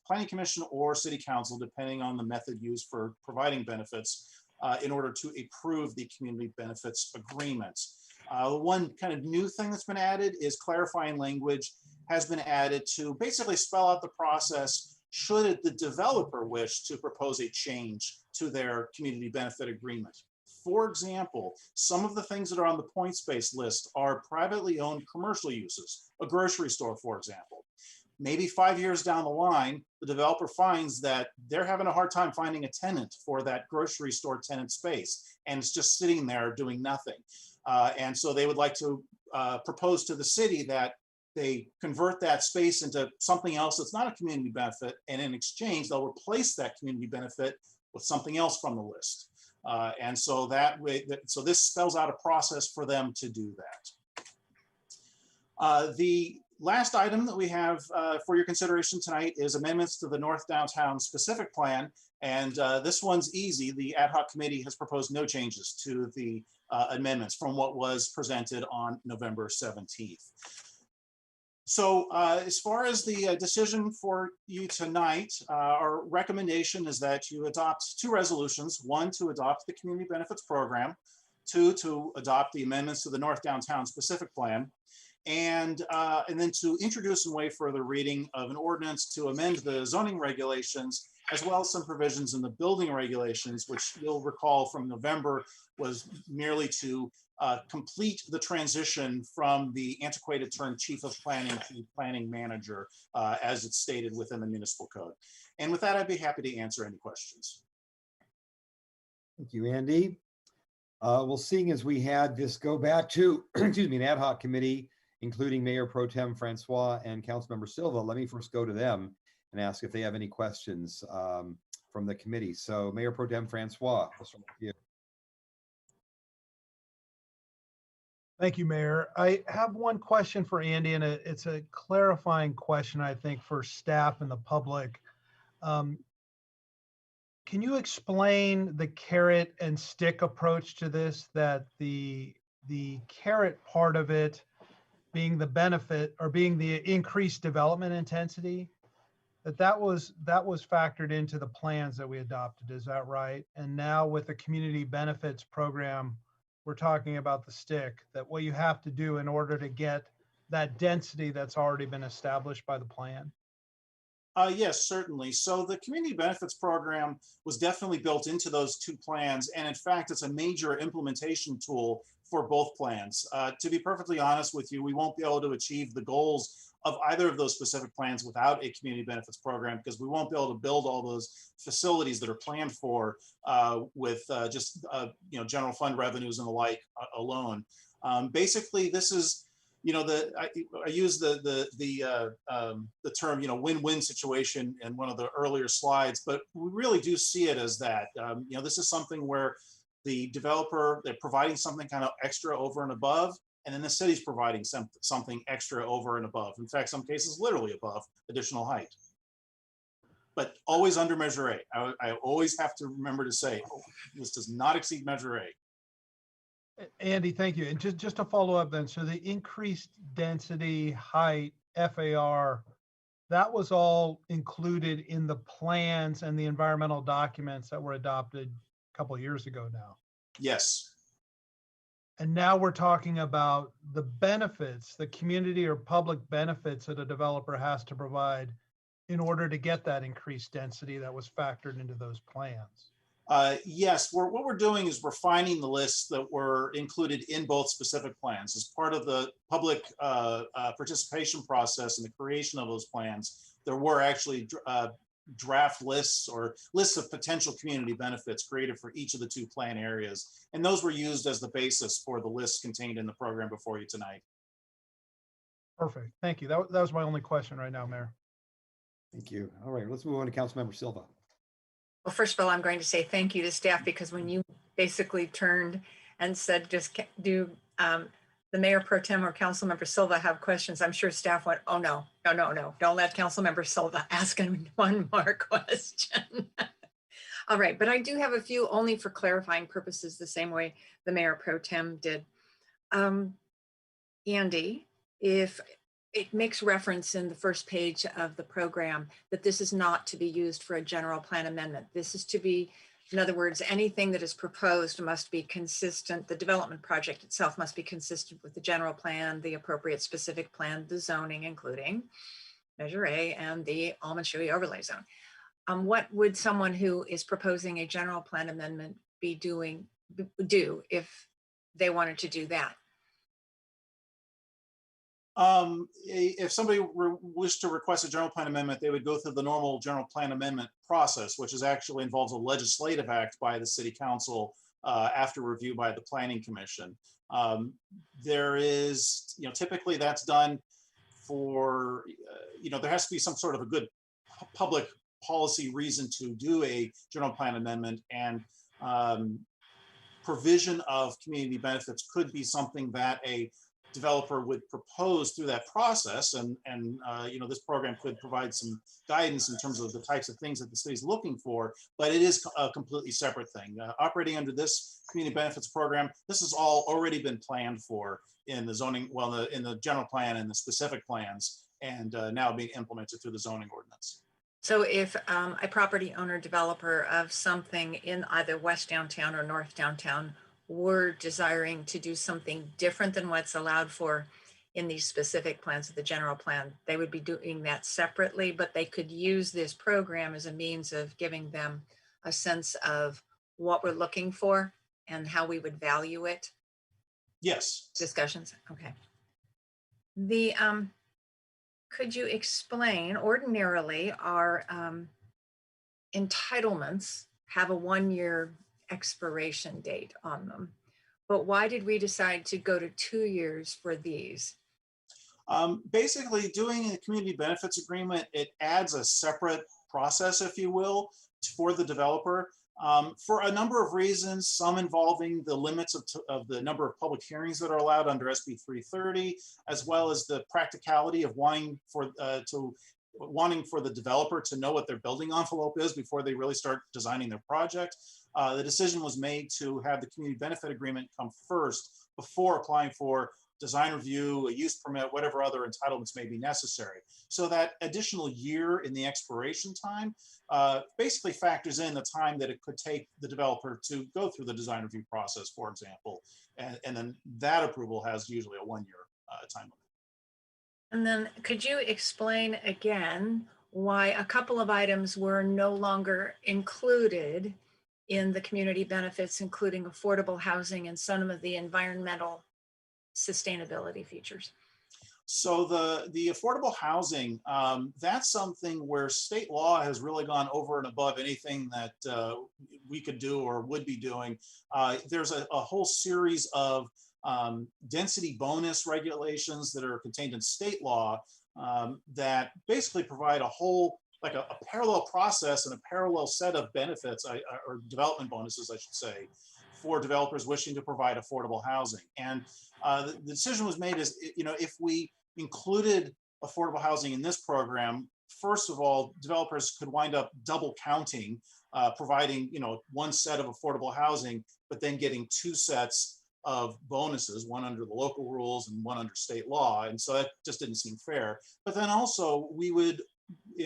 Planning Commission or City Council, depending on the method used for providing benefits in order to approve the community benefits agreement. One kind of new thing that's been added is clarifying language has been added to basically spell out the process should the developer wish to propose a change to their community benefit agreement. For example, some of the things that are on the points-based list are privately owned commercial uses, a grocery store, for example. Maybe 5 years down the line, the developer finds that they're having a hard time finding a tenant for that grocery store tenant space, and it's just sitting there doing nothing. And so they would like to propose to the city that they convert that space into something else that's not a community benefit, and in exchange, they'll replace that community benefit with something else from the list. And so that way, so this spells out a process for them to do that. The Last item that we have for your consideration tonight is amendments to the North Downtown Specific Plan. And this one's easy. The ad hoc committee has proposed no changes to the amendments from what was presented on November 17th. So as far as the decision for you tonight, our recommendation is that you adopt two resolutions: one, to adopt the community benefits program; two, to adopt the amendments to the North Downtown Specific Plan; and then to introduce and waive further reading of an ordinance to amend the zoning regulations, as well as some provisions in the building regulations, which you'll recall from November was merely to complete the transition from the antiquated term chief of planning to planning manager, as it's stated within the municipal code. And with that, I'd be happy to answer any questions. Thank you, Andy. Well, seeing as we had this go back to, excuse me, an ad hoc committee, including Mayor Pro Tem Francois and Councilmember Silva, let me first go to them and ask if they have any questions from the committee. So Mayor Pro Tem Francois, let's start with you. Thank you, Mayor. I have one question for Andy, and it's a clarifying question, I think, for staff and the public. Can you explain the carrot and stick approach to this, that the carrot part of it being the benefit or being the increased development intensity, that was factored into the plans that we adopted, is that right? And now with the community benefits program, we're talking about the stick, that what you have to do in order to get that density that's already been established by the plan? Yes, certainly. So the community benefits program was definitely built into those two plans. And in fact, it's a major implementation tool for both plans. To be perfectly honest with you, we won't be able to achieve the goals of either of those specific plans without a community benefits program, because we won't be able to build all those facilities that are planned for with just general fund revenues and the like alone. Basically, this is, I use the term, win-win situation in one of the earlier slides, but we really do see it as that. This is something where the developer, they're providing something kind of extra over and above, and then the city's providing something extra over and above. In fact, some cases literally above additional height, but always under Measure A. I always have to remember to say, this does not exceed Measure A. Andy, thank you. And just to follow up then, so the increased density, height, FAR, that was all included in the plans and the environmental documents that were adopted a couple of years ago now? Yes. And now we're talking about the benefits, the community or public benefits that a developer has to provide in order to get that increased density that was factored into those plans. Yes, what we're doing is refining the lists that were included in both specific plans. As part of the public participation process and the creation of those plans, there were actually draft lists or lists of potential community benefits created for each of the two plan areas. And those were used as the basis for the lists contained in the program before you tonight. Perfect. Thank you. That was my only question right now, Mayor. Thank you. All right, let's move on to Councilmember Silva. Well, first of all, I'm going to say thank you to staff, because when you basically turned and said, just do the Mayor Pro Tem or Councilmember Silva have questions, I'm sure staff went, oh, no, don't let Councilmember Silva ask him one more question. All right, but I do have a few only for clarifying purposes, the same way the Mayor Pro Tem did. Andy, if it makes reference in the first page of the program that this is not to be used for a general plan amendment. This is to be, in other words, anything that is proposed must be consistent. The development project itself must be consistent with the general plan, the appropriate specific plan, the zoning, including Measure A and the Almond Shoei overlay zone. What would someone who is proposing a general plan amendment do if they wanted to do that? If somebody wished to request a general plan amendment, they would go through the normal general plan amendment process, which is actually involves a legislative act by the City Council after review by the Planning Commission. There is, typically that's done for, there has to be some sort of a good public policy reason to do a general plan amendment, and provision of community benefits could be something that a developer would propose through that process. And this program could provide some guidance in terms of the types of things that the city's looking for, but it is a completely separate thing. Operating under this community benefits program, this has all already been planned for in the zoning, well, in the general plan and the specific plans, and now being implemented through the zoning ordinance. So if a property owner developer of something in either West Downtown or North Downtown were desiring to do something different than what's allowed for in these specific plans of the general plan, they would be doing that separately, but they could use this program as a means of giving them a sense of what we're looking for and how we would value it. Yes. Discussions. Okay. The could you explain, ordinarily our entitlements have a 1-year expiration date on them, but why did we decide to go to 2 years for these? Basically, doing a community benefits agreement, it adds a separate process, if you will, for the developer. For a number of reasons, some involving the limits of the number of public hearings that are allowed under SB 330, as well as the practicality of wanting for the developer to know what their building envelope is before they really start designing their project. The decision was made to have the community benefit agreement come first before applying for design review, a use permit, whatever other entitlements may be necessary. So that additional year in the expiration time basically factors in the time that it could take the developer to go through the design review process, for example. And then that approval has usually a 1-year time limit. And then could you explain again why a couple of items were no longer included in the community benefits, including affordable housing and some of the environmental sustainability features? So the affordable housing, that's something where state law has really gone over and above anything that we could do or would be doing. There's a whole series of density bonus regulations that are contained in state law that basically provide a whole, like a parallel process and a parallel set of benefits, or development bonuses, I should say, for developers wishing to provide affordable housing. And the decision was made is, if we included affordable housing in this program, first of all, developers could wind up double counting, providing, one set of affordable housing, but then getting 2 sets of bonuses, one under the local rules and one under state law. And so that just didn't seem fair. But then also we would,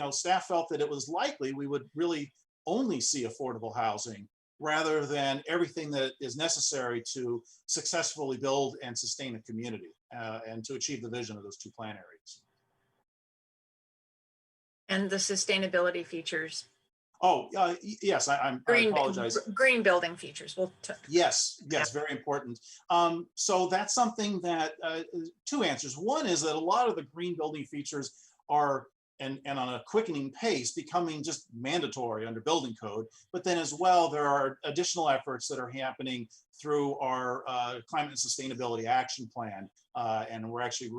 staff felt that it was likely we would really only see affordable housing rather than everything that is necessary to successfully build and sustain a community and to achieve the vision of those 2 plan areas. And the sustainability features. Oh, yes, I apologize. Green building features. Yes, very important. So that's something that, 2 answers. One is that a lot of the green building features are, and on a quickening pace, becoming just mandatory under building code. But then as well, there are additional efforts that are happening through our climate and sustainability action plan. And we're actually,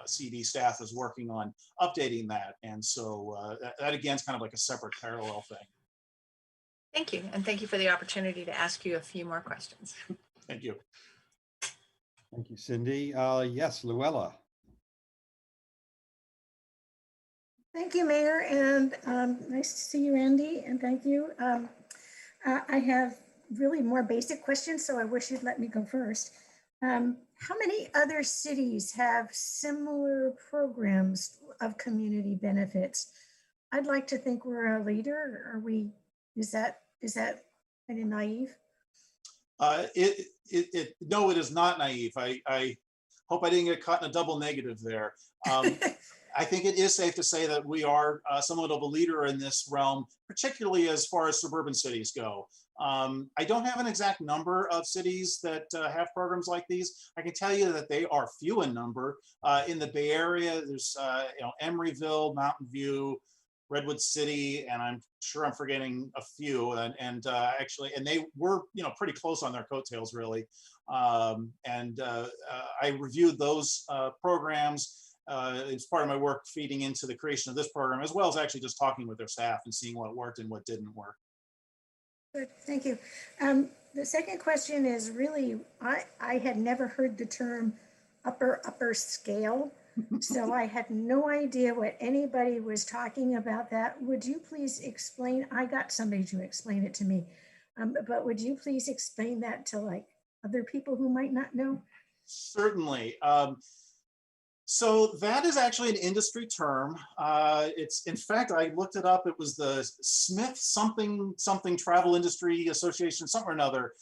CD staff is working on updating that. And so that again is kind of like a separate parallel thing. Thank you. And thank you for the opportunity to ask you a few more questions. Thank you. Thank you, Cindy. Yes, Luella. Thank you, Mayor, and nice to see you, Andy, and thank you. I have really more basic questions, so I wish you'd let me go first. How many other cities have similar programs of community benefits? I'd like to think we're a leader. Are we? Is that kind of naive? No, it is not naive. I hope I didn't get caught in a double negative there. I think it is safe to say that we are somewhat of a leader in this realm, particularly as far as suburban cities go. I don't have an exact number of cities that have programs like these. I can tell you that they are few in number. In the Bay Area, there's Emeryville, Mountain View, Redwood City, and I'm sure I'm forgetting a few. And they were pretty close on their coattails, really. I reviewed those programs. It's part of my work feeding into the creation of this program, as well as actually just talking with their staff and seeing what worked and what didn't work. Good, thank you. The second question is really, I had never heard the term upper scale. So I had no idea what anybody was talking about that. Would you please explain? I got somebody to explain it to me, but would you please explain that to like other people who might not know? Certainly. So that is actually an industry term. It's, in fact, I looked it up. It was the Smith something Travel Industry Association, something or another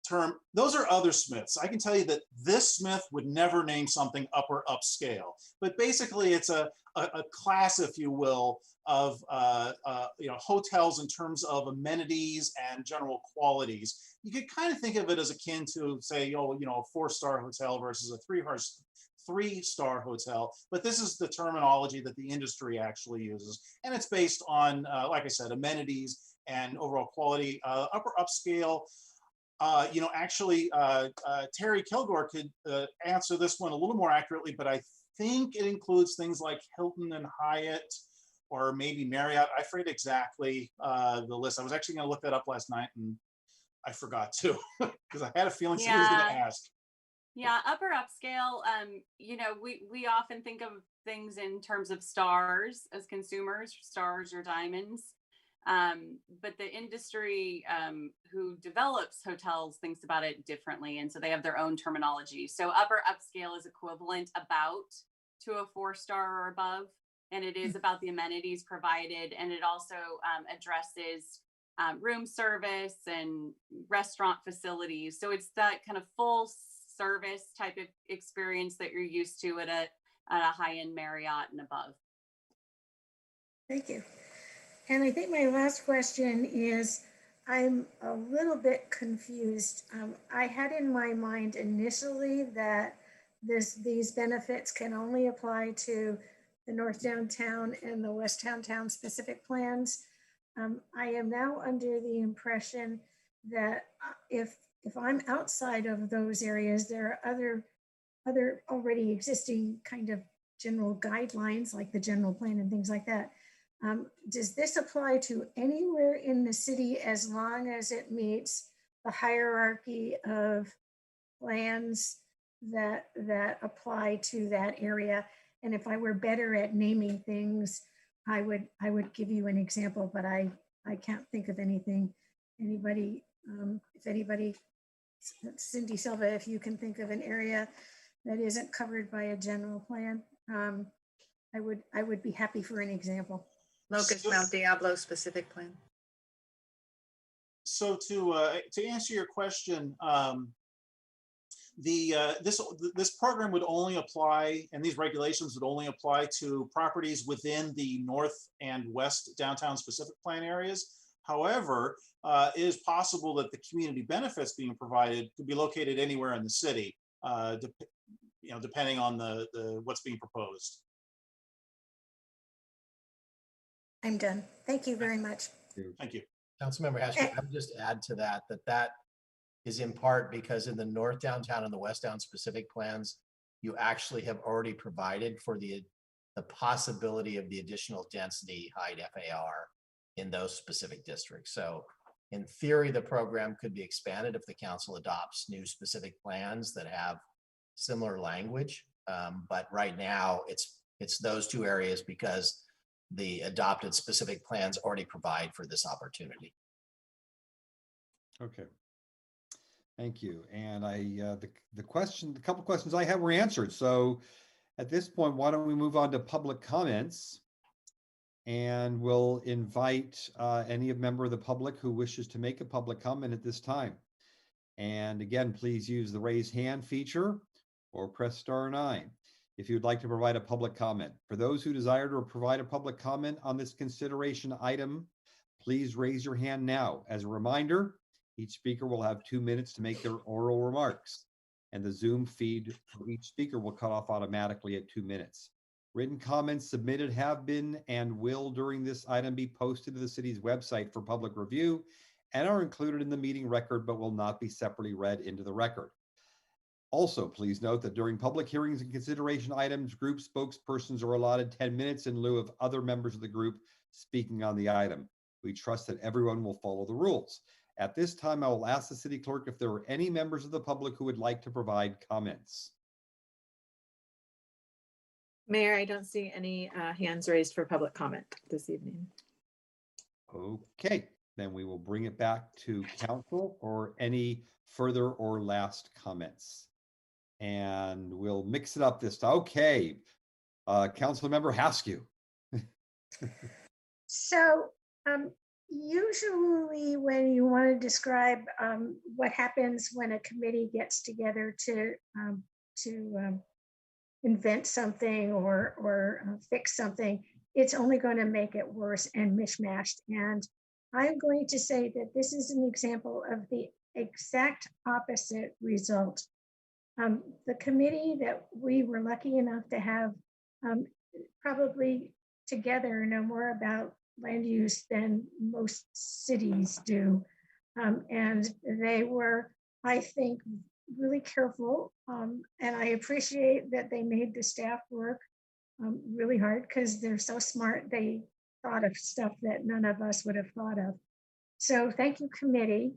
term. Those are other Smiths. I can tell you that this Smith would never name something upper upscale, but basically it's a class, if you will, of hotels in terms of amenities and general qualities. You could kind of think of it as akin to, say, a 4-star hotel versus a three-star hotel, but this is the terminology that the industry actually uses, and it's based on, like I said, amenities and overall quality. Upper upscale, Terry Kilgore could answer this one a little more accurately, but I think it includes things like Hilton and Hyatt, or maybe Marriott. I forget exactly the list. I was actually going to look that up last night, and I forgot to, because I had a feeling somebody was going to ask. Yeah, upper upscale, we often think of things in terms of stars as consumers, stars or diamonds. But the industry who develops hotels thinks about it differently. And so they have their own terminology. So upper upscale is equivalent about to a 4-star or above. And it is about the amenities provided. And it also addresses room service and restaurant facilities. So it's that kind of full service type of experience that you're used to at a high-end Marriott and above. Thank you. And I think my last question is, I'm a little bit confused. I had in my mind initially that these benefits can only apply to the North Downtown and the West Downtown specific plans. I am now under the impression that if I'm outside of those areas, there are other already existing kind of general guidelines, like the general plan and things like that. Does this apply to anywhere in the city as long as it meets the hierarchy of plans that apply to that area? And if I were better at naming things, I would give you an example, but I can't think of anything. Anybody, if anybody, Cindy Silva, if you can think of an area that isn't covered by a general plan, I would be happy for an example. Locust Mount Diablo specific plan. So to answer your question, this program would only apply, and these regulations would only apply to properties within the North and West Downtown specific plan areas. However, it is possible that the community benefits being provided could be located anywhere in the city, depending on the what's being proposed. I'm done. Thank you very much. Thank you. Councilmember Hastert, I would just add to that is in part because in the North Downtown and the West Down specific plans, you actually have already provided for the possibility of the additional density height FAR in those specific districts. So in theory, the program could be expanded if the council adopts new specific plans that have similar language. But right now it's those two areas because the adopted specific plans already provide for this opportunity. Okay. Thank you. And the couple questions I had were answered. So at this point, why don't we move on to public comments? And we'll invite any member of the public who wishes to make a public comment at this time. And again, please use the raise hand feature or press *9 if you'd like to provide a public comment. For those who desire to provide a public comment on this consideration item, please raise your hand now. As a reminder, each speaker will have 2 minutes to make their oral remarks, and the Zoom feed for each speaker will cut off automatically at 2 minutes. Written comments submitted have been and will during this item be posted to the city's website for public review and are included in the meeting record, but will not be separately read into the record. Also, please note that during public hearings and consideration items, group spokespersons are allotted 10 minutes in lieu of other members of the group speaking on the item. We trust that everyone will follow the rules. At this time, I will ask the city clerk if there are any members of the public who would like to provide comments. Mayor, I don't see any hands raised for public comment this evening. Okay, then we will bring it back to council or any further or last comments. And we'll mix it up this time. Okay, Council Member Haskew. So usually when you want to describe what happens when a committee gets together to invent something or fix something, it's only going to make it worse and mishmashed. And I'm going to say that this is an example of the exact opposite result. The committee that we were lucky enough to have probably together know more about land use than most cities do. And they were, I think, really careful. And I appreciate that they made the staff work really hard because they're so smart. They thought of stuff that none of us would have thought of. So thank you, committee.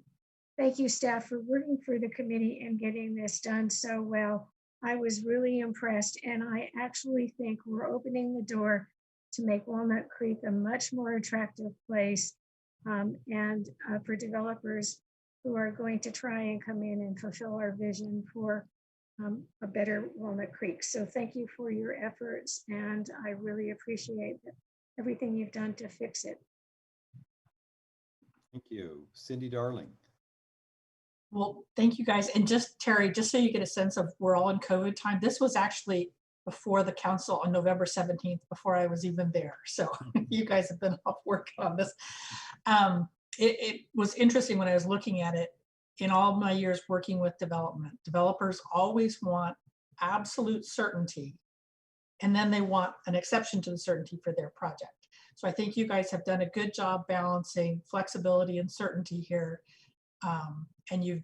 Thank you, staff, for working for the committee and getting this done so well. I was really impressed, and I actually think we're opening the door to make Walnut Creek a much more attractive place and for developers who are going to try and come in and fulfill our vision for a better Walnut Creek. So thank you for your efforts, and I really appreciate everything you've done to fix it. Thank you. Cindy Darling. Well, thank you guys. And just Terry, just so you get a sense of we're all in COVID time, this was actually before the council on November 17th, before I was even there. So you guys have been off work on this. It was interesting when I was looking at it in all my years working with development. Developers always want absolute certainty, and then they want an exception to the certainty for their project. So I think you guys have done a good job balancing flexibility and certainty here. And you've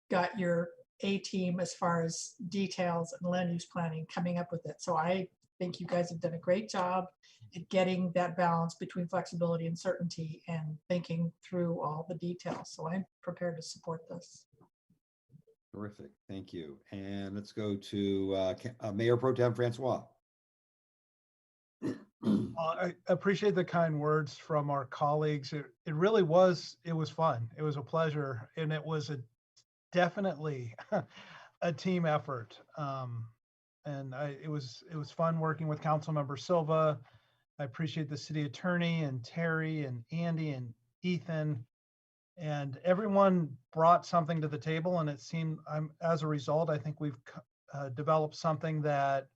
got your A team as far as details and land use planning coming up with it. So I think you guys have done a great job at getting that balance between flexibility and certainty and thinking through all the details. So I'm prepared to support this. Terrific, thank you. And let's go to Mayor Pro Tem Francois. I appreciate the kind words from our colleagues. It really was, it was fun. It was a pleasure. And it was definitely a team effort. And it was fun working with Councilmember Silva. I appreciate the city attorney and Terry and Andy and Ethan. And everyone brought something to the table. And it seemed, as a result, I think we've developed something that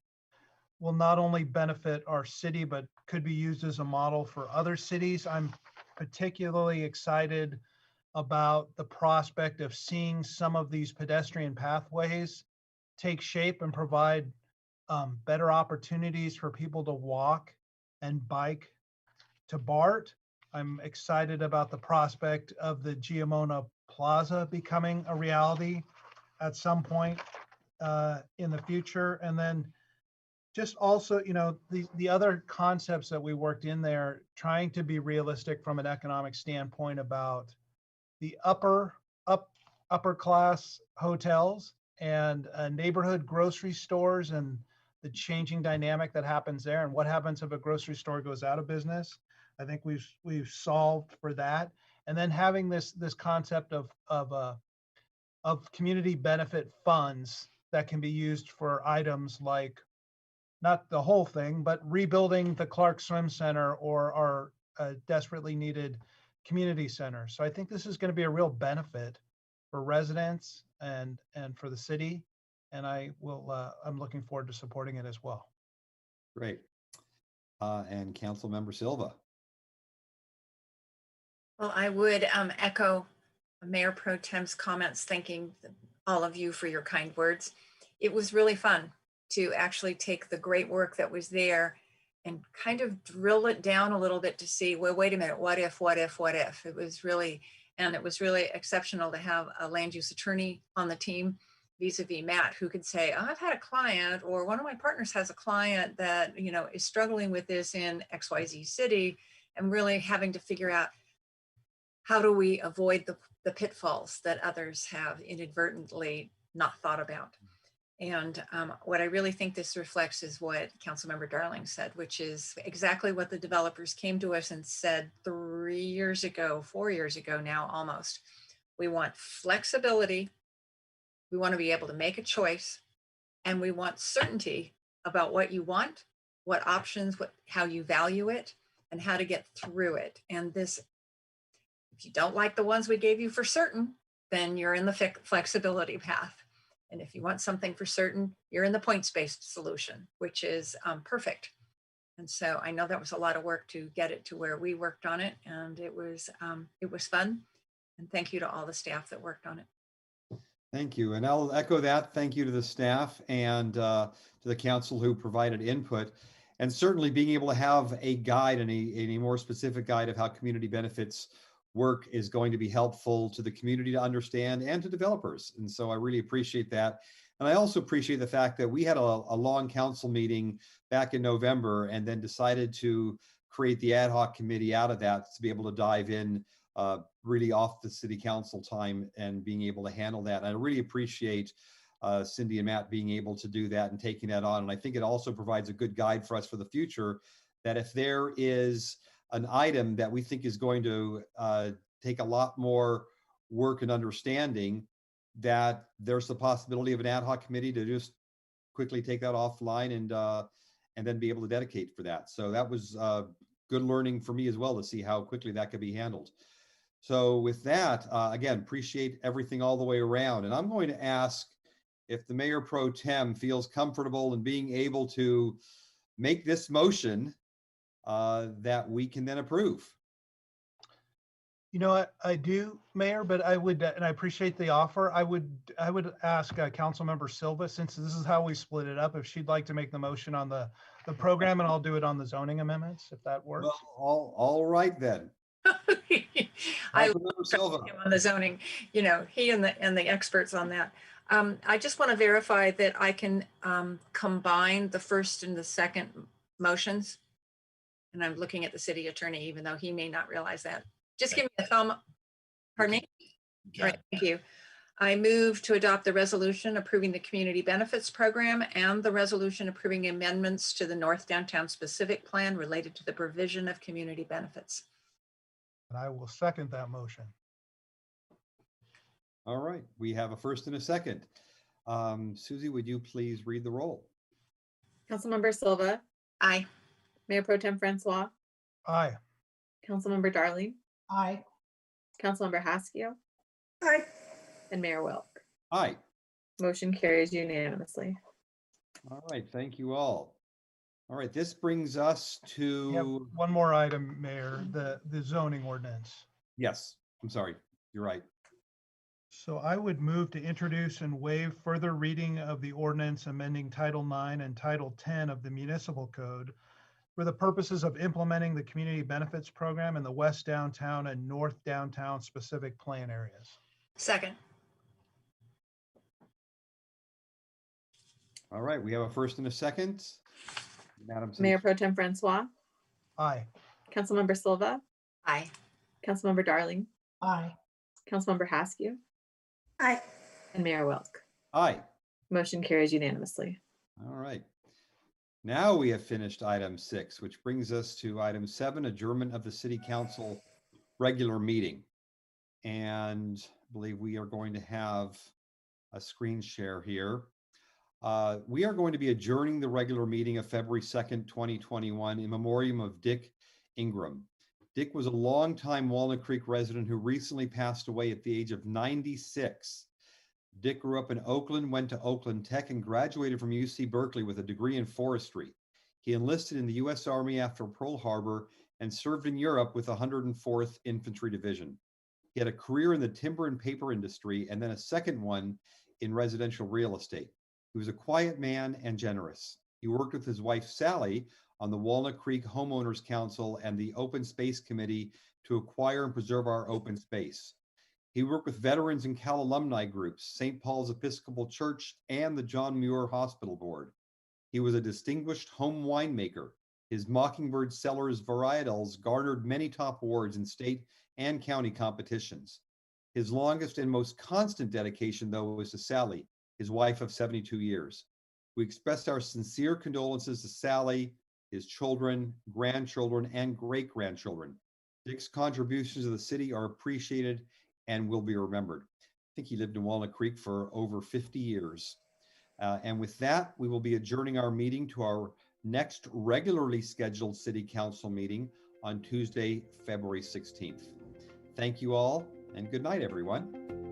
will not only benefit our city, but could be used as a model for other cities. I'm particularly excited about the prospect of seeing some of these pedestrian pathways take shape and provide better opportunities for people to walk and bike to BART. I'm excited about the prospect of the Giamona Plaza becoming a reality at some point in the future. And then just also, you know, the other concepts that we worked in there, trying to be realistic from an economic standpoint about the upper class hotels and neighborhood grocery stores and the changing dynamic that happens there, and what happens if a grocery store goes out of business. I think we've solved for that, and then having this concept of community benefit funds that can be used for items like, not the whole thing, but rebuilding the Clark Swim Center or our desperately needed community center. So I think this is going to be a real benefit for residents and for the city. And I'm looking forward to supporting it as well. Great. And Councilmember Silva. Well, I would echo Mayor Pro Tem's comments, thanking all of you for your kind words. It was really fun to actually take the great work that was there and kind of drill it down a little bit to see, well, wait a minute, what if? It was really exceptional to have a land use attorney on the team vis-a-vis Matt, who could say, oh, I've had a client, or one of my partners has a client that, you know, is struggling with this in XYZ city, and really having to figure out how do we avoid the pitfalls that others have inadvertently not thought about. And what I really think this reflects is what Councilmember Darling said, which is exactly what the developers came to us and said 3 years ago, 4 years ago now almost. We want flexibility. We want to be able to make a choice, and we want certainty about what you want, what options, how you value it, and how to get through it. And this, if you don't like the ones we gave you for certain, then you're in the flexibility path. And if you want something for certain, you're in the points-based solution, which is perfect. And so I know that was a lot of work to get it to where we worked on it, and it was fun. And thank you to all the staff that worked on it. Thank you. And I'll echo that. Thank you to the staff and to the council who provided input. And certainly being able to have a guide and a more specific guide of how community benefits work is going to be helpful to the community to understand and to developers. And so I really appreciate that. And I also appreciate the fact that we had a long council meeting back in November and then decided to create the ad hoc committee out of that to be able to dive in really off the city council time and being able to handle that. And I really appreciate Cindy and Matt being able to do that and taking that on. And I think it also provides a good guide for us for the future, that if there is an item that we think is going to take a lot more work and understanding, that there's the possibility of an ad hoc committee to just quickly take that offline and then be able to dedicate for that. So that was good learning for me as well to see how quickly that could be handled. So with that, again, appreciate everything all the way around. And I'm going to ask if the Mayor Pro Tem feels comfortable in being able to make this motion that we can then approve. You know what, I do, Mayor, but I would, and I appreciate the offer. I would ask Councilmember Silva, since this is how we split it up, if she'd like to make the motion on the program, and I'll do it on the zoning amendments, if that works. Well, all right then. I him on the zoning, you know, he and the experts on that. I just want to verify that I can combine the first and the second motions. And I'm looking at the city attorney, even though he may not realize that. Just give me a thumb. Pardon me? All right, thank you. I move to adopt the resolution approving the community benefits program and the resolution approving amendments to the North Downtown Specific Plan related to the provision of community benefits. And I will second that motion. All right, we have a first and a second. Susie, would you please read the roll? Councilmember Silva. Aye. Mayor Pro Tem Francois. Aye. Councilmember Darling. Aye. Councilmember Haskell. Aye. And Mayor Wilk. Aye. Motion carries unanimously. All right, thank you all. All right, this brings us to. We have one more item, Mayor, the zoning ordinance. Yes, I'm sorry, you're right. So I would move to introduce and waive further reading of the ordinance amending Title 9 and Title 10 of the Municipal Code for the purposes of implementing the community benefits program in the West Downtown and North Downtown specific plan areas. Second. All right, we have a first and a second. Madam City. Mayor Pro Tem Francois. Aye. Councilmember Silva. Aye. Councilmember Darling. Aye. Councilmember Haskell. Aye. And Mayor Wilk. Aye. Motion carries unanimously. All right. Now we have finished item 6, which brings us to item 7, adjournment of the City Council regular meeting. And I believe we are going to have a screen share here. We are going to be adjourning the regular meeting of February 2nd, 2021 in memoriam of Dick Ingram. Dick was a longtime Walnut Creek resident who recently passed away at the age of 96. Dick grew up in Oakland, went to Oakland Tech, and graduated from UC Berkeley with a degree in forestry. He enlisted in the U.S. Army after Pearl Harbor and served in Europe with the 104th Infantry Division. He had a career in the timber and paper industry and then a second one in residential real estate. He was a quiet man and generous. He worked with his wife, Sally, on the Walnut Creek Homeowners Council and the Open Space Committee to acquire and preserve our open space. He worked with veterans and Cal alumni groups, St. Paul's Episcopal Church, and the John Muir Hospital Board. He was a distinguished home winemaker. His Mockingbird Cellars varietals garnered many top awards in state and county competitions. His longest and most constant dedication, though, was to Sally. his wife of 72 years. We express our sincere condolences to Sally, his children, grandchildren, and great-grandchildren. Dick's contributions to the city are appreciated and will be remembered. I think he lived in Walnut Creek for over 50 years. And with that, we will be adjourning our meeting to our next regularly scheduled City Council meeting on Tuesday, February 16th. Thank you all, and good night, everyone.